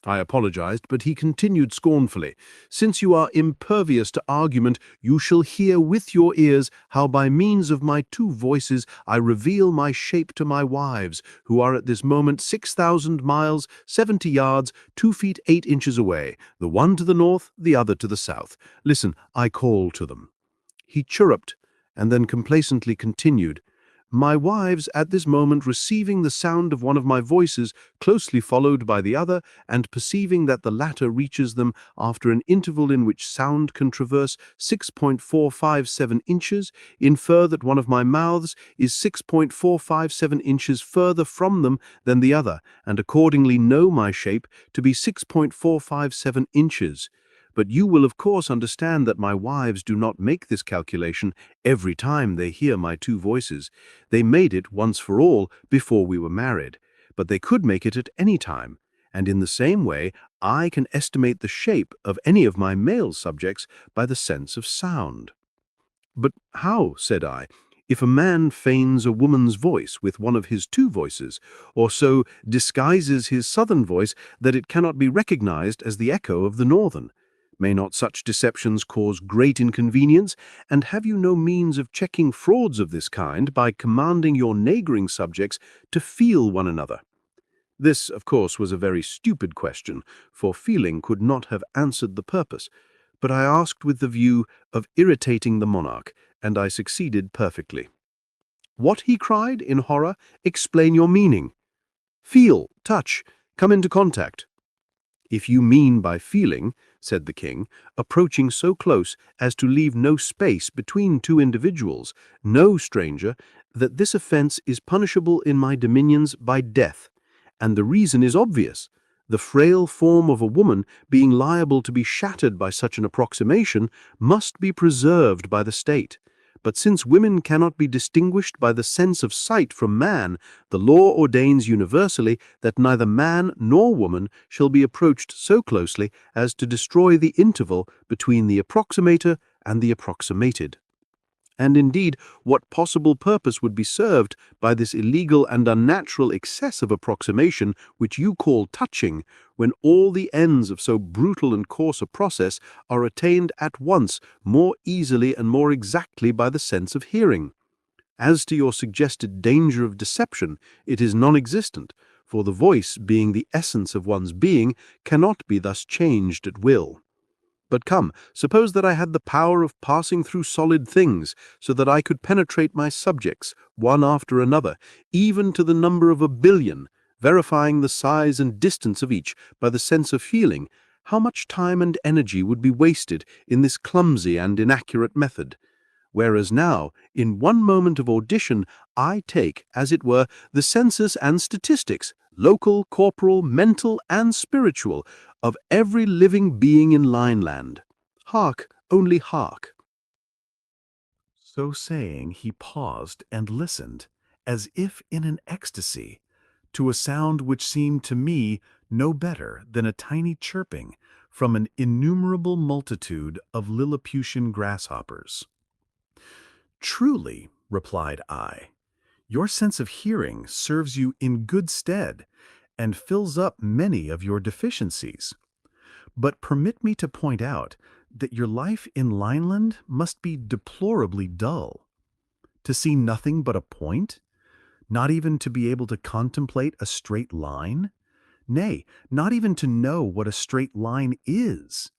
I apologized, but he continued scornfully, Since you are impervious to argument, you shall hear with your ears how by means of my 2 voices I reveal my shape to my wives, who are at this moment 6,000 miles, 70 yards, 2 feet 8 inches away, the one to the north, the other to the south. Listen, I call to them. He chirruped, and then complacently continued, My wives at this moment receiving the sound of one of my voices, closely followed by the other, and perceiving that the latter reaches them after an interval in which sound can traverse 6.457 inches, infer that one of my mouths is 6.457 inches further from them than the other, and accordingly know my shape to be 6.457 inches. But you will of course understand that my wives do not make this calculation every time they hear my 2 voices. They made it once for all before we were married, but they could make it at any time, and in the same way I can estimate the shape of any of my male subjects by the sense of sound. But how, said I, if a man feigns a woman's voice with one of his 2 voices, or so disguises his southern voice that it cannot be recognized as the echo of the northern? May not such deceptions cause great inconvenience, and have you no means of checking frauds of this kind by commanding your neighboring subjects to feel one another? This, of course, was a very stupid question, for feeling could not have answered the purpose, but I asked with the view of irritating the monarch, and I succeeded perfectly. What, he cried in horror, explain your meaning. Feel, touch, come into contact. If you mean by feeling, said the king, approaching so close as to leave no space between 2 individuals, know, stranger, that this offense is punishable in my dominions by death, and the reason is obvious. The frail form of a woman, being liable to be shattered by such an approximation, must be preserved by the state. But since women cannot be distinguished by the sense of sight from man, the law ordains universally that neither man nor woman shall be approached so closely as to destroy the interval between the approximator and the approximated. And indeed, what possible purpose would be served by this illegal and unnatural excess of approximation which you call touching, when all the ends of so brutal and coarse a process are attained at once more easily and more exactly by the sense of hearing? As to your suggested danger of deception, it is non-existent, for the voice, being the essence of one's being, cannot be thus changed at will. But come, suppose that I had the power of passing through solid things, so that I could penetrate my subjects, one after another, even to the number of 1,000,000,000, verifying the size and distance of each by the sense of feeling, how much time and energy would be wasted in this clumsy and inaccurate method? Whereas now, in one moment of audition, I take, as it were, the census and statistics, local, corporal, mental, and spiritual, of every living being in Lineland. Hark, only hark. So saying, he paused and listened, as if in an ecstasy, to a sound which seemed to me no better than a tiny chirping from an innumerable multitude of Lilliputian grasshoppers. Truly, replied I, your sense of hearing serves you in good stead and fills up many of your deficiencies. But permit me to point out that your life in Lineland must be deplorably dull. To see nothing but a point, not even to be able to contemplate a straight line, nay, not even to know what a straight line is.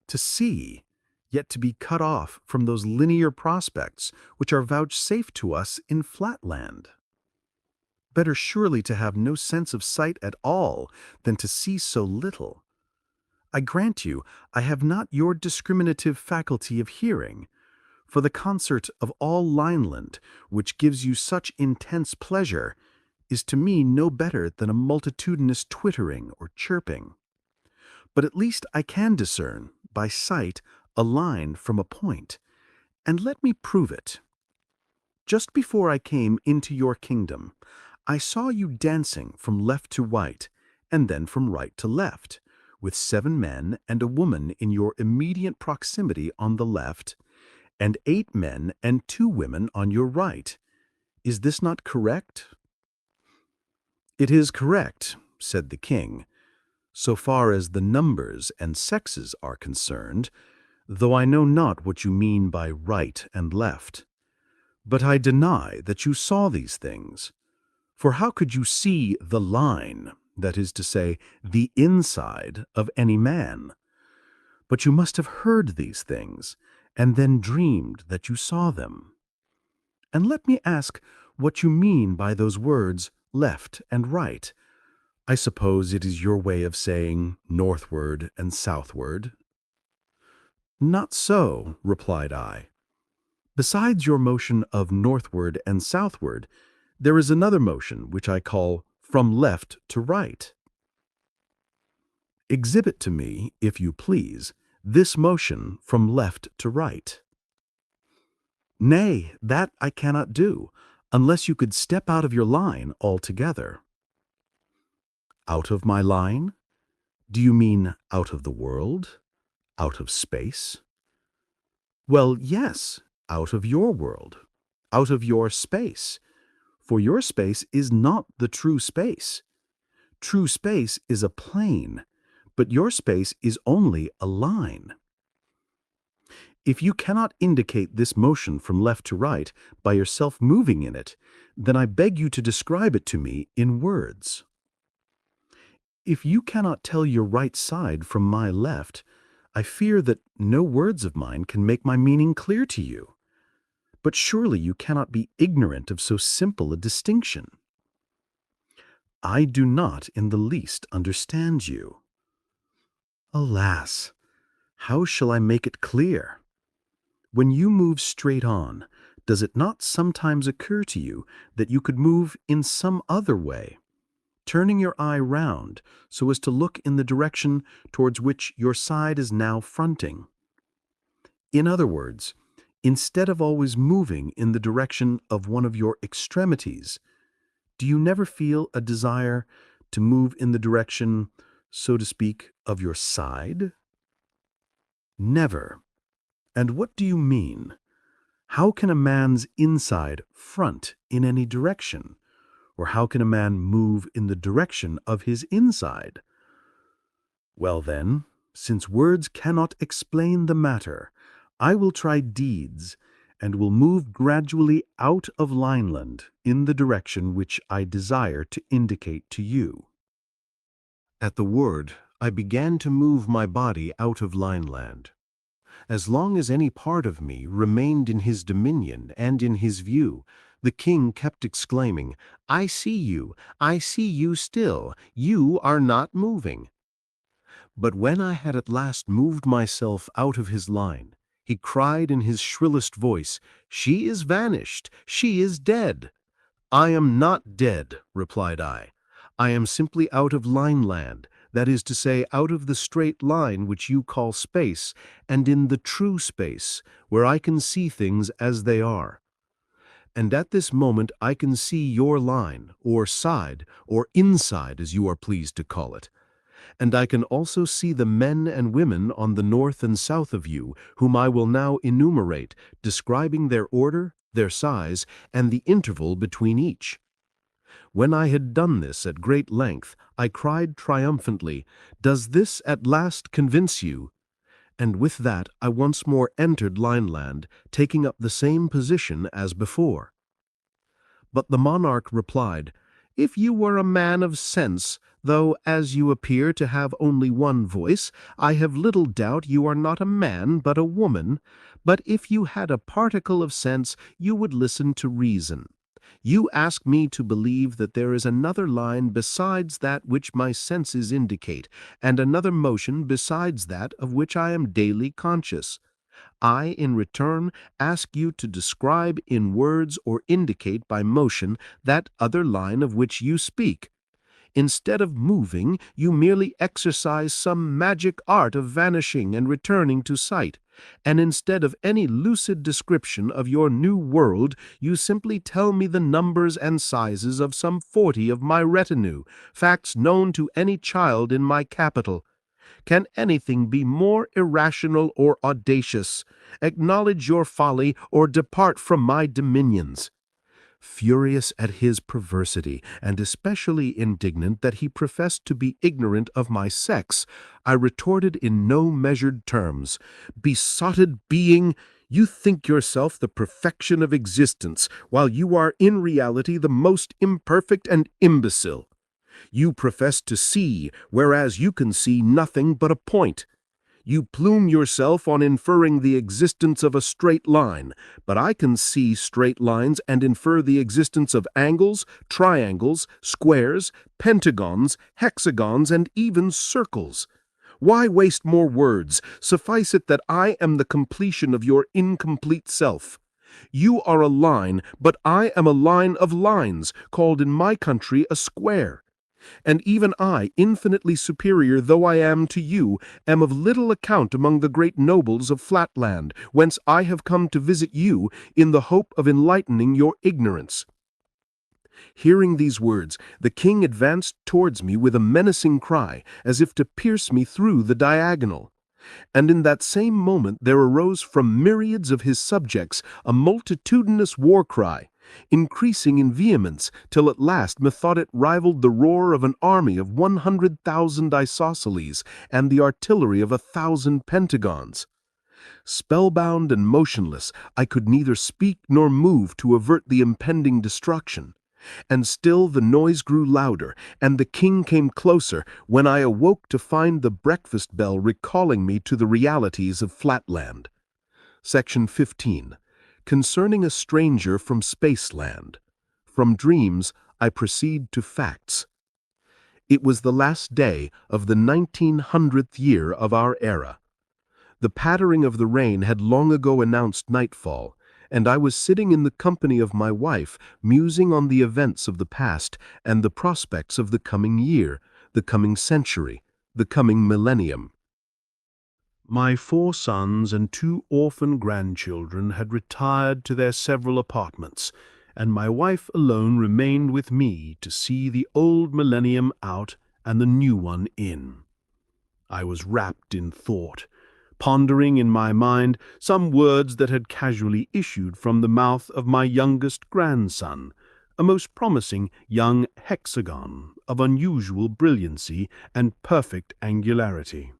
To see yet to be cut off from those linear prospects which are vouchsafed to us in Flatland. Better surely to have no sense of sight at all than to see so little. I grant you, I have not your discriminative faculty of hearing, for the concert of all lineland, which gives you such intense pleasure, is to me no better than a multitudinous twittering or chirping. But at least I can discern, by sight, a line from a point, and let me prove it. Just before I came into your kingdom, I saw you dancing from left to right, and then from right to left, with 7 men and a woman in your immediate proximity on the left, and 8 men and 2 women on your right. Is this not correct? It is correct, said the king, so far as the numbers and sexes are concerned, though I know not what you mean by right and left. But I deny that you saw these things. For how could you see the line, that is to say, the inside of any man? But you must have heard these things, and then dreamed that you saw them. And let me ask what you mean by those words, left and right. I suppose it is your way of saying northward and southward. Not so, replied I. Besides your motion of northward and southward, there is another motion which I call from left to right. Exhibit to me, if you please, this motion from left to right. Nay, that I cannot do, unless you could step out of your line altogether. Out of my line? Do you mean out of the world? Out of space? Well, yes, out of your world, out of your space. For your space is not the true space. True space is a plane, but your space is only a line. If you cannot indicate this motion from left to right by yourself moving in it, then I beg you to describe it to me in words. If you cannot tell your right side from my left, I fear that no words of mine can make my meaning clear to you. But surely you cannot be ignorant of so simple a distinction. I do not in the least understand you. Alas, how shall I make it clear? When you move straight on, does it not sometimes occur to you that you could move in some other way, turning your eye round so as to look in the direction towards which your side is now fronting? In other words, instead of always moving in the direction of one of your extremities, do you never feel a desire to move in the direction, so to speak, of your side? Never. And what do you mean? How can a man's inside front in any direction? Or how can a man move in the direction of his inside? Well then, since words cannot explain the matter, I will try deeds, and will move gradually out of lineland in the direction which I desire to indicate to you. At the word, I began to move my body out of lineland. As long as any part of me remained in his dominion and in his view, the king kept exclaiming, I see you still, you are not moving. But when I had at last moved myself out of his line, he cried in his shrillest voice, She is vanished, she is dead. I am not dead, replied I. I am simply out of lineland, that is to say, out of the straight line which you call space, and in the true space, where I can see things as they are. And at this moment I can see your line, or side, or inside, as you are pleased to call it. And I can also see the men and women on the north and south of you, whom I will now enumerate, describing their order, their size, and the interval between each. When I had done this at great length, I cried triumphantly, Does this at last convince you? And with that I once more entered lineland, taking up the same position as before. But the monarch replied, If you were a man of sense, though as you appear to have only one voice, I have little doubt you are not a man but a woman. But if you had a particle of sense, you would listen to reason. You ask me to believe that there is another line besides that which my senses indicate, and another motion besides that of which I am daily conscious. I, in return, ask you to describe in words or indicate by motion that other line of which you speak. Instead of moving, you merely exercise some magic art of vanishing and returning to sight, and instead of any lucid description of your new world, you simply tell me the numbers and sizes of some 40 of my retinue, facts known to any child in my capital. Can anything be more irrational or audacious? Acknowledge your folly or depart from my dominions. Furious at his perversity, and especially indignant that he professed to be ignorant of my sex, I retorted in no measured terms, "Besotted being, you think yourself the perfection of existence, while you are in reality the most imperfect and imbecile. You profess to see, whereas you can see nothing but a point. You plume yourself on inferring the existence of a straight line, but I can see straight lines and infer the existence of angles, triangles, squares, pentagons, hexagons, and even circles. Why waste more words? Suffice it that I am the completion of your incomplete self. You are a line, but I am a line of lines, called in my country a square. And even I, infinitely superior though I am to you, am of little account among the great nobles of Flatland, whence I have come to visit you in the hope of enlightening your ignorance." Hearing these words, the king advanced towards me with a menacing cry, as if to pierce me through the diagonal. And in that same moment there arose from myriads of his subjects a multitudinous war-cry, increasing in vehemence, till at last methought it rivaled the roar of an army of 100,000 isosceles and the artillery of 1,000 pentagons. Spellbound and motionless, I could neither speak nor move to avert the impending destruction. And still the noise grew louder, and the king came closer, when I awoke to find the breakfast bell recalling me to the realities of Flatland. Section 15. Concerning a stranger from Spaceland. From dreams, I proceed to facts. It was the last day of the 1900th year of our era. The pattering of the rain had long ago announced nightfall, and I was sitting in the company of my wife, musing on the events of the past and the prospects of the coming year, the coming century, the coming millennium. My 4 sons and 2 orphan grandchildren had retired to their several apartments, and my wife alone remained with me to see the old millennium out and the new one in. I was wrapped in thought, pondering in my mind some words that had casually issued from the mouth of my youngest grandson, a most promising young hexagon of unusual brilliancy and perfect angularity.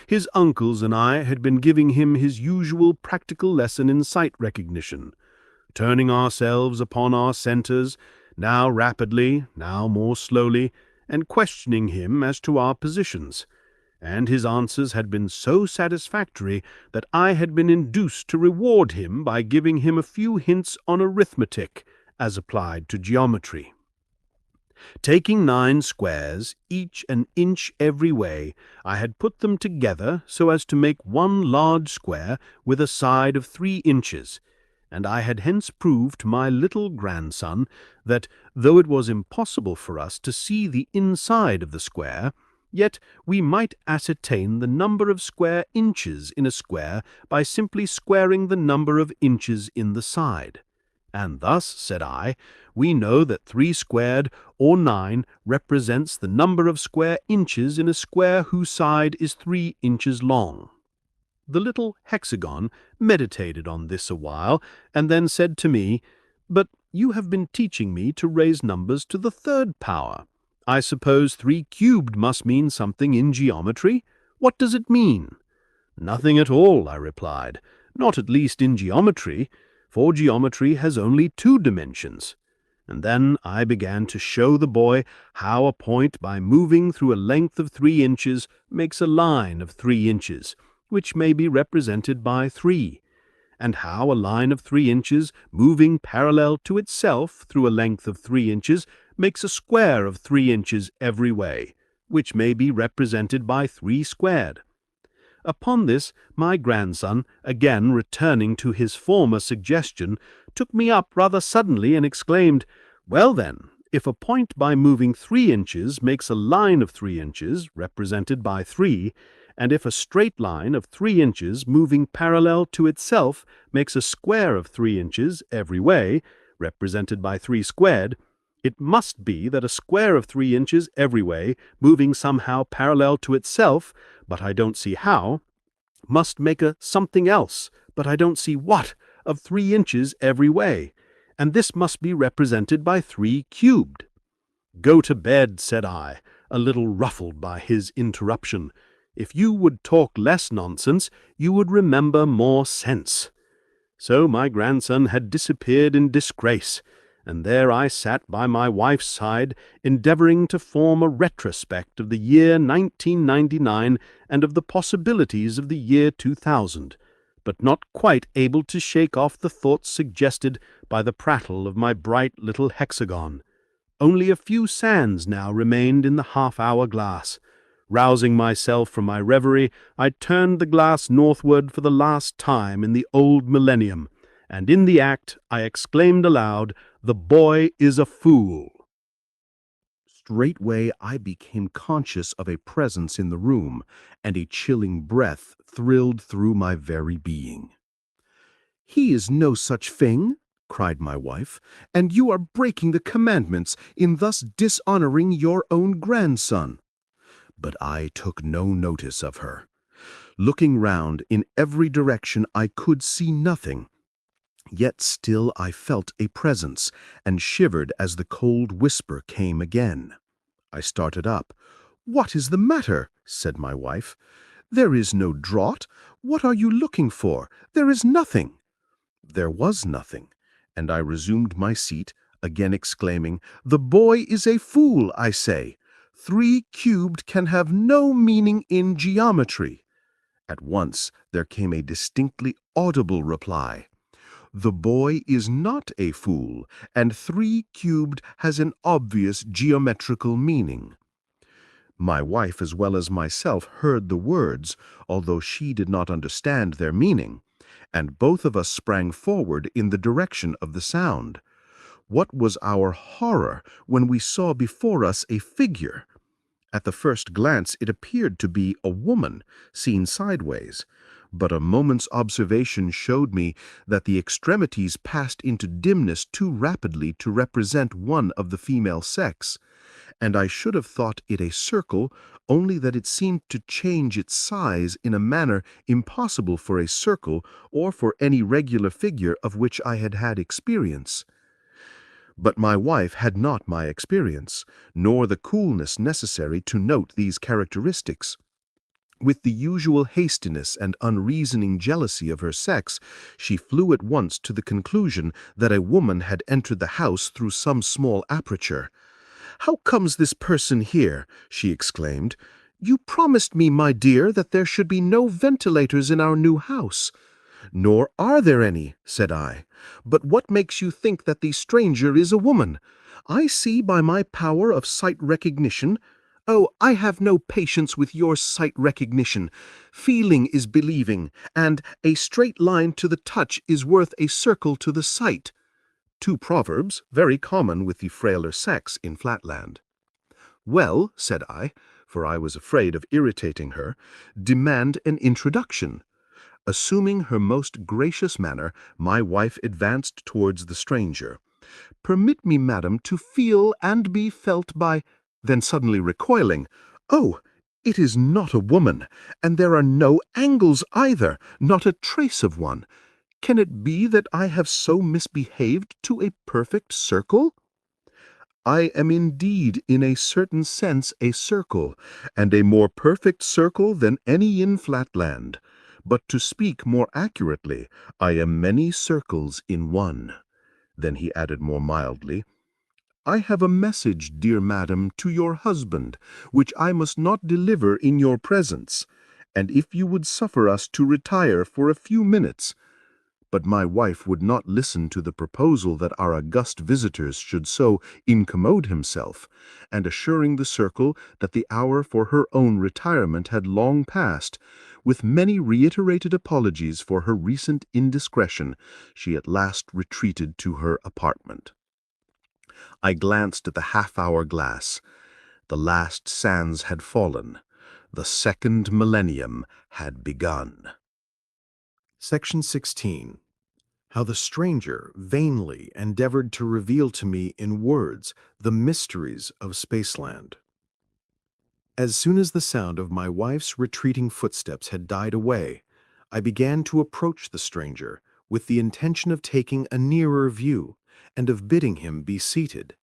His uncles and I had been giving him his usual practical lesson in sight recognition, turning ourselves upon our centers, now rapidly, now more slowly, and questioning him as to our positions, and his answers had been so satisfactory that I had been induced to reward him by giving him a few hints on arithmetic as applied to geometry. Taking 9 squares, each an inch every way, I had put them together so as to make one large square with a side of 3 inches, and I had hence proved to my little grandson that, though it was impossible for us to see the inside of the square, yet we might ascertain the number of square inches in a square by simply squaring the number of inches in the side. And thus, said I, we know that 3 squared, or 9, represents the number of square inches in a square whose side is 3 inches long. The little hexagon meditated on this a while, and then said to me, "But you have been teaching me to raise numbers to the 3rd power. I suppose 3 cubed must mean something in geometry? What does it mean?" "Nothing at all," I replied, "not at least in geometry, for geometry has only 2 dimensions. And then I began to show the boy how a point by moving through a length of 3 inches makes a line of 3 inches, which may be represented by 3, and how a line of 3 inches moving parallel to itself through a length of 3 inches makes a square of 3 inches every way, which may be represented by 3 squared. Upon this, my grandson, again returning to his former suggestion, took me up rather suddenly and exclaimed, "Well then, if a point by moving 3 inches makes a line of 3 inches, represented by 3, and if a straight line of 3 inches moving parallel to itself makes a square of 3 inches every way, represented by 3 squared, it must be that a square of 3 inches every way, moving somehow parallel to itself, but I don't see how, must make a something else, but I don't see what, of 3 inches every way, and this must be represented by 3 cubed. Go to bed, said I, a little ruffled by his interruption. If you would talk less nonsense, you would remember more sense. So my grandson had disappeared in disgrace, and there I sat by my wife's side, endeavoring to form a retrospect of the year 1999 and of the possibilities of the year 2000, but not quite able to shake off the thoughts suggested by the prattle of my bright little hexagon. Only a few sands now remained in the half-hour glass. Rousing myself from my reverie, I turned the glass northward for the last time in the old millennium, and in the act I exclaimed aloud, "The boy is a fool." Straightway I became conscious of a presence in the room, and a chilling breath thrilled through my very being. "He is no such thing," cried my wife, "and you are breaking the commandments in thus dishonoring your own grandson." But I took no notice of her. Looking round in every direction, I could see nothing. Yet still I felt a presence, and shivered as the cold whisper came again. I started up. "What is the matter?" said my wife. "There is no draught. What are you looking for? There is nothing." There was nothing, and I resumed my seat, again exclaiming, "The boy is a fool, I say. 3 cubed can have no meaning in geometry." At once there came a distinctly audible reply. "The boy is not a fool, and 3 cubed has an obvious geometrical meaning." My wife as well as myself heard the words, although she did not understand their meaning, and both of us sprang forward in the direction of the sound. What was our horror when we saw before us a figure! At the first glance it appeared to be a woman, seen sideways, but a moment's observation showed me that the extremities passed into dimness too rapidly to represent one of the female sex, and I should have thought it a circle, only that it seemed to change its size in a manner impossible for a circle or for any regular figure of which I had had experience. But my wife had not my experience, nor the coolness necessary to note these characteristics. With the usual hastiness and unreasoning jealousy of her sex, she flew at once to the conclusion that a woman had entered the house through some small aperture. "How comes this person here?" she exclaimed. "You promised me, my dear, that there should be no ventilators in our new house." "Nor are there any," said I. "But what makes you think that the stranger is a woman? I see by my power of sight recognition—" "Oh, I have no patience with your sight recognition. Feeling is believing, and a straight line to the touch is worth a circle to the sight." 2 proverbs very common with the frailer sex in Flatland. "Well," said I, for I was afraid of irritating her, "demand an introduction." Assuming her most gracious manner, my wife advanced towards the stranger. "Permit me, madam, to feel and be felt by—" Then suddenly recoiling, "Oh, it is not a woman, and there are no angles either, not a trace of one. Can it be that I have so misbehaved to a perfect circle?" "I am indeed in a certain sense a circle, and a more perfect circle than any in Flatland. But to speak more accurately, I am many circles in one." Then he added more mildly, I have a message, dear madam, to your husband, which I must not deliver in your presence, and if you would suffer us to retire for a few minutes. But my wife would not listen to the proposal that our august visitors should so incommode himself, and assuring the circle that the hour for her own retirement had long passed, with many reiterated apologies for her recent indiscretion, she at last retreated to her apartment. I glanced at the half-hour glass. The last sands had fallen. The second millennium had begun. Section 16. How the stranger vainly endeavored to reveal to me in words the mysteries of Spaceland. As soon as the sound of my wife's retreating footsteps had died away, I began to approach the stranger with the intention of taking a nearer view and of bidding him be seated.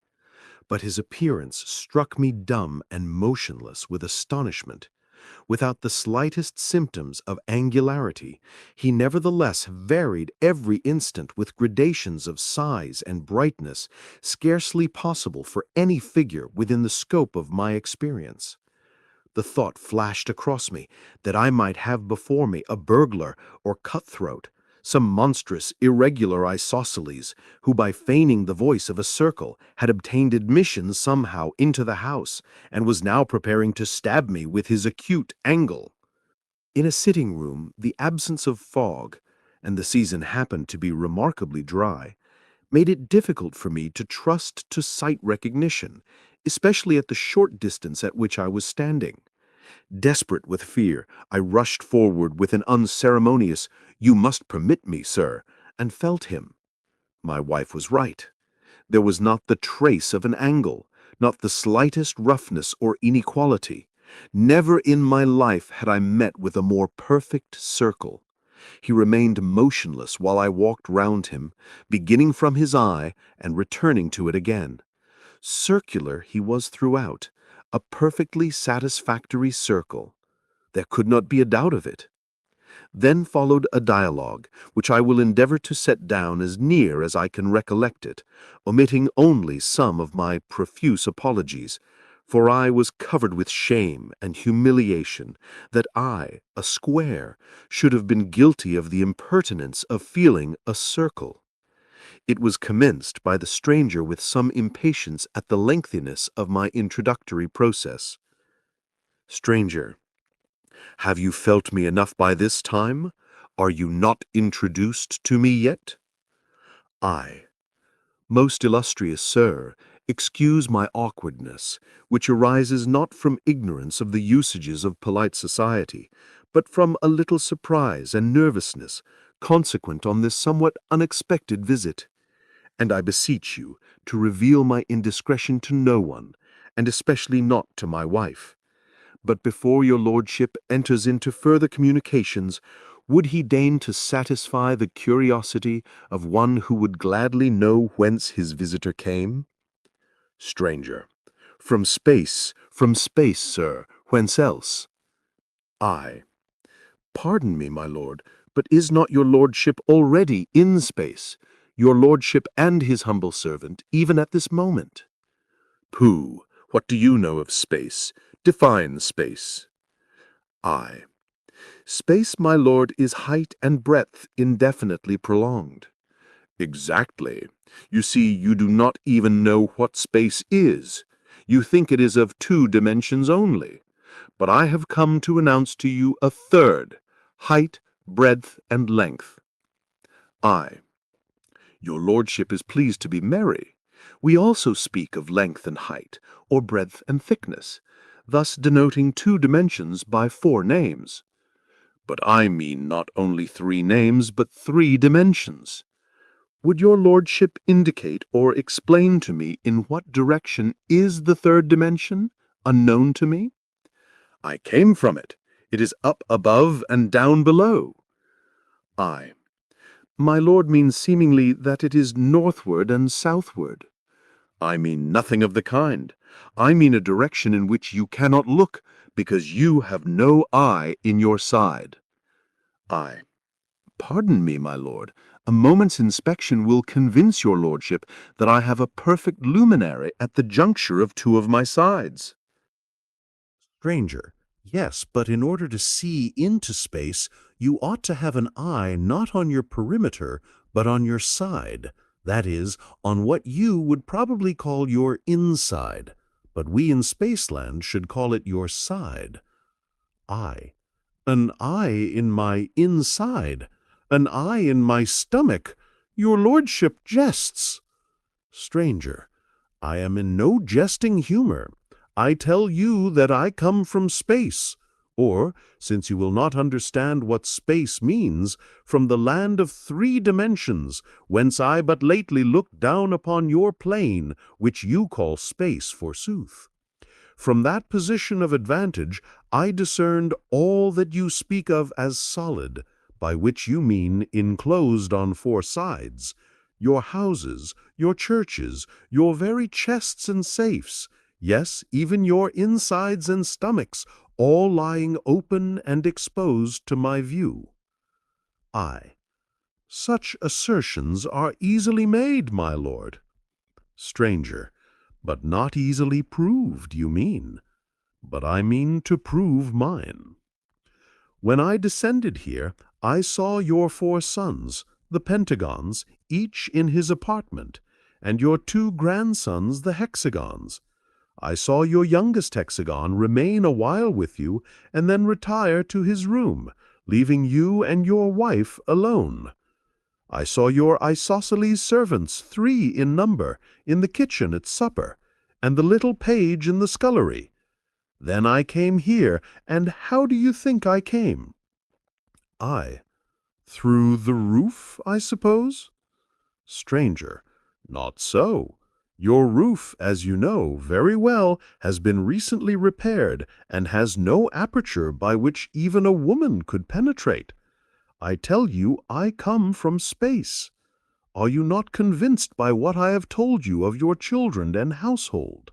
But his appearance struck me dumb and motionless with astonishment. Without the slightest symptoms of angularity, he nevertheless varied every instant with gradations of size and brightness scarcely possible for any figure within the scope of my experience. The thought flashed across me that I might have before me a burglar or cutthroat, some monstrous, irregular isosceles, who by feigning the voice of a circle had obtained admission somehow into the house, and was now preparing to stab me with his acute angle. In a sitting room, the absence of fog, and the season happened to be remarkably dry, made it difficult for me to trust to sight recognition, especially at the short distance at which I was standing. Desperate with fear, I rushed forward with an unceremonious, "You must permit me, sir," and felt him. My wife was right. There was not the trace of an angle, not the slightest roughness or inequality. Never in my life had I met with a more perfect circle. He remained motionless while I walked round him, beginning from his eye and returning to it again. Circular he was throughout, a perfectly satisfactory circle. There could not be a doubt of it. Then followed a dialogue, which I will endeavor to set down as near as I can recollect it, omitting only some of my profuse apologies, for I was covered with shame and humiliation that I, a square, should have been guilty of the impertinence of feeling a circle. It was commenced by the stranger with some impatience at the lengthiness of my introductory process. Stranger: have you felt me enough by this time? Are you not introduced to me yet? I: most illustrious sir, excuse my awkwardness, which arises not from ignorance of the usages of polite society, but from a little surprise and nervousness consequent on this somewhat unexpected visit. And I beseech you to reveal my indiscretion to no one, and especially not to my wife. But before your lordship enters into further communications, would he deign to satisfy the curiosity of one who would gladly know whence his visitor came? Stranger: from space, sir. Whence else? I: pardon me, my lord, but is not your lordship already in space? Your lordship and his humble servant, even at this moment. Pooh! What do you know of space? Define space. I: space, my lord, is height and breadth indefinitely prolonged. Exactly. You see, you do not even know what space is. You think it is of 2 dimensions only. But I have come to announce to you a third: height, breadth, and length. I: your lordship is pleased to be merry. We also speak of length and height, or breadth and thickness, thus denoting 2 dimensions by 4 names. But I mean not only 3 names, but 3 dimensions. Would your lordship indicate or explain to me in what direction is the 3rd dimension, unknown to me? I came from it. It is up above and down below. I: my lord means seemingly that it is northward and southward. I mean nothing of the kind. I mean a direction in which you cannot look, because you have no eye in your side. I: Pardon me, my lord. A moment's inspection will convince your lordship that I have a perfect luminary at the juncture of two of my sides. Stranger, yes, but in order to see into space, you ought to have an eye not on your perimeter, but on your side. That is, on what you would probably call your inside, but we in Spaceland should call it your side. Eye. An eye in my inside. An eye in my stomach. Your lordship jests. Stranger, I am in no jesting humor. I tell you that I come from space, or, since you will not understand what space means, from the land of 3 dimensions, whence I but lately looked down upon your plane, which you call space, forsooth. From that position of advantage I discerned all that you speak of as solid, by which you mean enclosed on 4 sides, your houses, your churches, your very chests and safes, yes, even your insides and stomachs, all lying open and exposed to my view. Such assertions are easily made, my lord. Stranger, but not easily proved, you mean. But I mean to prove mine. When I descended here, I saw your 4 sons, the pentagons, each in his apartment, and your 2 grandsons, the hexagons. I saw your youngest hexagon remain a while with you, and then retire to his room, leaving you and your wife alone. I saw your isosceles servants, 3 in number, in the kitchen at supper, and the little page in the scullery. Then I came here, and how do you think I came? Through the roof, I suppose? Stranger, not so. Your roof, as you know very well, has been recently repaired, and has no aperture by which even a woman could penetrate. I tell you I come from space. Are you not convinced by what I have told you of your children and household?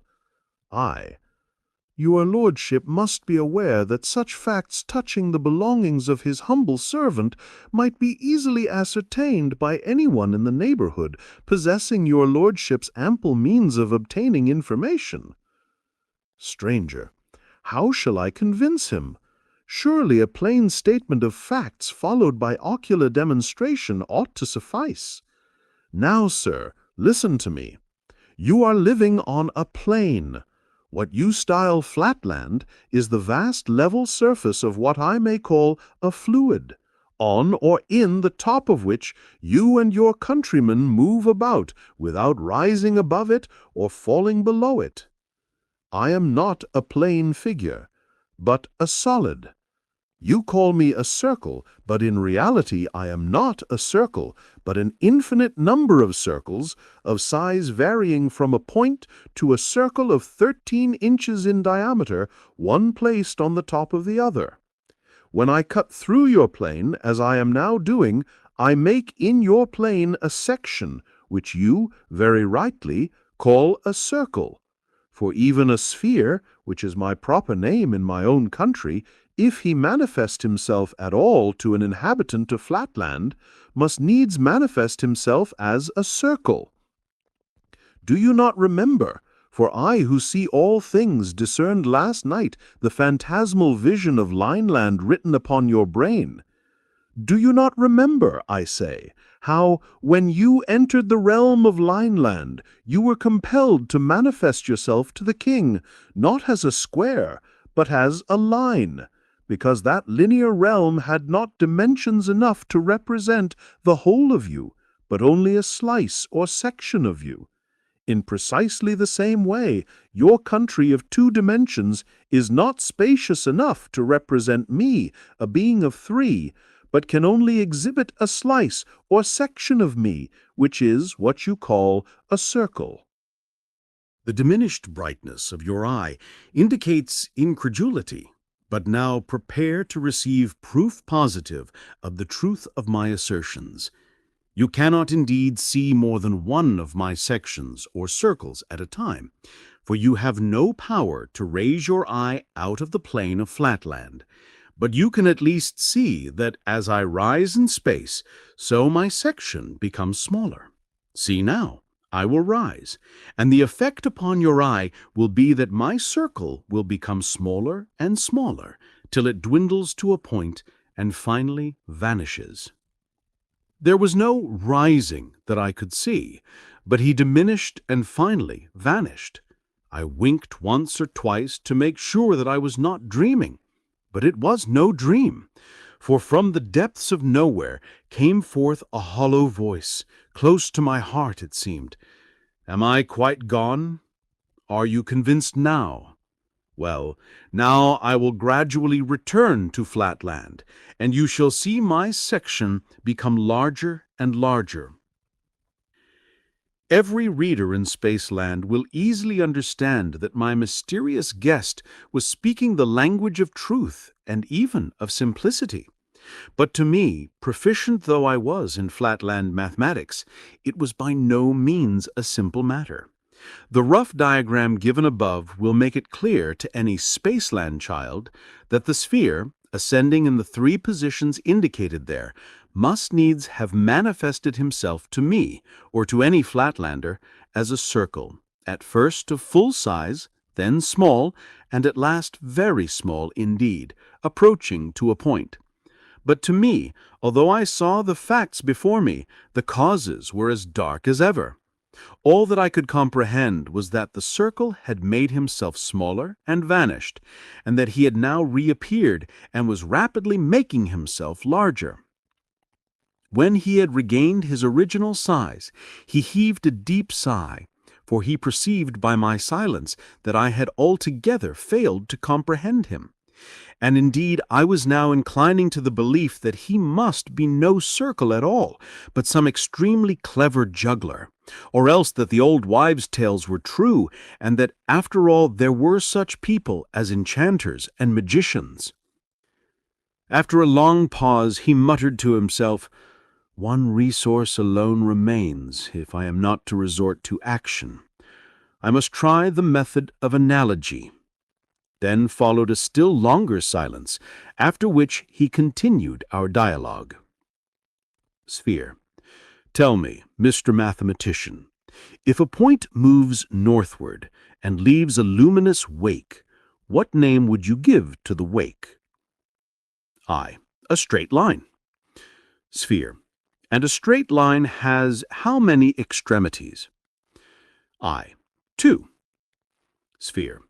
Your lordship must be aware that such facts touching the belongings of his humble servant might be easily ascertained by anyone in the neighborhood possessing your lordship's ample means of obtaining information. Stranger, how shall I convince him? Surely a plain statement of facts followed by ocular demonstration ought to suffice. Now, sir, listen to me. You are living on a plain. What you style Flatland is the vast level surface of what I may call a fluid, on or in the top of which you and your countrymen move about without rising above it or falling below it. I am not a plane figure, but a solid. You call me a circle, but in reality I am not a circle, but an infinite number of circles, of size varying from a point to a circle of 13 inches in diameter, one placed on the top of the other. When I cut through your plane, as I am now doing, I make in your plane a section, which you, very rightly, call a circle. For even a sphere, which is my proper name in my own country, if he manifest himself at all to an inhabitant of Flatland, must needs manifest himself as a circle. Do you not remember? For I who see all things discerned last night the phantasmal vision of Lineland written upon your brain. Do you not remember, I say, how, when you entered the realm of Lineland, you were compelled to manifest yourself to the king, not as a square, but as a line, because that linear realm had not dimensions enough to represent the whole of you, but only a slice or section of you. In precisely the same way, your country of 2 dimensions is not spacious enough to represent me, a being of 3, but can only exhibit a slice or section of me, which is what you call a circle. The diminished brightness of your eye indicates incredulity, but now prepare to receive proof positive of the truth of my assertions. You cannot indeed see more than one of my sections or circles at a time, for you have no power to raise your eye out of the plane of Flatland. But you can at least see that as I rise in space, so my section becomes smaller. See now, I will rise, and the effect upon your eye will be that my circle will become smaller and smaller till it dwindles to a point and finally vanishes. There was no rising that I could see, but he diminished and finally vanished. I winked once or twice to make sure that I was not dreaming, but it was no dream, for from the depths of nowhere came forth a hollow voice, close to my heart it seemed. Am I quite gone? Are you convinced now? Well, now I will gradually return to Flatland, and you shall see my section become larger and larger. Every reader in Spaceland will easily understand that my mysterious guest was speaking the language of truth and even of simplicity. But to me, proficient though I was in Flatland mathematics, it was by no means a simple matter. The rough diagram given above will make it clear to any Spaceland child that the sphere, ascending in the 3 positions indicated there, must needs have manifested himself to me, or to any Flatlander, as a circle, at first of full size, then small, and at last very small indeed, approaching to a point. But to me, although I saw the facts before me, the causes were as dark as ever. All that I could comprehend was that the circle had made himself smaller and vanished, and that he had now reappeared and was rapidly making himself larger. When he had regained his original size, he heaved a deep sigh, for he perceived by my silence that I had altogether failed to comprehend him. And indeed I was now inclining to the belief that he must be no circle at all, but some extremely clever juggler, or else that the old wives' tales were true, and that after all there were such people as enchanters and magicians. After a long pause he muttered to himself, "One resource alone remains if I am not to resort to action. I must try the method of analogy." Then followed a still longer silence, after which he continued our dialogue. Sphere. Tell me, Mr. Mathematician, if a point moves northward and leaves a luminous wake, what name would you give to the wake? I. A straight line. Sphere. And a straight line has how many extremities? I. 2. Sphere.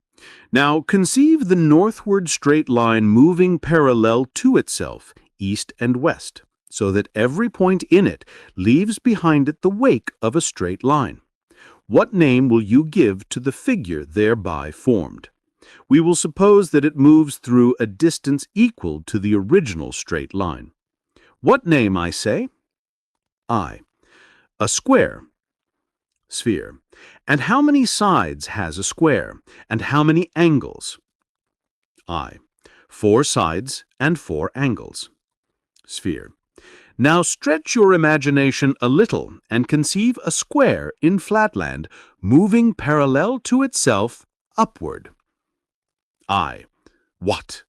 Now conceive the northward straight line moving parallel to itself, east and west, so that every point in it leaves behind it the wake of a straight line. What name will you give to the figure thereby formed? We will suppose that it moves through a distance equal to the original straight line. What name, I say? I. A square. Sphere. And how many sides has a square, and how many angles? I. 4 sides and 4 angles. Sphere. Now stretch your imagination a little and conceive a square in Flatland moving parallel to itself upward. I. What?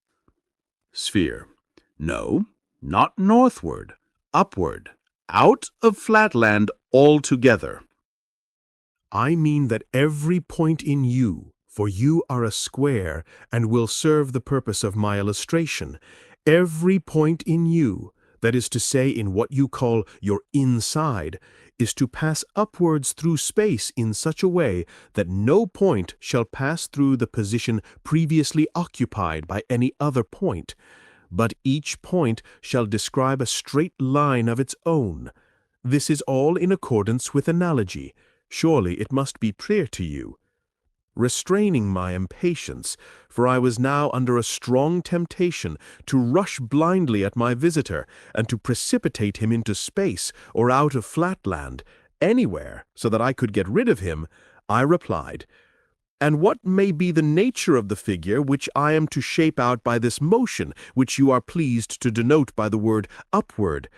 Sphere. No, not northward, upward, out of Flatland altogether. I mean that every point in you, for you are a square and will serve the purpose of my illustration, every point in you, that is to say in what you call your inside, is to pass upwards through space in such a way that no point shall pass through the position previously occupied by any other point, but each point shall describe a straight line of its own. This is all in accordance with analogy. Surely it must be clear to you. Restraining my impatience, for I was now under a strong temptation to rush blindly at my visitor and to precipitate him into space or out of Flatland, anywhere, so that I could get rid of him, I replied, "And what may be the nature of the figure which I am to shape out by this motion, which you are pleased to denote by the word upward?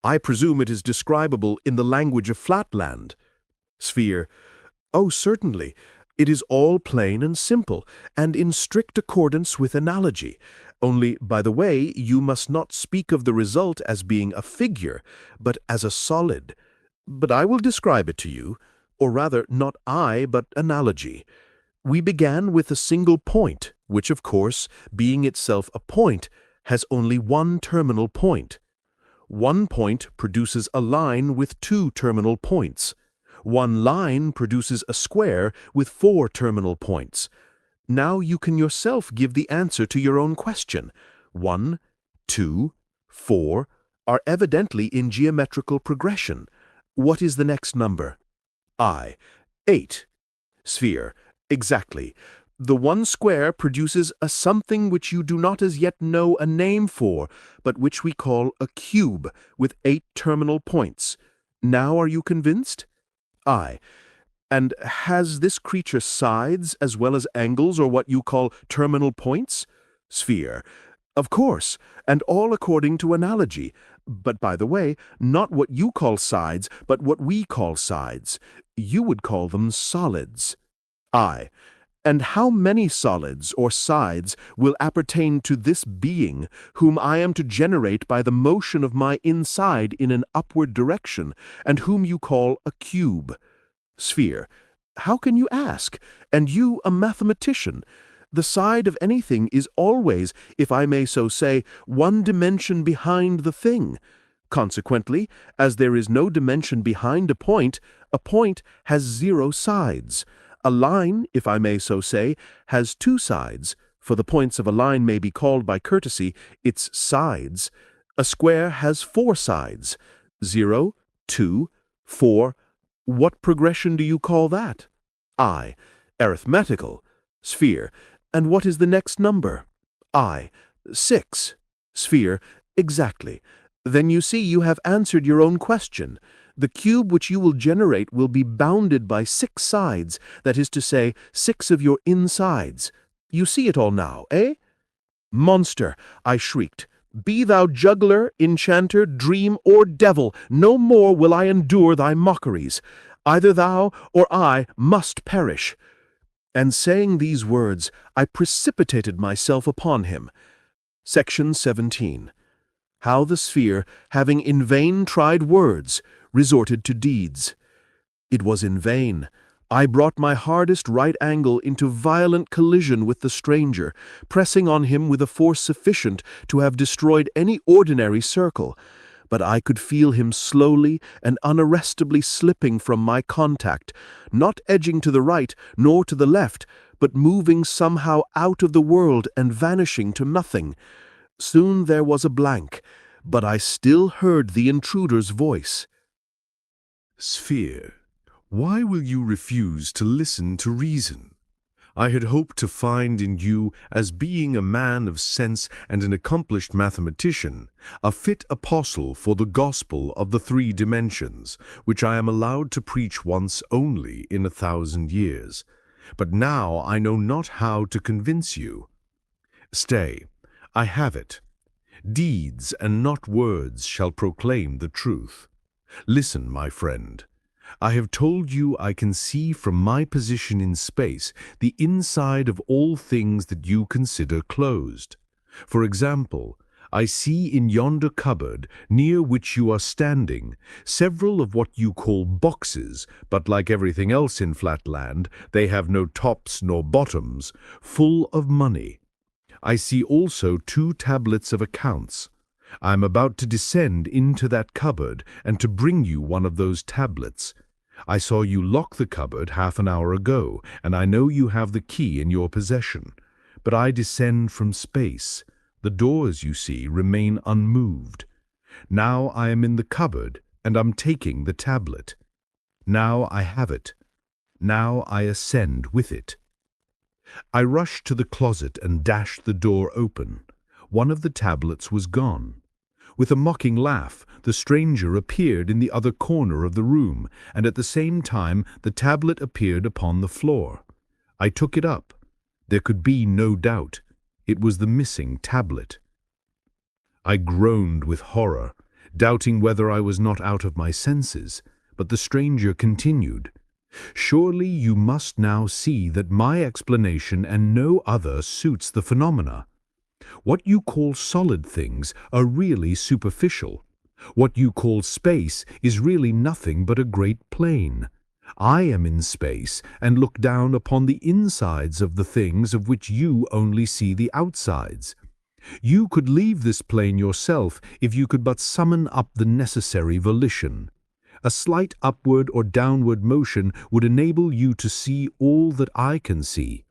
I presume it is describable in the language of Flatland." Sphere. Oh, certainly. It is all plain and simple, and in strict accordance with analogy. Only, by the way, you must not speak of the result as being a figure, but as a solid. But I will describe it to you, or rather, not I, but analogy. We began with a single point, which, of course, being itself a point, has only one terminal point. One point produces a line with two terminal points. One line produces a square with four terminal points. Now you can yourself give the answer to your own question. 1, 2, 4 are evidently in geometrical progression. What is the next number? 8. Sphere. Exactly. The one square produces a something which you do not as yet know a name for, but which we call a cube with 8 terminal points. Now are you convinced? And has this creature sides as well as angles, or what you call terminal points? Sphere. Of course, and all according to analogy. But by the way, not what you call sides, but what we call sides. You would call them solids. And how many solids or sides will appertain to this being, whom I am to generate by the motion of my inside in an upward direction, and whom you call a cube? Sphere. How can you ask? And you a mathematician? The side of anything is always, if I may so say, one dimension behind the thing. Consequently, as there is no dimension behind a point has 0 sides. A line, if I may so say, has 2 sides, for the points of a line may be called by courtesy its sides. A square has 4 sides. 0, 2, 4. What progression do you call that? Arithmetical. Sphere. And what is the next number? 6. Sphere. Exactly. Then you see you have answered your own question. The cube which you will generate will be bounded by 6 sides, that is to say, 6 of your insides. You see it all now, eh? Monster, I shrieked. Be thou juggler, enchanter, dream, or devil, no more will I endure thy mockeries. Either thou or I must perish. And saying these words, I precipitated myself upon him. Section 17. How the sphere, having in vain tried words, resorted to deeds. It was in vain. I brought my hardest right angle into violent collision with the stranger, pressing on him with a force sufficient to have destroyed any ordinary circle. But I could feel him slowly and unarrestably slipping from my contact, not edging to the right nor to the left, but moving somehow out of the world and vanishing to nothing. Soon there was a blank, but I still heard the intruder's voice. Sphere, why will you refuse to listen to reason? I had hoped to find in you, as being a man of sense and an accomplished mathematician, a fit apostle for the gospel of the 3 dimensions, which I am allowed to preach once only in 1,000 years. But now I know not how to convince you. Stay, I have it. Deeds and not words shall proclaim the truth. Listen, my friend. I have told you I can see from my position in space the inside of all things that you consider closed. For example, I see in yonder cupboard, near which you are standing, several of what you call boxes, but like everything else in Flatland, they have no tops nor bottoms, full of money. I see also 2 tablets of accounts. I am about to descend into that cupboard and to bring you one of those tablets. I saw you lock the cupboard half an hour ago, and I know you have the key in your possession. But I descend from space. The doors, you see, remain unmoved. Now I am in the cupboard, and I'm taking the tablet. Now I have it. Now I ascend with it. I rushed to the closet and dashed the door open. One of the tablets was gone. With a mocking laugh, the stranger appeared in the other corner of the room, and at the same time the tablet appeared upon the floor. I took it up. There could be no doubt. It was the missing tablet. I groaned with horror, doubting whether I was not out of my senses, but the stranger continued. Surely you must now see that my explanation and no other suits the phenomena. What you call solid things are really superficial. What you call space is really nothing but a great plane. I am in space and look down upon the insides of the things of which you only see the outsides. You could leave this plane yourself if you could but summon up the necessary volition. A slight upward or downward motion would enable you to see all that I can see.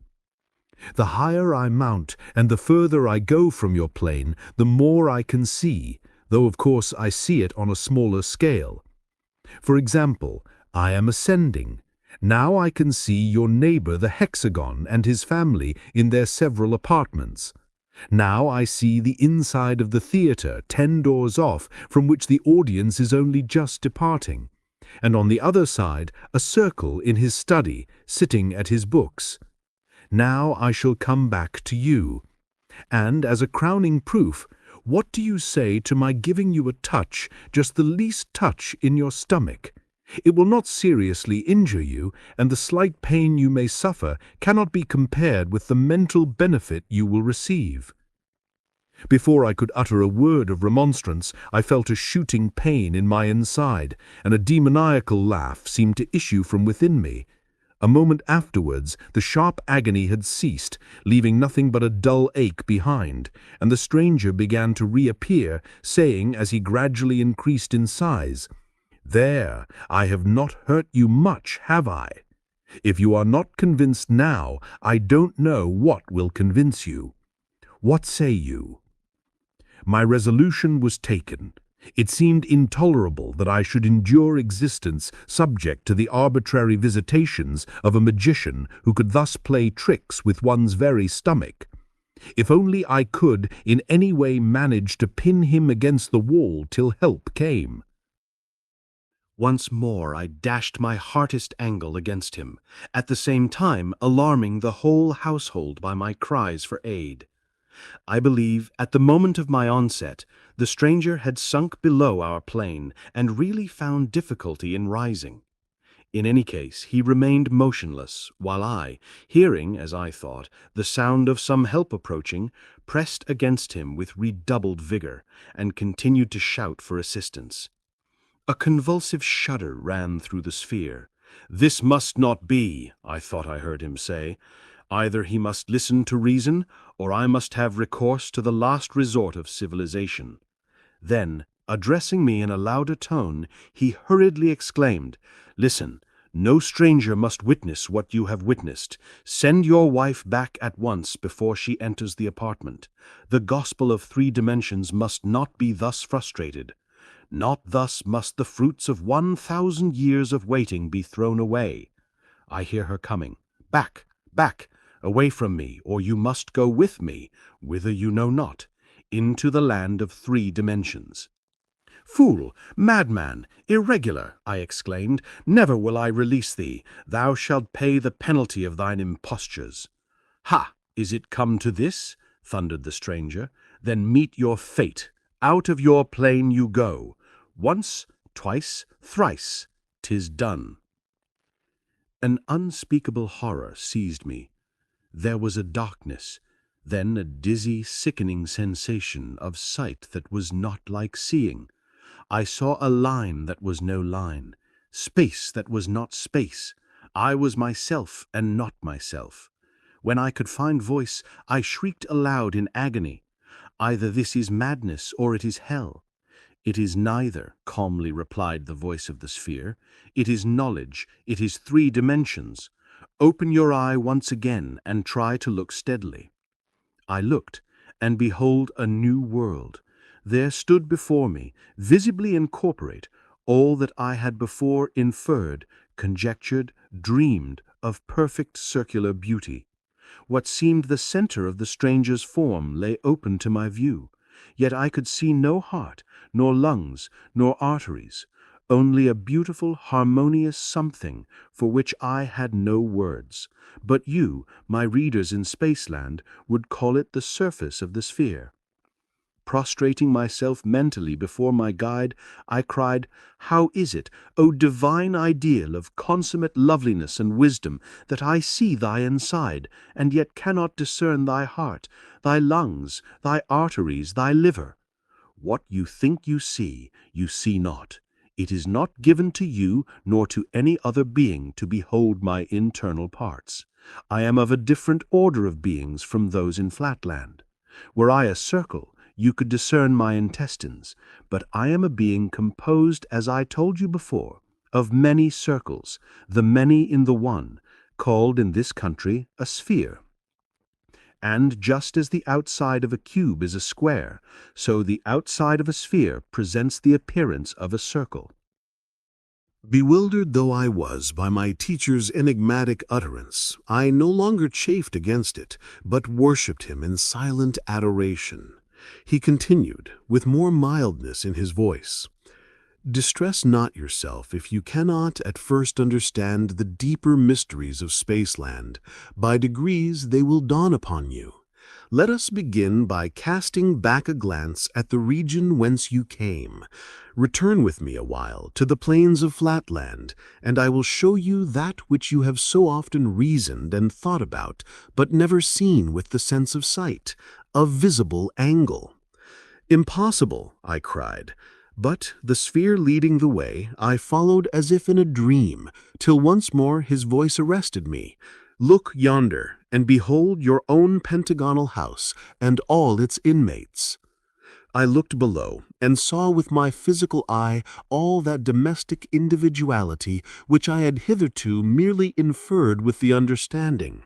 The higher I mount and the further I go from your plane, the more I can see, though of course I see it on a smaller scale. For example, I am ascending. Now I can see your neighbor the hexagon and his family in their several apartments. Now I see the inside of the theater 10 doors off, from which the audience is only just departing, and on the other side a circle in his study, sitting at his books. Now I shall come back to you. And as a crowning proof, what do you say to my giving you a touch, just the least touch, in your stomach? It will not seriously injure you, and the slight pain you may suffer cannot be compared with the mental benefit you will receive. Before I could utter a word of remonstrance, I felt a shooting pain in my inside, and a demoniacal laugh seemed to issue from within me. A moment afterwards, the sharp agony had ceased, leaving nothing but a dull ache behind, and the stranger began to reappear, saying, as he gradually increased in size, "There, I have not hurt you much, have I? If you are not convinced now, I don't know what will convince you. What say you?" My resolution was taken. It seemed intolerable that I should endure existence subject to the arbitrary visitations of a magician who could thus play tricks with one's very stomach. If only I could in any way manage to pin him against the wall till help came. Once more I dashed my hardest angle against him, at the same time alarming the whole household by my cries for aid. I believe, at the moment of my onset, the stranger had sunk below our plane and really found difficulty in rising. In any case, he remained motionless, while I, hearing, as I thought, the sound of some help approaching, pressed against him with redoubled vigor, and continued to shout for assistance. A convulsive shudder ran through the sphere. "This must not be," I thought I heard him say. "Either he must listen to reason, or I must have recourse to the last resort of civilization." Then, addressing me in a louder tone, he hurriedly exclaimed, "Listen, no stranger must witness what you have witnessed. Send your wife back at once before she enters the apartment. The gospel of 3 dimensions must not be thus frustrated. Not thus must the fruits of 1,000 years of waiting be thrown away. I hear her coming. Back, back, away from me, or you must go with me, whither you know not, into the land of 3 dimensions. "Fool, madman, irregular," I exclaimed, "never will I release thee. Thou shalt pay the penalty of thine impostures." "Ha! Is it come to this?" thundered the stranger. "Then meet your fate. Out of your plane you go. Once, twice, thrice, 'tis done." An unspeakable horror seized me. There was a darkness, then a dizzy, sickening sensation of sight that was not like seeing. I saw a line that was no line, space that was not space. I was myself and not myself. When I could find voice, I shrieked aloud in agony. "Either this is madness or it is hell." "It is neither," calmly replied the voice of the sphere. "It is knowledge, it is 3 dimensions. Open your eye once again and try to look steadily." I looked, and behold a new world. There stood before me, visibly incorporate, all that I had before inferred, conjectured, dreamed of perfect circular beauty. What seemed the center of the stranger's form lay open to my view, yet I could see no heart, nor lungs, nor arteries, only a beautiful, harmonious something for which I had no words. But you, my readers in Spaceland, would call it the surface of the sphere. Prostrating myself mentally before my guide, I cried, "How is it, O divine ideal of consummate loveliness and wisdom, that I see thy inside, and yet cannot discern thy heart, thy lungs, thy arteries, thy liver? What you think you see not. It is not given to you nor to any other being to behold my internal parts. I am of a different order of beings from those in Flatland. Were I a circle, you could discern my intestines, but I am a being composed, as I told you before, of many circles, the many in the one, called in this country a sphere. And just as the outside of a cube is a square, so the outside of a sphere presents the appearance of a circle." Bewildered though I was by my teacher's enigmatic utterance, I no longer chafed against it, but worshipped him in silent adoration. He continued, with more mildness in his voice, "Distress not yourself if you cannot at first understand the deeper mysteries of Spaceland. By degrees they will dawn upon you. Let us begin by casting back a glance at the region whence you came. Return with me a while to the plains of Flatland, and I will show you that which you have so often reasoned and thought about, but never seen with the sense of sight, a visible angle." "Impossible," I cried. But, the sphere leading the way, I followed as if in a dream, till once more his voice arrested me. "Look yonder, and behold your own pentagonal house, and all its inmates." I looked below, and saw with my physical eye all that domestic individuality which I had hitherto merely inferred with the understanding.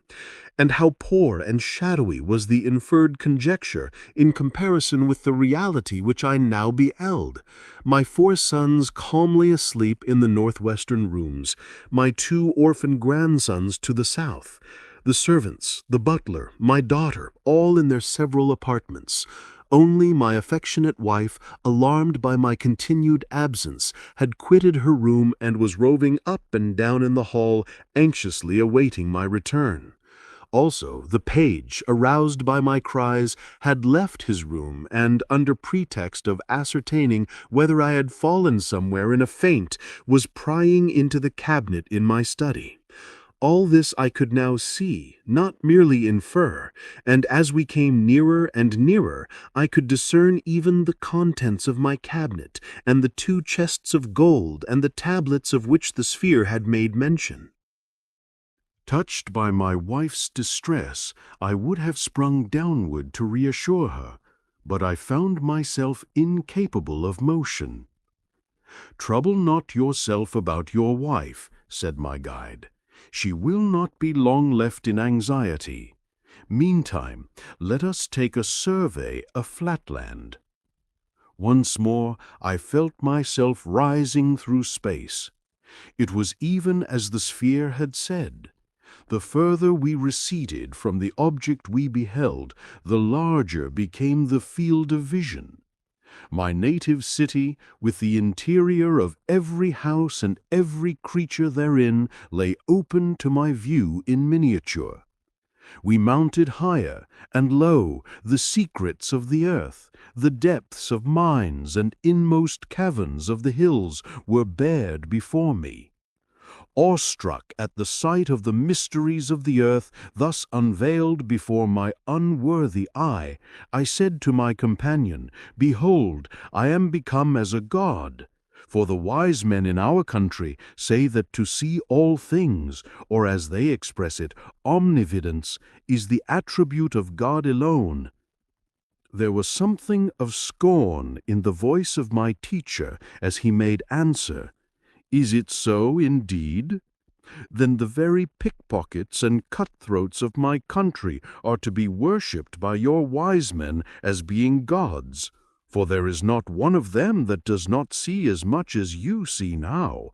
And how poor and shadowy was the inferred conjecture in comparison with the reality which I now beheld! My 4 sons calmly asleep in the northwestern rooms, my 2 orphan grandsons to the south, the servants, the butler, my daughter, all in their several apartments. Only my affectionate wife, alarmed by my continued absence, had quitted her room and was roving up and down in the hall, anxiously awaiting my return. Also, the page, aroused by my cries, had left his room and, under pretext of ascertaining whether I had fallen somewhere in a faint, was prying into the cabinet in my study. All this I could now see, not merely infer, and as we came nearer and nearer, I could discern even the contents of my cabinet, and the 2 chests of gold, and the tablets of which the sphere had made mention. Touched by my wife's distress, I would have sprung downward to reassure her, but I found myself incapable of motion. "Trouble not yourself about your wife," said my guide. "She will not be long left in anxiety. Meantime, let us take a survey of Flatland." Once more I felt myself rising through space. It was even as the sphere had said. The further we receded from the object we beheld, the larger became the field of vision. My native city, with the interior of every house and every creature therein, lay open to my view in miniature. We mounted higher, and lo, the secrets of the earth, the depths of mines and inmost caverns of the hills were bared before me. Awestruck at the sight of the mysteries of the earth thus unveiled before my unworthy eye, I said to my companion, "Behold, I am become as a god. For the wise men in our country say that to see all things, or as they express it, omnividence, is the attribute of God alone." There was something of scorn in the voice of my teacher as he made answer, "Is it so indeed? Then the very pickpockets and cutthroats of my country are to be worshipped by your wise men as being gods, for there is not one of them that does not see as much as you see now.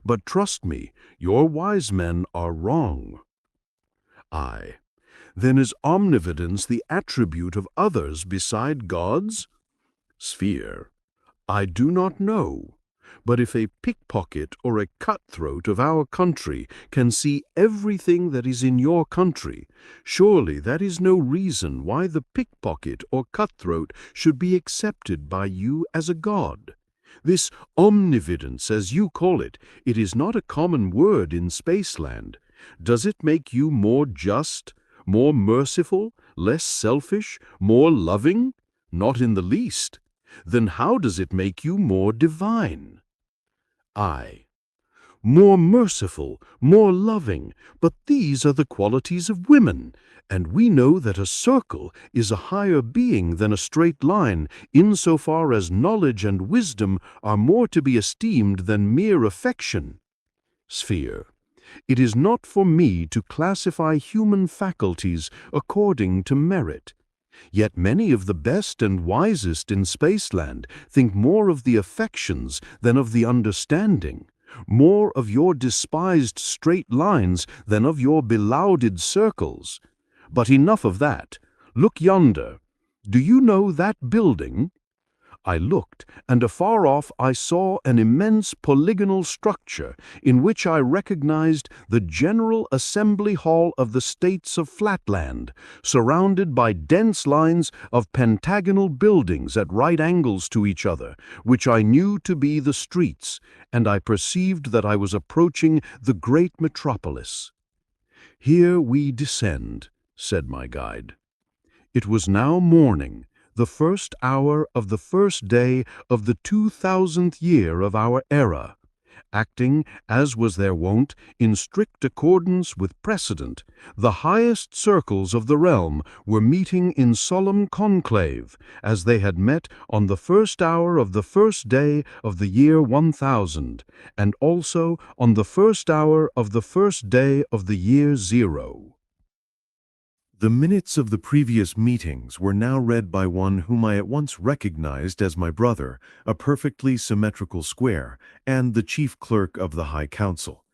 But trust me, your wise men are wrong." I. Then is omnividence the attribute of others beside gods? Sphere. I do not know. But if a pickpocket or a cutthroat of our country can see everything that is in your country, surely that is no reason why the pickpocket or cutthroat should be accepted by you as a god. This omnividence, as you call it is not a common word in Spaceland. Does it make you more just, more merciful, less selfish, more loving? Not in the least. Then how does it make you more divine? I. More merciful, more loving, but these are the qualities of women, and we know that a circle is a higher being than a straight line, insofar as knowledge and wisdom are more to be esteemed than mere affection. Sphere. It is not for me to classify human faculties according to merit. Yet many of the best and wisest in Spaceland think more of the affections than of the understanding, more of your despised straight lines than of your belauded circles. But enough of that. Look yonder. Do you know that building? I looked, and afar off I saw an immense polygonal structure in which I recognized the General Assembly Hall of the States of Flatland, surrounded by dense lines of pentagonal buildings at right angles to each other, which I knew to be the streets, and I perceived that I was approaching the great metropolis. "Here we descend," said my guide. It was now morning, the first hour of the first day of the 2000th year of our era. Acting, as was their wont, in strict accordance with precedent, the highest circles of the realm were meeting in solemn conclave, as they had met on the first hour of the first day of the year 1000, and also on the first hour of the first day of the year 0. The minutes of the previous meetings were now read by one whom I at once recognized as my brother, a perfectly symmetrical square, and the chief clerk of the High Council.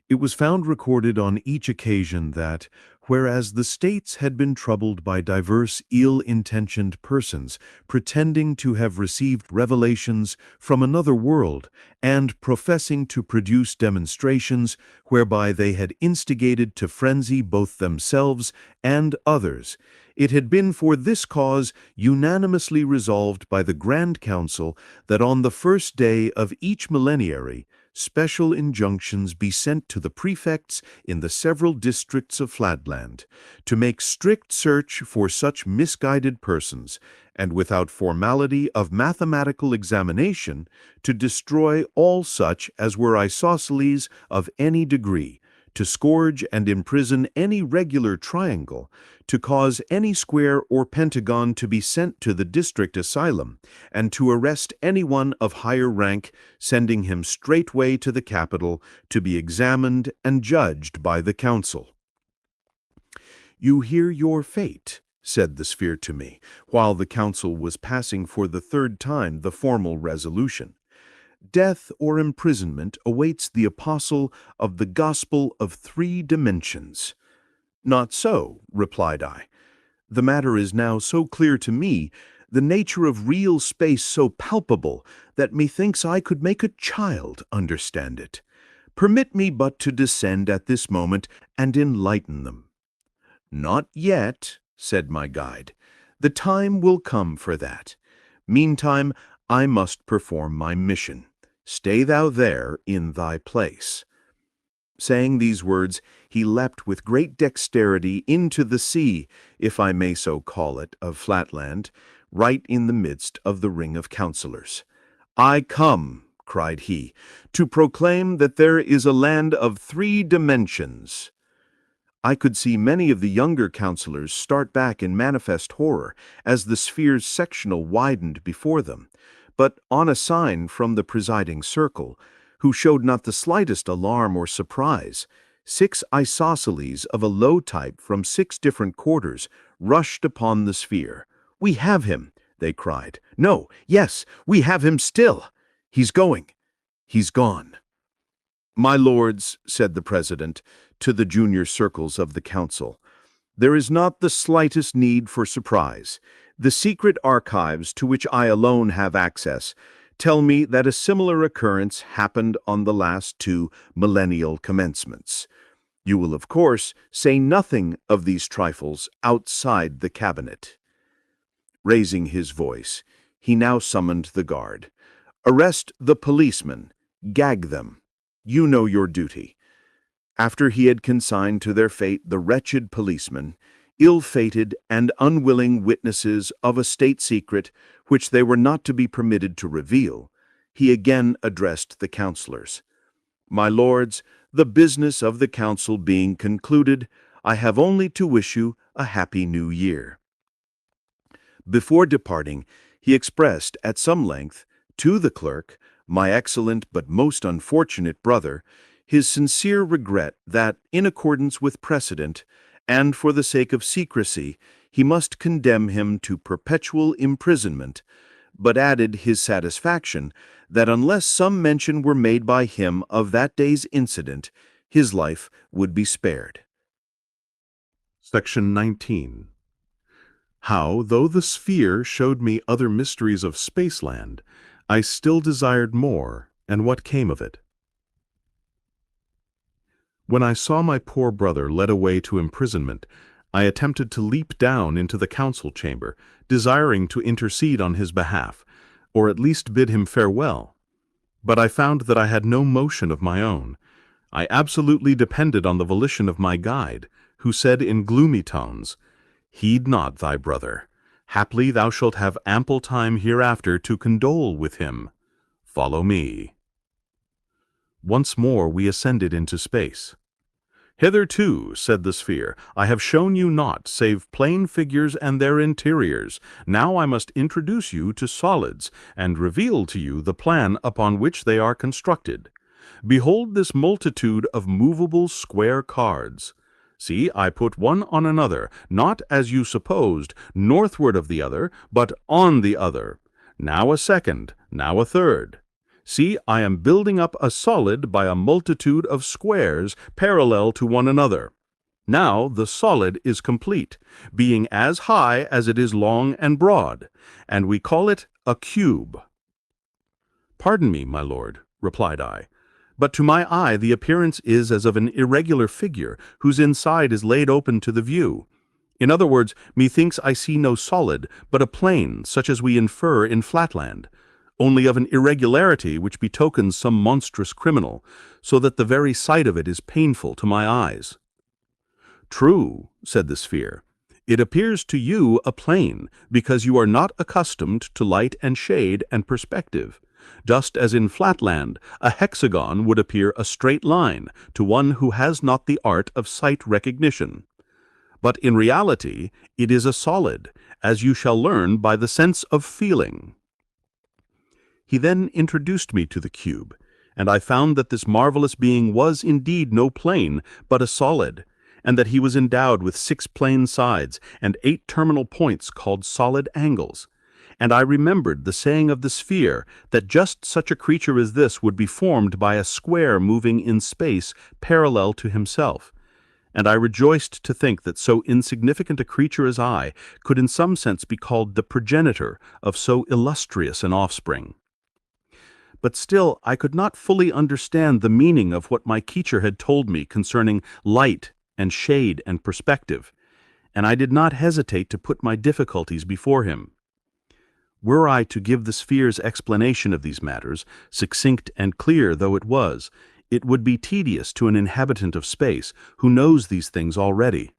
It was found recorded on each occasion that, whereas the states had been troubled by diverse ill-intentioned persons pretending to have received revelations from another world and professing to produce demonstrations whereby they had instigated to frenzy both themselves and others, it had been for this cause unanimously resolved by the Grand Council that on the first day of each millenniary special injunctions be sent to the prefects in the several districts of Flatland to make strict search for such misguided persons, and without formality of mathematical examination to destroy all such as were isosceles of any degree, to scourge and imprison any regular triangle, to cause any square or pentagon to be sent to the district asylum, and to arrest anyone of higher rank, sending him straightway to the capital to be examined and judged by the council. "You hear your fate," said the sphere to me, while the council was passing for the third time the formal resolution. "Death or imprisonment awaits the apostle of the gospel of 3 dimensions." "Not so," replied I. "The matter is now so clear to me, the nature of real space so palpable, that methinks I could make a child understand it. Permit me but to descend at this moment and enlighten them." "Not yet," said my guide. "The time will come for that. Meantime, I must perform my mission. Stay thou there in thy place." Saying these words, he leapt with great dexterity into the sea, if I may so call it, of Flatland, right in the midst of the ring of councillors. "I come," cried he, "to proclaim that there is a land of 3 dimensions." I could see many of the younger councillors start back in manifest horror as the sphere's sectional widened before them, but on a sign from the presiding circle, who showed not the slightest alarm or surprise, 6 isosceles of a low type from 6 different quarters rushed upon the sphere. "We have him!" they cried. "No, yes, we have him still! He's going! He's gone!" "My lords," said the president to the junior circles of the council, "there is not the slightest need for surprise. The secret archives to which I alone have access tell me that a similar occurrence happened on the last two millennial commencements. You will, of course, say nothing of these trifles outside the cabinet." Raising his voice, he now summoned the guard. "Arrest the policemen. Gag them. You know your duty." After he had consigned to their fate the wretched policemen, ill-fated and unwilling witnesses of a state secret which they were not to be permitted to reveal, he again addressed the councillors. "My lords, the business of the council being concluded, I have only to wish you a happy new year." Before departing, he expressed at some length to the clerk, my excellent but most unfortunate brother, his sincere regret that, in accordance with precedent, and for the sake of secrecy, he must condemn him to perpetual imprisonment, but added his satisfaction that unless some mention were made by him of that day's incident, his life would be spared. Section 19. How, though the sphere showed me other mysteries of Spaceland, I still desired more, and what came of it. When I saw my poor brother led away to imprisonment, I attempted to leap down into the council chamber, desiring to intercede on his behalf, or at least bid him farewell. But I found that I had no motion of my own. I absolutely depended on the volition of my guide, who said in gloomy tones, "Heed not thy brother. Haply thou shalt have ample time hereafter to condole with him. Follow me." Once more we ascended into space. "Hitherto," said the sphere, "I have shown you naught save plain figures and their interiors. Now I must introduce you to solids, and reveal to you the plan upon which they are constructed. Behold this multitude of movable square cards. See, I put one on another, not as you supposed, northward of the other, but on the other. Now a second, now a third. See, I am building up a solid by a multitude of squares parallel to one another. Now the solid is complete, being as high as it is long and broad, and we call it a cube." "Pardon me, my lord," replied I, "but to my eye the appearance is as of an irregular figure, whose inside is laid open to the view. In other words, methinks I see no solid, but a plane, such as we infer in Flatland, only of an irregularity which betokens some monstrous criminal, so that the very sight of it is painful to my eyes." "True," said the sphere. "It appears to you a plane, because you are not accustomed to light and shade and perspective, just as in Flatland a hexagon would appear a straight line to one who has not the art of sight recognition. But in reality it is a solid, as you shall learn by the sense of feeling." He then introduced me to the cube, and I found that this marvelous being was indeed no plane, but a solid, and that he was endowed with 6 plane sides and 8 terminal points called solid angles. And I remembered the saying of the sphere that just such a creature as this would be formed by a square moving in space parallel to himself. And I rejoiced to think that so insignificant a creature as I could in some sense be called the progenitor of so illustrious an offspring. But still I could not fully understand the meaning of what my teacher had told me concerning light and shade and perspective, and I did not hesitate to put my difficulties before him. Were I to give the sphere's explanation of these matters, succinct and clear though it was, it would be tedious to an inhabitant of space who knows these things already.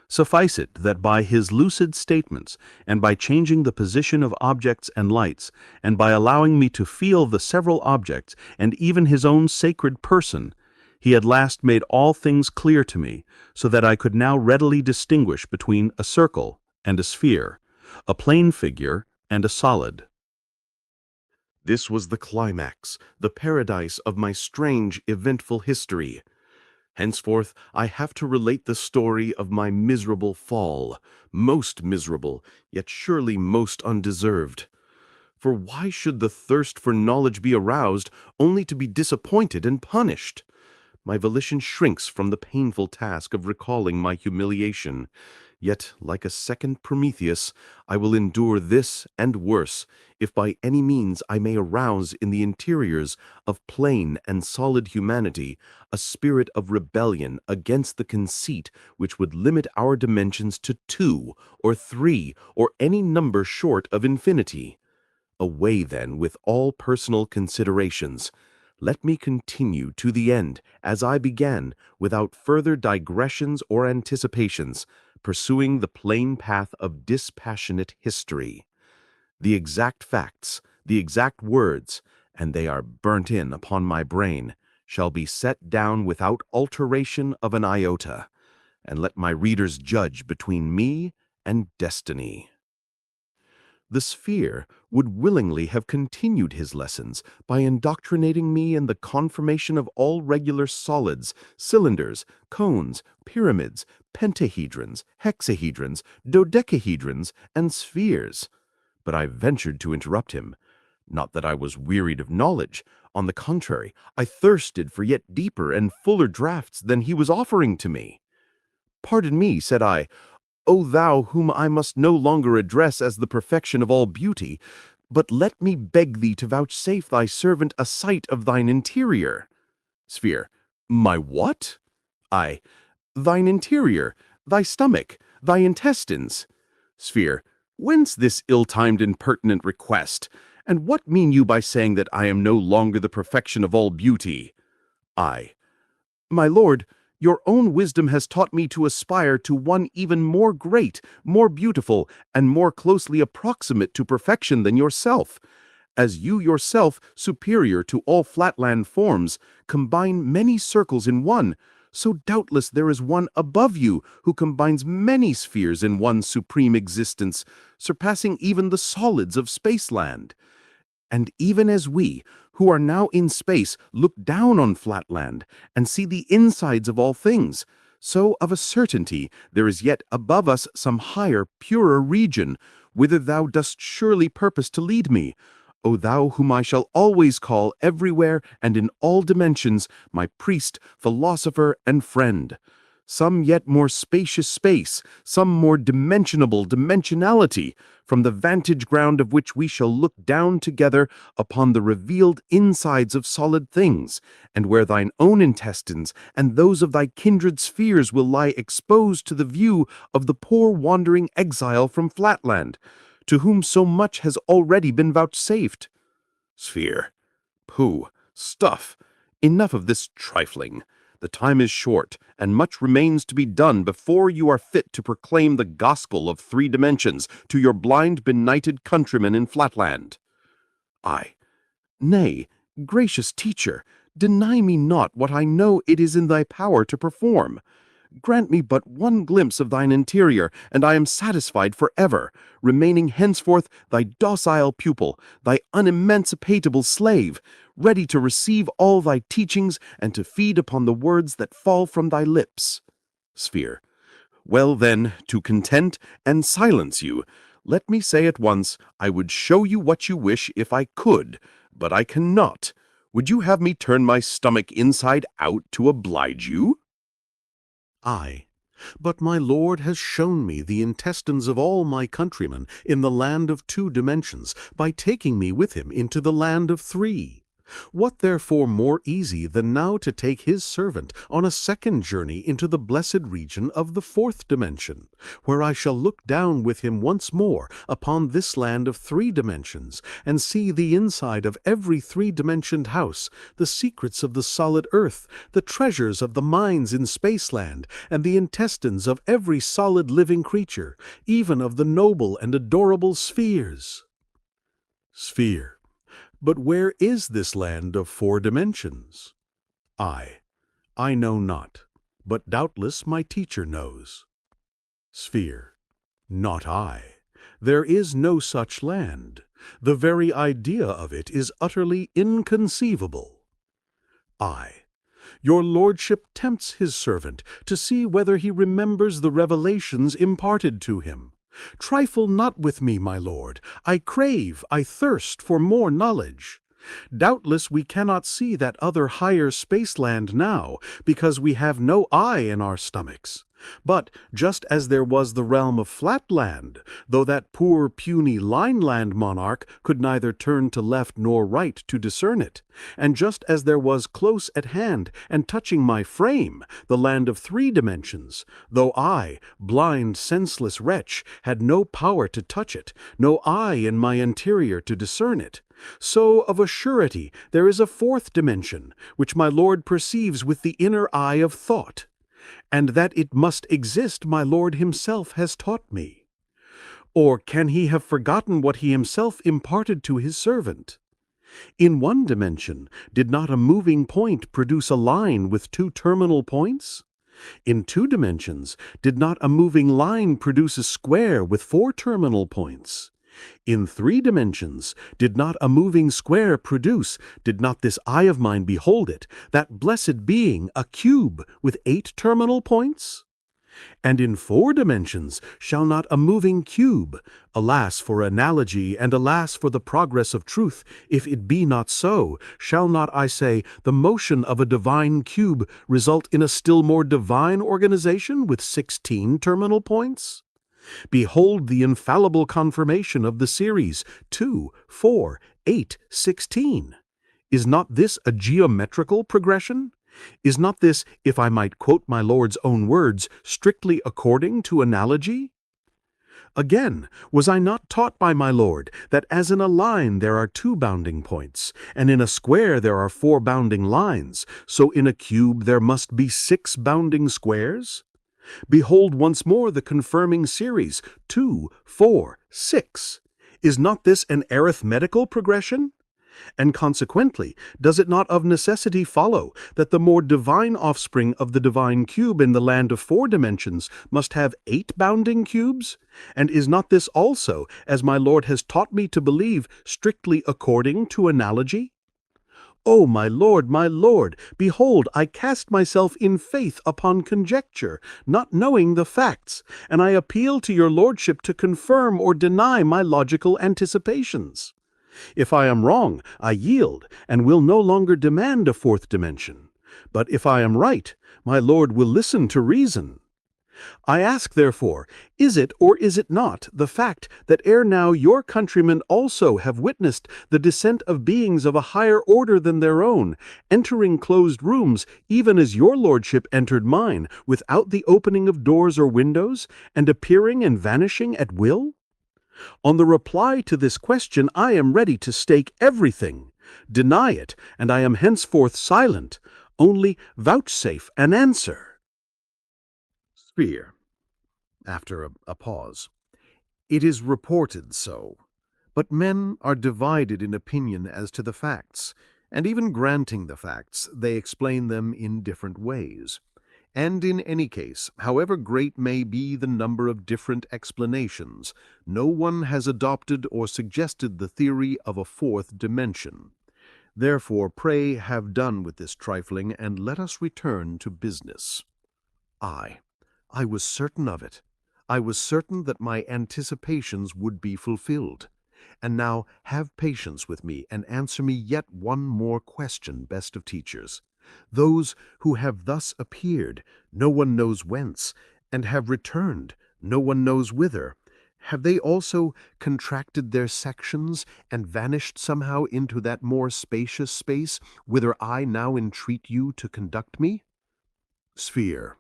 Suffice it that by his lucid statements, and by changing the position of objects and lights, and by allowing me to feel the several objects, and even his own sacred person, he at last made all things clear to me, so that I could now readily distinguish between a circle and a sphere, a plane figure and a solid. This was the climax, the paradise of my strange, eventful history. Henceforth, I have to relate the story of my miserable fall, most miserable, yet surely most undeserved. For why should the thirst for knowledge be aroused only to be disappointed and punished? My volition shrinks from the painful task of recalling my humiliation. Yet, like a second Prometheus, I will endure this and worse, if by any means I may arouse in the interiors of plain and solid humanity a spirit of rebellion against the conceit which would limit our dimensions to 2 or 3 or any number short of infinity. Away, then, with all personal considerations. Let me continue to the end, as I began, without further digressions or anticipations, pursuing the plain path of dispassionate history. The exact facts, the exact words, and they are burnt in upon my brain, shall be set down without alteration of an iota, and let my readers judge between me and destiny. The sphere would willingly have continued his lessons by indoctrinating me in the conformation of all regular solids, cylinders, cones, pyramids, pentahedrons, hexahedrons, dodecahedrons, and spheres. But I ventured to interrupt him. Not that I was wearied of knowledge. On the contrary, I thirsted for yet deeper and fuller draughts than he was offering to me. "Pardon me," said I, "O thou whom I must no longer address as the perfection of all beauty, but let me beg thee to vouchsafe thy servant a sight of thine interior." Sphere. My what? I. Thine interior, thy stomach, thy intestines. Sphere. Whence this ill-timed impertinent request? And what mean you by saying that I am no longer the perfection of all beauty? I. My lord, your own wisdom has taught me to aspire to one even more great, more beautiful, and more closely approximate to perfection than yourself. As you yourself, superior to all Flatland forms, combine many circles in one, so doubtless there is one above you who combines many spheres in one supreme existence, surpassing even the solids of Spaceland. And even as we, who are now in space, look down on Flatland and see the insides of all things, so of a certainty there is yet above us some higher, purer region, whither thou dost surely purpose to lead me, O thou whom I shall always call everywhere and in all dimensions my priest, philosopher, and friend. Some yet more spacious space, some more dimensionable dimensionality, from the vantage ground of which we shall look down together upon the revealed insides of solid things, and where thine own intestines and those of thy kindred spheres will lie exposed to the view of the poor wandering exile from Flatland, to whom so much has already been vouchsafed. Sphere. Pooh, stuff. Enough of this trifling. The time is short, and much remains to be done before you are fit to proclaim the gospel of 3 dimensions to your blind, benighted countrymen in Flatland. I. Nay, gracious teacher, deny me not what I know it is in thy power to perform. Grant me but one glimpse of thine interior, and I am satisfied forever, remaining henceforth thy docile pupil, thy unemancipatable slave, ready to receive all thy teachings and to feed upon the words that fall from thy lips. Sphere. Well then, to content and silence you, let me say at once, I would show you what you wish if I could, but I cannot. Would you have me turn my stomach inside out to oblige you? I. But my lord has shown me the intestines of all my countrymen in the land of 2 dimensions by taking me with him into the land of 3. What therefore more easy than now to take his servant on a second journey into the blessed region of the 4th dimension, where I shall look down with him once more upon this land of 3 dimensions, and see the inside of every 3-dimensioned house, the secrets of the solid earth, the treasures of the mines in Spaceland, and the intestines of every solid living creature, even of the noble and adorable spheres. Sphere. But where is this land of 4 dimensions? I know not, but doubtless my teacher knows. Sphere. Not I. There is no such land. The very idea of it is utterly inconceivable. I. Your lordship tempts his servant to see whether he remembers the revelations imparted to him. Trifle not with me, my lord. I crave, I thirst for more knowledge. Doubtless we cannot see that other higher spaceland now, because we have no eye in our stomachs. But just as there was the realm of Flatland, though that poor puny Lineland monarch could neither turn to left nor right to discern it, and just as there was close at hand and touching my frame the land of 3 dimensions, though I, blind, senseless wretch, had no power to touch it, no eye in my interior to discern it, so of a surety there is a 4th dimension, which my Lord perceives with the inner eye of thought, and that it must exist my Lord himself has taught me. Or can he have forgotten what he himself imparted to his servant? In 1 dimension, did not a moving point produce a line with 2 terminal points? In 2 dimensions, did not a moving line produce a square with 4 terminal points? In 3 dimensions, did not a moving square produce, did not this eye of mine behold it, that blessed being, a cube with 8 terminal points? And in 4 dimensions shall not a moving cube, alas for analogy and alas for the progress of truth, if it be not so, shall not, I say, the motion of a divine cube result in a still more divine organization with 16 terminal points? Behold the infallible confirmation of the series 2, 4, 8, 16. Is not this a geometrical progression? Is not this, if I might quote my Lord's own words, strictly according to analogy? Again, was I not taught by my Lord that as in a line there are 2 bounding points, and in a square there are 4 bounding lines, so in a cube there must be 6 bounding squares? Behold once more the confirming series 2, 4, 6. Is not this an arithmetical progression? And consequently, does it not of necessity follow that the more divine offspring of the divine cube in the land of 4 dimensions must have 8 bounding cubes? And is not this also, as my Lord has taught me to believe, strictly according to analogy? O my Lord, behold, I cast myself in faith upon conjecture, not knowing the facts, and I appeal to your lordship to confirm or deny my logical anticipations. If I am wrong, I yield, and will no longer demand a 4th dimension. But if I am right, my Lord will listen to reason. I ask, therefore, is it or is it not the fact that ere now your countrymen also have witnessed the descent of beings of a higher order than their own, entering closed rooms even as your lordship entered mine, without the opening of doors or windows, and appearing and vanishing at will? On the reply to this question I am ready to stake everything. Deny it, and I am henceforth silent. Only vouchsafe an answer. Sphere, after a pause. It is reported so, but men are divided in opinion as to the facts, and even granting the facts, they explain them in different ways. And in any case, however great may be the number of different explanations, no one has adopted or suggested the theory of a 4th dimension. Therefore, pray have done with this trifling, and let us return to business. I was certain of it. I was certain that my anticipations would be fulfilled. And now have patience with me and answer me yet one more question, best of teachers. Those who have thus appeared, no one knows whence, and have returned, no one knows whither, have they also contracted their sections and vanished somehow into that more spacious space whither I now entreat you to conduct me? Sphere,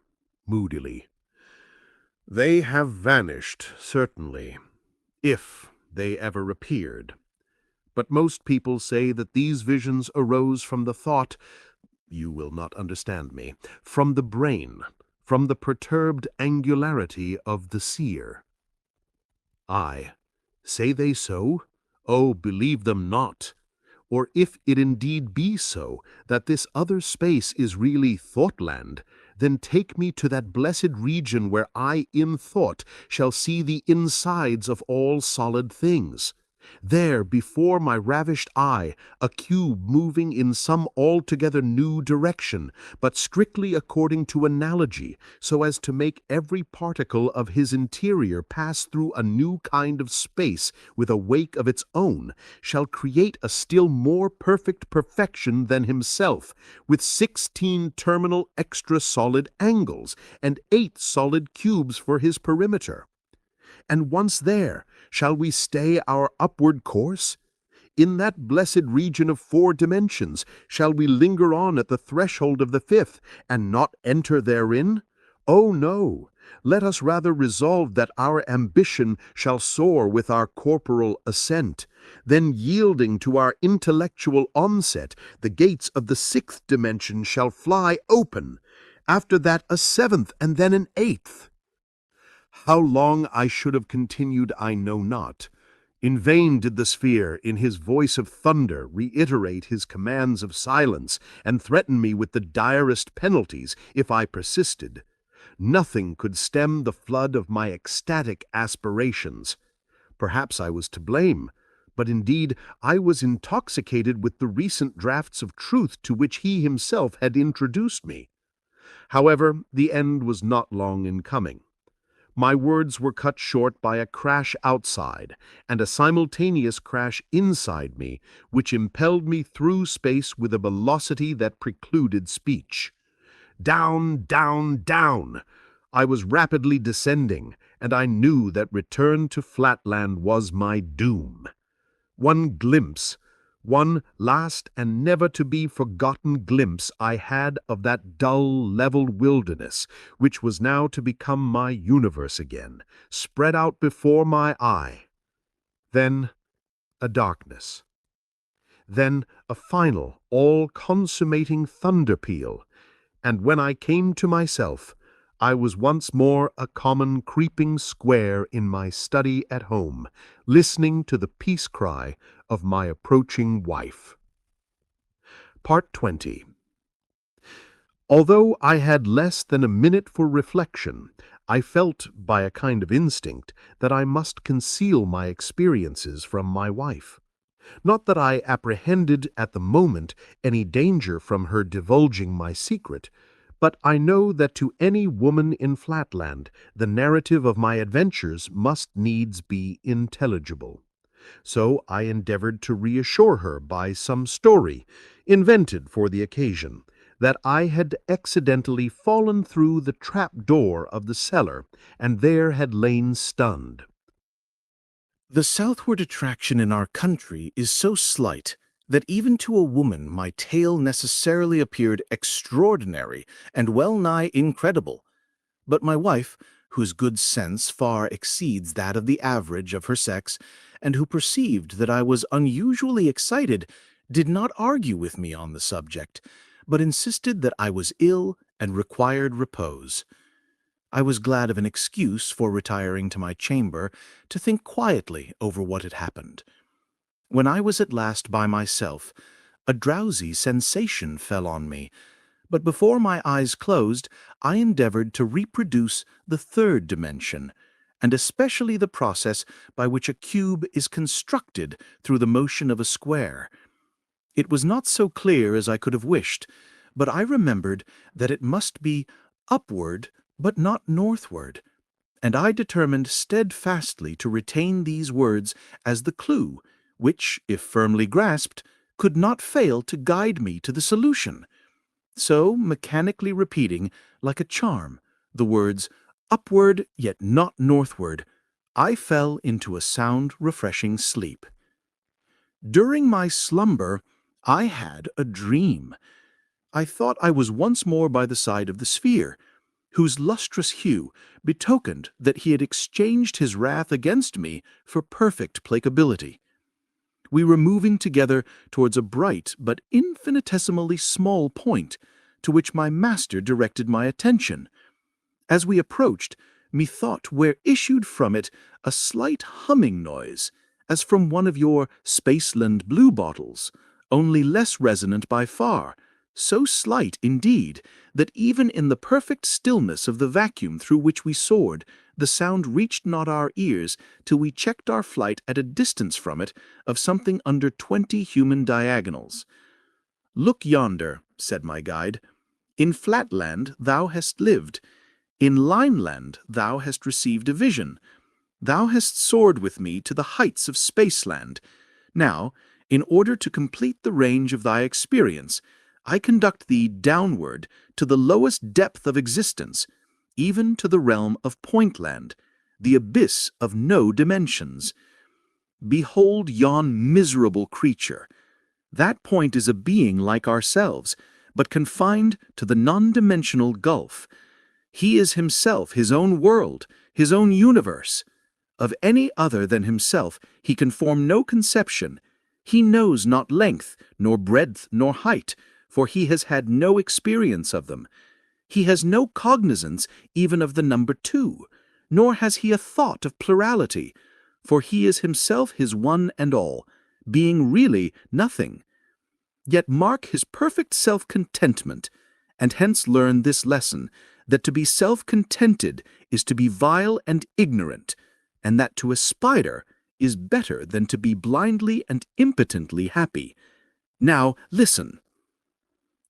moodily. They have vanished, certainly, if they ever appeared. But most people say that these visions arose from the thought, you will not understand me, from the brain, from the perturbed angularity of the seer. Say they so? Oh, believe them not. Or if it indeed be so, that this other space is really Thoughtland, then take me to that blessed region where I in thought shall see the insides of all solid things. There, before my ravished eye, a cube moving in some altogether new direction, but strictly according to analogy, so as to make every particle of his interior pass through a new kind of space with a wake of its own, shall create a still more perfect perfection than himself, with 16 terminal extra solid angles, and 8 solid cubes for his perimeter. And once there, shall we stay our upward course? In that blessed region of 4 dimensions, shall we linger on at the threshold of the 5th, and not enter therein? Oh no! Let us rather resolve that our ambition shall soar with our corporal ascent. Then, yielding to our intellectual onset, the gates of the 6th dimension shall fly open. After that, a 7th, and then an 8th. How long I should have continued I know not. In vain did the sphere, in his voice of thunder, reiterate his commands of silence, and threaten me with the direst penalties if I persisted. Nothing could stem the flood of my ecstatic aspirations. Perhaps I was to blame, but indeed I was intoxicated with the recent draughts of truth to which he himself had introduced me. However, the end was not long in coming. My words were cut short by a crash outside, and a simultaneous crash inside me, which impelled me through space with a velocity that precluded speech. Down, down, down! I was rapidly descending, and I knew that return to Flatland was my doom. One glimpse, one last and never-to-be-forgotten glimpse I had of that dull, level wilderness, which was now to become my universe again, spread out before my eye. Then a darkness. Then a final, all-consummating thunder peal, and when I came to myself, I was once more a common creeping square in my study at home, listening to the peace cry of my approaching wife. Part 20. Although I had less than a minute for reflection, I felt, by a kind of instinct, that I must conceal my experiences from my wife. Not that I apprehended at the moment any danger from her divulging my secret, but I know that to any woman in Flatland the narrative of my adventures must needs be intelligible. So I endeavored to reassure her by some story, invented for the occasion, that I had accidentally fallen through the trap door of the cellar, and there had lain stunned. The southward attraction in our country is so slight that even to a woman my tale necessarily appeared extraordinary and well-nigh incredible. But my wife, whose good sense far exceeds that of the average of her sex, and who perceived that I was unusually excited, did not argue with me on the subject, but insisted that I was ill and required repose. I was glad of an excuse for retiring to my chamber to think quietly over what had happened. When I was at last by myself, a drowsy sensation fell on me, but before my eyes closed, I endeavored to reproduce the 3rd dimension, and especially the process by which a cube is constructed through the motion of a square. It was not so clear as I could have wished, but I remembered that it must be upward but not northward, and I determined steadfastly to retain these words as the clue, which, if firmly grasped, could not fail to guide me to the solution. So, mechanically repeating, like a charm, the words, upward yet not northward, I fell into a sound, refreshing sleep. During my slumber, I had a dream. I thought I was once more by the side of the sphere, whose lustrous hue betokened that he had exchanged his wrath against me for perfect placability. We were moving together towards a bright but infinitesimally small point, to which my master directed my attention. As we approached, methought there issued from it a slight humming noise, as from one of your Spaceland bluebottles, only less resonant by far, so slight indeed that even in the perfect stillness of the vacuum through which we soared, the sound reached not our ears till we checked our flight at a distance from it of something under 20 human diagonals. "Look yonder," said my guide. "In Flatland thou hast lived. In Lineland thou hast received a vision. Thou hast soared with me to the heights of Spaceland. Now, in order to complete the range of thy experience, I conduct thee downward to the lowest depth of existence, even to the realm of Pointland, the abyss of no dimensions. Behold yon miserable creature. That point is a being like ourselves, but confined to the non-dimensional gulf. He is himself his own world, his own universe. Of any other than himself he can form no conception. He knows not length, nor breadth, nor height, for he has had no experience of them. He has no cognizance even of the number 2, nor has he a thought of plurality, for he is himself his one and all, being really nothing. Yet mark his perfect self-contentment, and hence learn this lesson, that to be self-contented is to be vile and ignorant, and that to aspire is better than to be blindly and impotently happy. Now listen."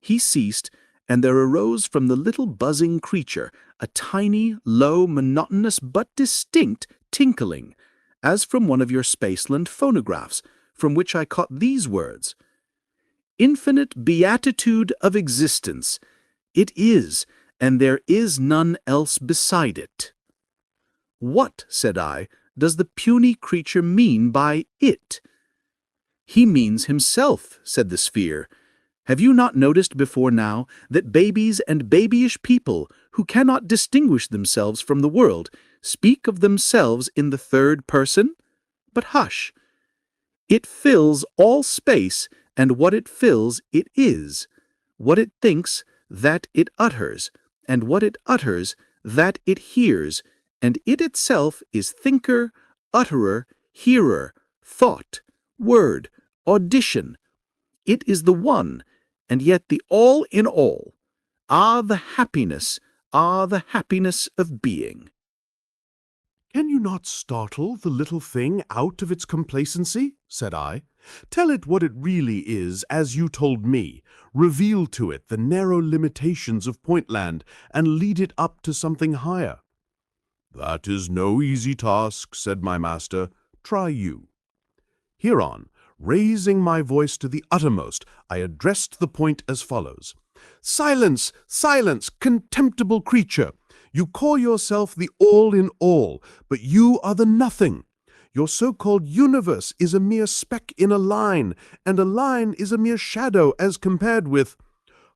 He ceased, and there arose from the little buzzing creature a tiny, low, monotonous but distinct tinkling, as from one of your Spaceland phonographs, from which I caught these words: "Infinite beatitude of existence. It is, and there is none else beside it." "What," said I, "does the puny creature mean by it?" "He means himself," said the sphere. "Have you not noticed before now that babies and babyish people, who cannot distinguish themselves from the world, speak of themselves in the third person? But hush! It fills all space, and what it fills it is. What it thinks, that it utters, and what it utters, that it hears, and it itself is thinker, utterer, hearer, thought, word, audition. It is the one, and yet the all in all. Ah, the happiness of being." "Can you not startle the little thing out of its complacency?" said I. "Tell it what it really is, as you told me. Reveal to it the narrow limitations of Pointland, and lead it up to something higher." "That is no easy task," said my master. "Try you." Hereon, raising my voice to the uttermost, I addressed the point as follows: "Silence! Silence, contemptible creature! You call yourself the all-in-all, but you are the nothing. Your so-called universe is a mere speck in a line, and a line is a mere shadow as compared with—"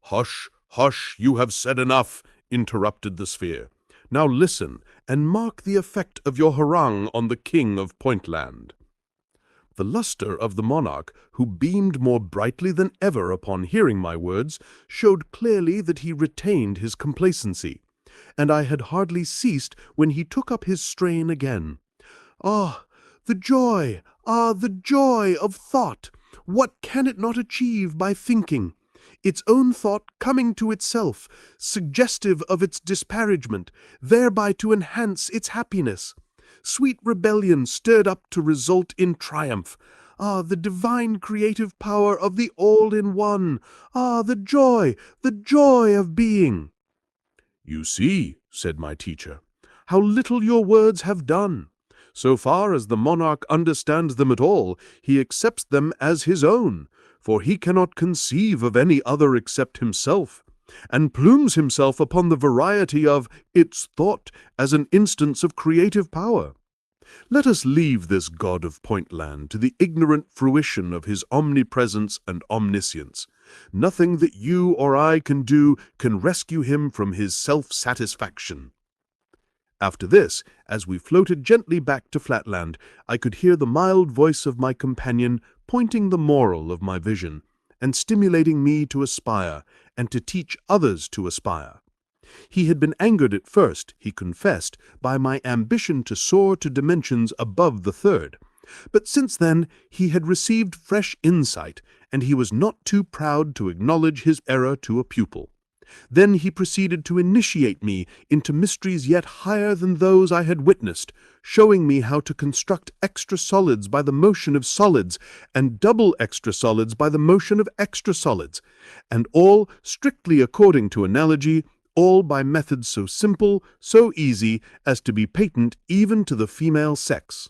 "Hush, hush, you have said enough," interrupted the sphere. "Now listen, and mark the effect of your harangue on the king of Pointland." The luster of the monarch, who beamed more brightly than ever upon hearing my words, showed clearly that he retained his complacency, and I had hardly ceased when he took up his strain again. "Ah, the joy! Ah, the joy of thought! What can it not achieve by thinking? Its own thought coming to itself, suggestive of its disparagement, thereby to enhance its happiness. Sweet rebellion stirred up to result in triumph. Ah, the divine creative power of the all-in-one! Ah, the joy of being!" "You see," said my teacher, "how little your words have done. So far as the monarch understands them at all, he accepts them as his own, for he cannot conceive of any other except himself, and plumes himself upon the variety of its thought as an instance of creative power. Let us leave this god of Pointland to the ignorant fruition of his omnipresence and omniscience. Nothing that you or I can do can rescue him from his self-satisfaction." After this, as we floated gently back to Flatland, I could hear the mild voice of my companion pointing the moral of my vision, and stimulating me to aspire, and to teach others to aspire. He had been angered at first, he confessed, by my ambition to soar to dimensions above the third, But since then he had received fresh insight, and he was not too proud to acknowledge his error to a pupil. Then he proceeded to initiate me into mysteries yet higher than those I had witnessed, showing me how to construct extra solids by the motion of solids, and double extra solids by the motion of extra solids, and all strictly according to analogy, all by methods so simple, so easy, as to be patent even to the female sex.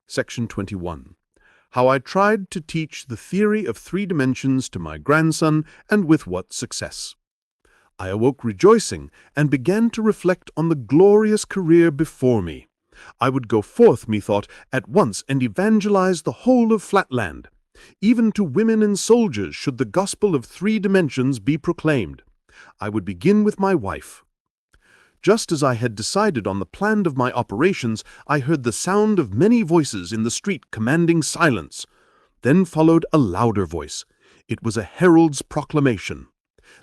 Section 21. How I tried to teach the theory of 3 dimensions to my grandson, and with what success. I awoke rejoicing, and began to reflect on the glorious career before me. I would go forth, methought, at once and evangelize the whole of Flatland. Even to women and soldiers should the gospel of 3 dimensions be proclaimed. I would begin with my wife. Just as I had decided on the plan of my operations, I heard the sound of many voices in the street commanding silence. Then followed a louder voice. It was a herald's proclamation.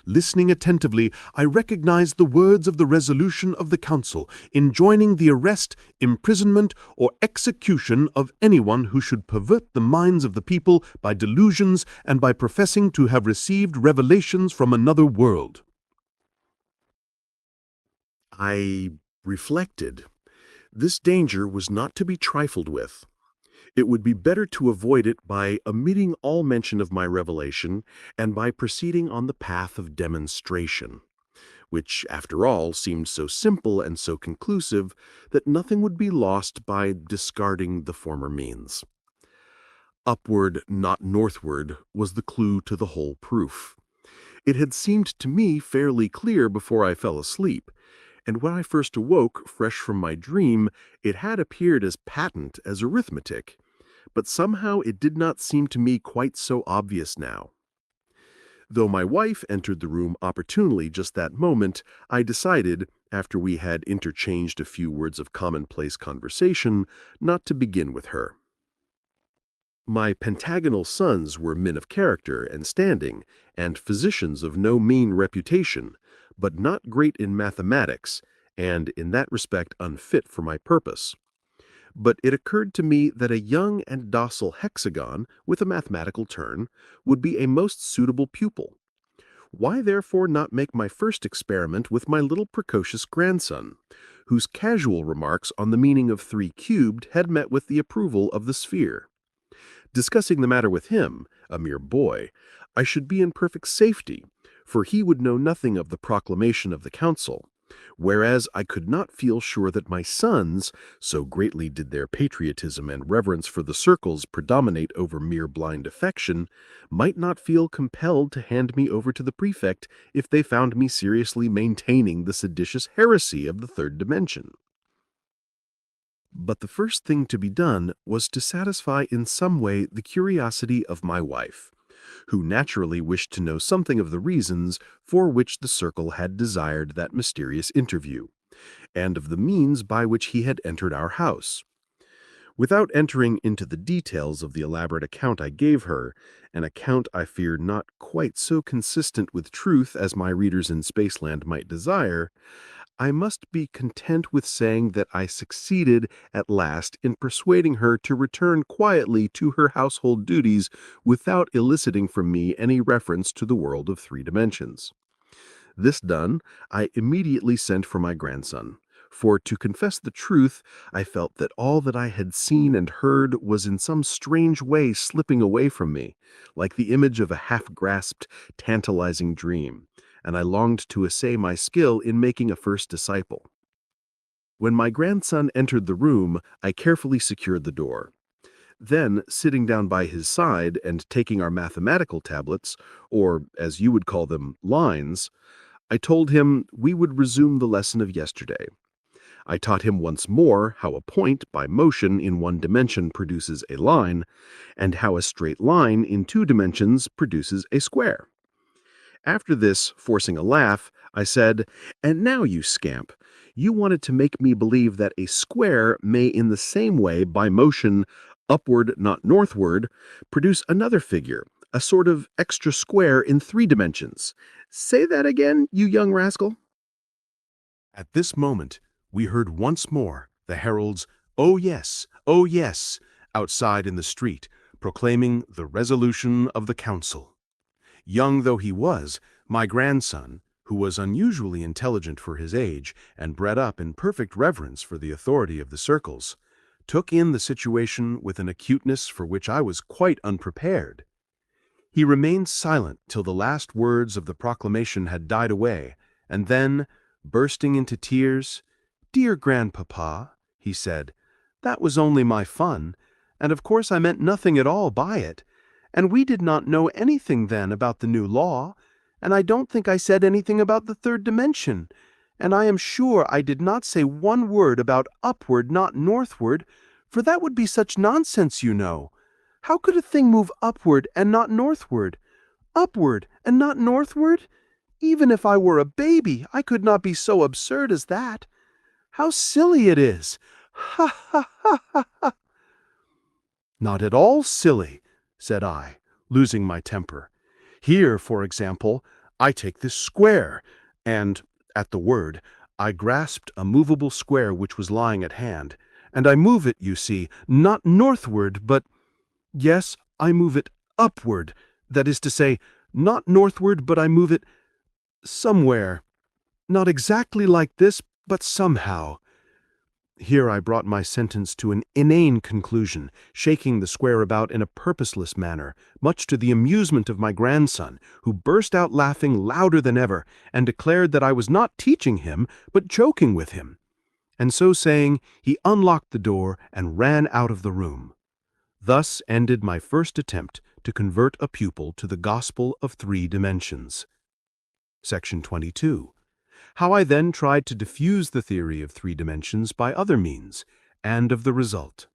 Listening attentively, I recognized the words of the resolution of the council, enjoining the arrest, imprisonment, or execution of anyone who should pervert the minds of the people by delusions and by professing to have received revelations from another world. I reflected. This danger was not to be trifled with. It would be better to avoid it by omitting all mention of my revelation and by proceeding on the path of demonstration, which, after all, seemed so simple and so conclusive that nothing would be lost by discarding the former means. Upward, not northward, was the clue to the whole proof. It had seemed to me fairly clear before I fell asleep, and when I first awoke, fresh from my dream, it had appeared as patent as arithmetic, but somehow it did not seem to me quite so obvious now. Though my wife entered the room opportunely just that moment, I decided, after we had interchanged a few words of commonplace conversation, not to begin with her. My pentagonal sons were men of character and standing, and physicians of no mean reputation, but not great in mathematics, and in that respect unfit for my purpose. But it occurred to me that a young and docile hexagon, with a mathematical turn, would be a most suitable pupil. Why therefore not make my first experiment with my little precocious grandson, whose casual remarks on the meaning of 3 cubed had met with the approval of the sphere? Discussing the matter with him, a mere boy, I should be in perfect safety, for he would know nothing of the proclamation of the council, whereas I could not feel sure that my sons, so greatly did their patriotism and reverence for the circles predominate over mere blind affection, might not feel compelled to hand me over to the prefect if they found me seriously maintaining the seditious heresy of the 3rd dimension. But the first thing to be done was to satisfy in some way the curiosity of my wife, who naturally wished to know something of the reasons for which the circle had desired that mysterious interview, and of the means by which he had entered our house. Without entering into the details of the elaborate account I gave her, an account I fear not quite so consistent with truth as my readers in Spaceland might desire, I must be content with saying that I succeeded at last in persuading her to return quietly to her household duties without eliciting from me any reference to the world of 3 dimensions. This done, I immediately sent for my grandson, for to confess the truth, I felt that all that I had seen and heard was in some strange way slipping away from me, like the image of a half-grasped, tantalizing dream, and I longed to essay my skill in making a first disciple. When my grandson entered the room, I carefully secured the door. Then, sitting down by his side and taking our mathematical tablets, or, as you would call them, lines, I told him we would resume the lesson of yesterday. I taught him once more how a point by motion in 1 dimension produces a line, and how a straight line in 2 dimensions produces a square. After this, forcing a laugh, I said, "And now, you scamp, you wanted to make me believe that a square may in the same way, by motion, upward not northward, produce another figure, a sort of extra square in 3 dimensions. Say that again, you young rascal." At this moment, we heard once more the herald's "Oh yes, outside in the street, proclaiming the resolution of the council. Young though he was, my grandson, who was unusually intelligent for his age and bred up in perfect reverence for the authority of the circles, took in the situation with an acuteness for which I was quite unprepared. He remained silent till the last words of the proclamation had died away, and then, bursting into tears, "Dear grandpapa," he said, "that was only my fun, and of course I meant nothing at all by it, and we did not know anything then about the new law, and I don't think I said anything about the third dimension, and I am sure I did not say one word about upward, not northward, for that would be such nonsense, you know. How could a thing move upward and not northward? Upward and not northward? Even if I were a baby, I could not be so absurd as that. How silly it is! Ha ha ha ha ha!" "Not at all silly," said I, losing my temper. "Here, for example, I take this square," and, at the word, I grasped a movable square which was lying at hand, "and I move it, you see, not northward, but— yes, I move it upward, that is to say, not northward, but I move it somewhere. Not exactly like this, but somehow." Here I brought my sentence to an inane conclusion, shaking the square about in a purposeless manner, much to the amusement of my grandson, who burst out laughing louder than ever, and declared that I was not teaching him, but joking with him. And so saying, he unlocked the door and ran out of the room. Thus ended my first attempt to convert a pupil to the gospel of 3 dimensions. Section 22. How I then tried to diffuse the theory of 3 dimensions by other means, and of the result.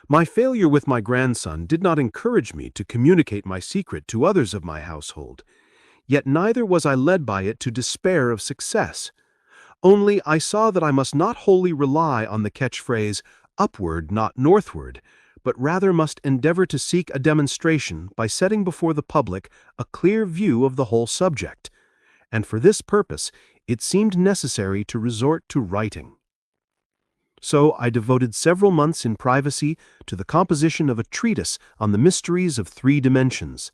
My failure with my grandson did not encourage me to communicate my secret to others of my household, yet neither was I led by it to despair of success. Only I saw that I must not wholly rely on the catchphrase, "upward, not northward," but rather must endeavor to seek a demonstration by setting before the public a clear view of the whole subject, and for this purpose it seemed necessary to resort to writing. So I devoted several months in privacy to the composition of a treatise on the mysteries of 3 dimensions.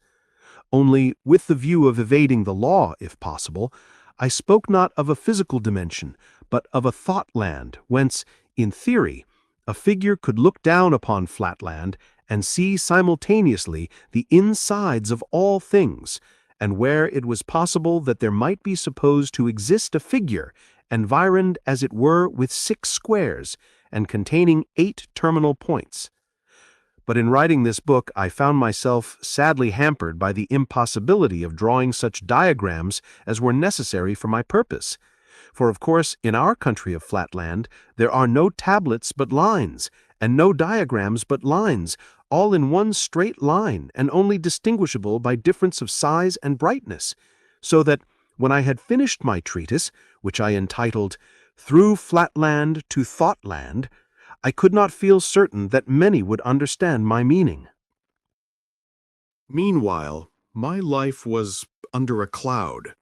Only, with the view of evading the law, if possible, I spoke not of a physical dimension, but of a thought-land, whence, in theory, a figure could look down upon Flatland and see simultaneously the insides of all things, and where it was possible that there might be supposed to exist a figure, environed as it were with 6 squares, and containing 8 terminal points. But in writing this book I found myself sadly hampered by the impossibility of drawing such diagrams as were necessary for my purpose. For of course in our country of Flatland there are no tablets but lines, and no diagrams but lines, all in one straight line and only distinguishable by difference of size and brightness, so that when I had finished my treatise, which I entitled "Through Flatland to Thoughtland," I could not feel certain that many would understand my meaning. Meanwhile, my life was under a cloud.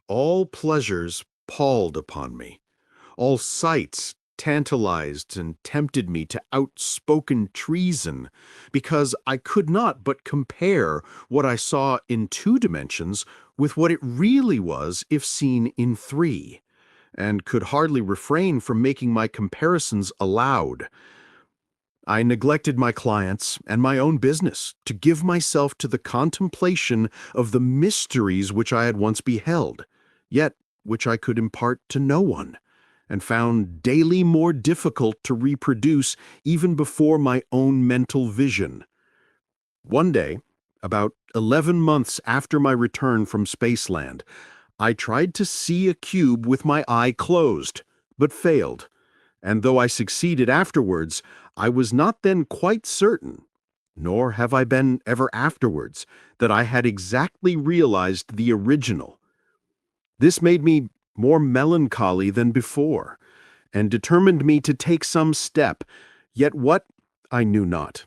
All pleasures palled upon me. All sights tantalized and tempted me to outspoken treason, because I could not but compare what I saw in 2 dimensions with what it really was if seen in 3, and could hardly refrain from making my comparisons aloud. I neglected my clients and my own business to give myself to the contemplation of the mysteries which I had once beheld, yet which I could impart to no one, and found daily more difficult to reproduce even before my own mental vision. One day, about 11 months after my return from Spaceland, I tried to see a cube with my eye closed, but failed, and though I succeeded afterwards, I was not then quite certain, nor have I been ever afterwards, that I had exactly realized the original. This made me more melancholy than before, and determined me to take some step, yet what, I knew not.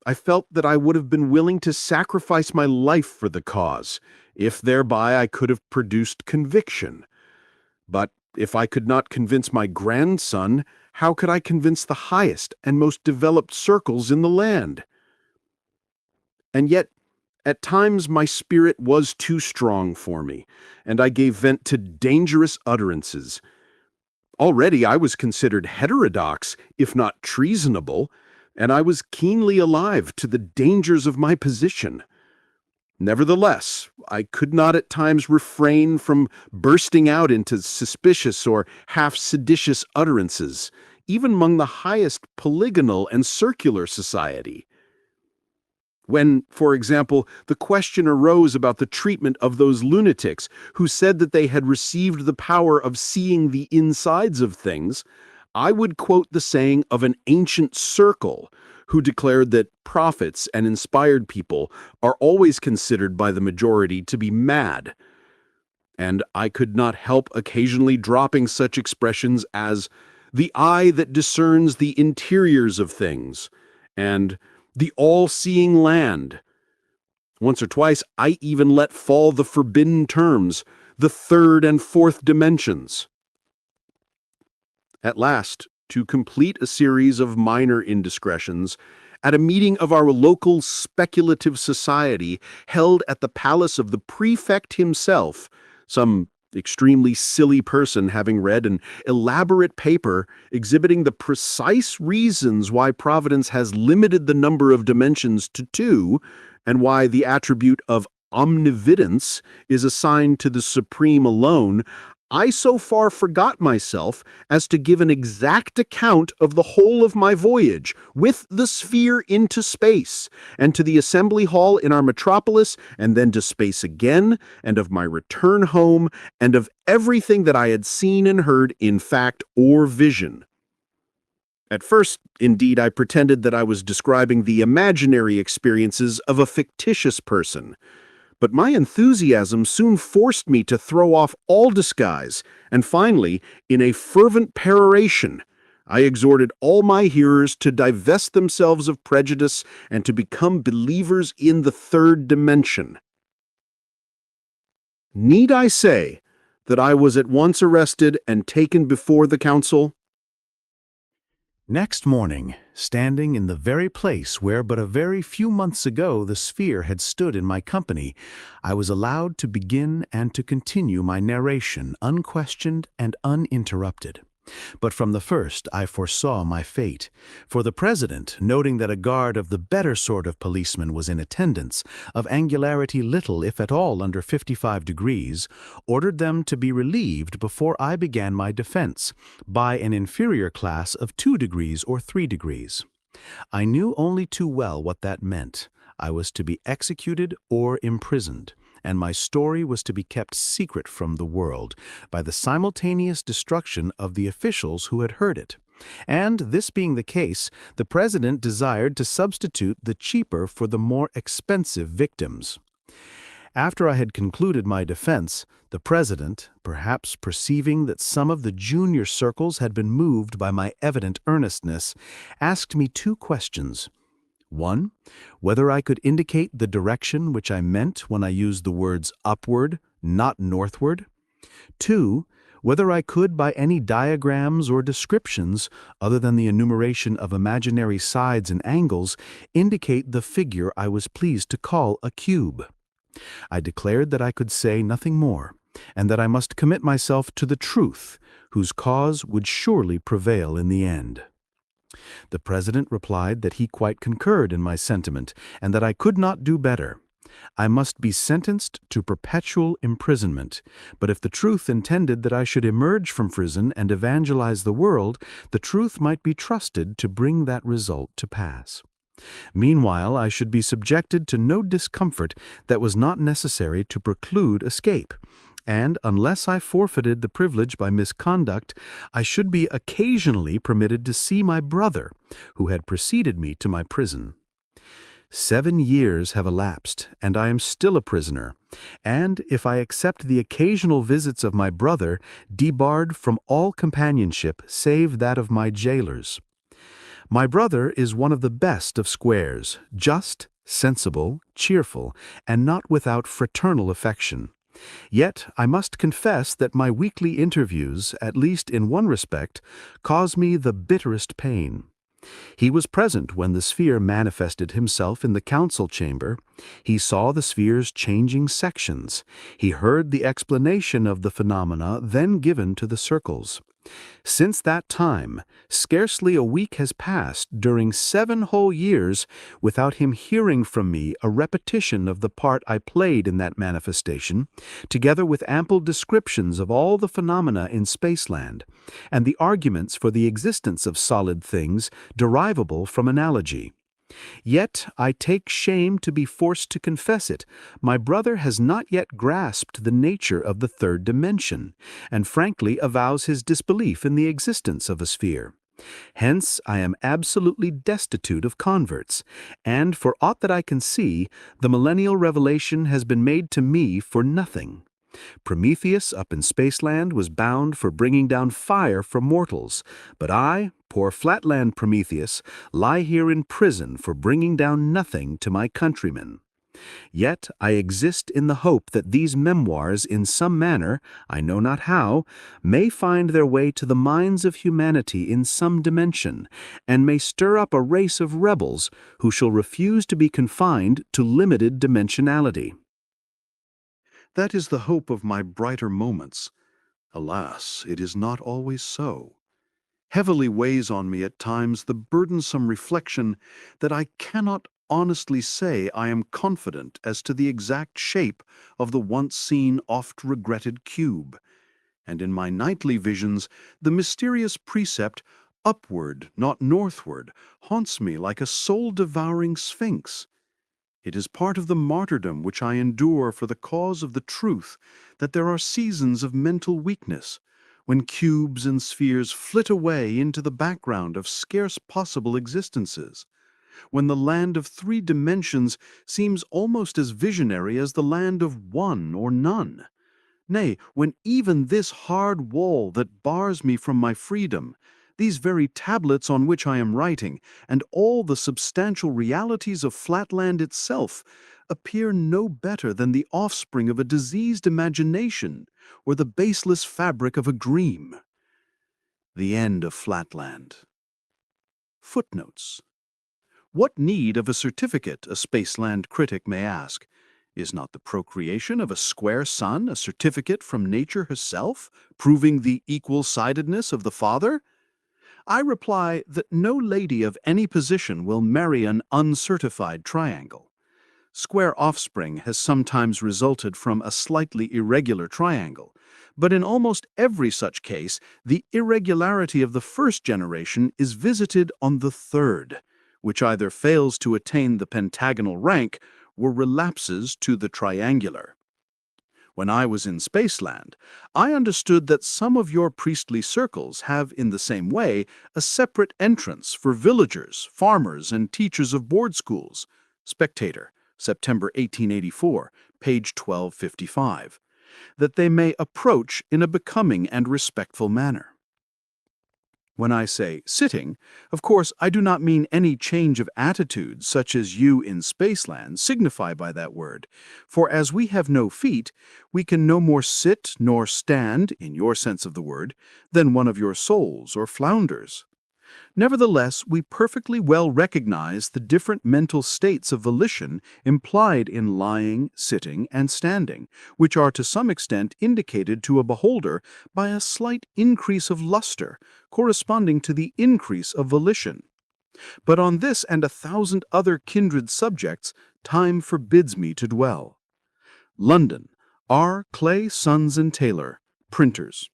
I felt that I would have been willing to sacrifice my life for the cause, if thereby I could have produced conviction. But if I could not convince my grandson, how could I convince the highest and most developed circles in the land? And yet, at times my spirit was too strong for me, and I gave vent to dangerous utterances. Already I was considered heterodox, if not treasonable, and I was keenly alive to the dangers of my position. Nevertheless, I could not at times refrain from bursting out into suspicious or half-seditious utterances, even among the highest polygonal and circular society. When, for example, the question arose about the treatment of those lunatics who said that they had received the power of seeing the insides of things, I would quote the saying of an ancient circle who declared that prophets and inspired people are always considered by the majority to be mad. And I could not help occasionally dropping such expressions as the eye that discerns the interiors of things, and the all-seeing land. Once or twice, I even let fall the forbidden terms, the third and fourth dimensions. At last, to complete a series of minor indiscretions, at a meeting of our local speculative society held at the palace of the prefect himself, some extremely silly person having read an elaborate paper exhibiting the precise reasons why Providence has limited the number of dimensions to 2, and why the attribute of omnividence is assigned to the Supreme alone, I so far forgot myself as to give an exact account of the whole of my voyage, with the sphere into space, and to the assembly hall in our metropolis, and then to space again, and of my return home, and of everything that I had seen and heard in fact or vision. At first, indeed, I pretended that I was describing the imaginary experiences of a fictitious person, but my enthusiasm soon forced me to throw off all disguise, and finally, in a fervent peroration, I exhorted all my hearers to divest themselves of prejudice and to become believers in the third dimension. Need I say that I was at once arrested and taken before the council? Next morning, standing in the very place where but a very few months ago the sphere had stood in my company, I was allowed to begin and to continue my narration unquestioned and uninterrupted. But from the first I foresaw my fate, for the president, noting that a guard of the better sort of policeman was in attendance, of angularity little if at all under 55 degrees, ordered them to be relieved before I began my defense, by an inferior class of 2 degrees or 3 degrees. I knew only too well what that meant. I was to be executed or imprisoned, and my story was to be kept secret from the world by the simultaneous destruction of the officials who had heard it. And this being the case, the president desired to substitute the cheaper for the more expensive victims. After I had concluded my defense, the president, perhaps perceiving that some of the junior circles had been moved by my evident earnestness, asked me 2 questions. 1. Whether I could indicate the direction which I meant when I used the words upward, not northward. 2. Whether I could by any diagrams or descriptions, other than the enumeration of imaginary sides and angles, indicate the figure I was pleased to call a cube. I declared that I could say nothing more, and that I must commit myself to the truth, whose cause would surely prevail in the end. The president replied that he quite concurred in my sentiment, and that I could not do better. I must be sentenced to perpetual imprisonment, but if the truth intended that I should emerge from prison and evangelize the world, the truth might be trusted to bring that result to pass. Meanwhile, I should be subjected to no discomfort that was not necessary to preclude escape, and unless I forfeited the privilege by misconduct, I should be occasionally permitted to see my brother, who had preceded me to my prison. 7 years have elapsed, and I am still a prisoner, and, if I accept the occasional visits of my brother, debarred from all companionship save that of my jailers. My brother is one of the best of squares, just, sensible, cheerful, and not without fraternal affection. Yet I must confess that my weekly interviews, at least in one respect, cause me the bitterest pain. He was present when the sphere manifested himself in the council chamber. He saw the sphere's changing sections. He heard the explanation of the phenomena then given to the circles. Since that time, scarcely a week has passed during 7 whole years without him hearing from me a repetition of the part I played in that manifestation, together with ample descriptions of all the phenomena in Spaceland, and the arguments for the existence of solid things derivable from analogy. Yet I take shame to be forced to confess it. My brother has not yet grasped the nature of the third dimension, and frankly avows his disbelief in the existence of a sphere. Hence I am absolutely destitute of converts, and for aught that I can see, the millennial revelation has been made to me for nothing. Prometheus up in Spaceland was bound for bringing down fire for mortals, but I, poor Flatland Prometheus, lie here in prison for bringing down nothing to my countrymen. Yet I exist in the hope that these memoirs in some manner, I know not how, may find their way to the minds of humanity in some dimension, and may stir up a race of rebels who shall refuse to be confined to limited dimensionality. That is the hope of my brighter moments. Alas, it is not always so. Heavily weighs on me at times the burdensome reflection that I cannot honestly say I am confident as to the exact shape of the once seen, oft-regretted cube, and in my nightly visions the mysterious precept, upward, not northward, haunts me like a soul-devouring sphinx. It is part of the martyrdom which I endure for the cause of the truth that there are seasons of mental weakness, when cubes and spheres flit away into the background of scarce possible existences, when the land of 3 dimensions seems almost as visionary as the land of 1 or none. Nay, when even this hard wall that bars me from my freedom, these very tablets on which I am writing, and all the substantial realities of Flatland itself, appear no better than the offspring of a diseased imagination or the baseless fabric of a dream. The end of Flatland. Footnotes. What need of a certificate, a Spaceland critic may ask? Is not the procreation of a square sun a certificate from nature herself, proving the equal-sidedness of the father? I reply that no lady of any position will marry an uncertified triangle. Square offspring has sometimes resulted from a slightly irregular triangle, but in almost every such case, the irregularity of the first generation is visited on the third, which either fails to attain the pentagonal rank or relapses to the triangular. When I was in Spaceland, I understood that some of your priestly circles have, in the same way, a separate entrance for villagers, farmers, and teachers of board schools. Spectator, September 1884, page 1255. That they may approach in a becoming and respectful manner. When I say sitting, of course I do not mean any change of attitude such as you in Spaceland signify by that word, for as we have no feet, we can no more sit nor stand, in your sense of the word, than one of your soles or flounders. Nevertheless, we perfectly well recognize the different mental states of volition implied in lying, sitting, and standing, which are to some extent indicated to a beholder by a slight increase of luster, corresponding to the increase of volition. But on this and 1,000 other kindred subjects, time forbids me to dwell. London, R. Clay, Sons and Taylor, Printers.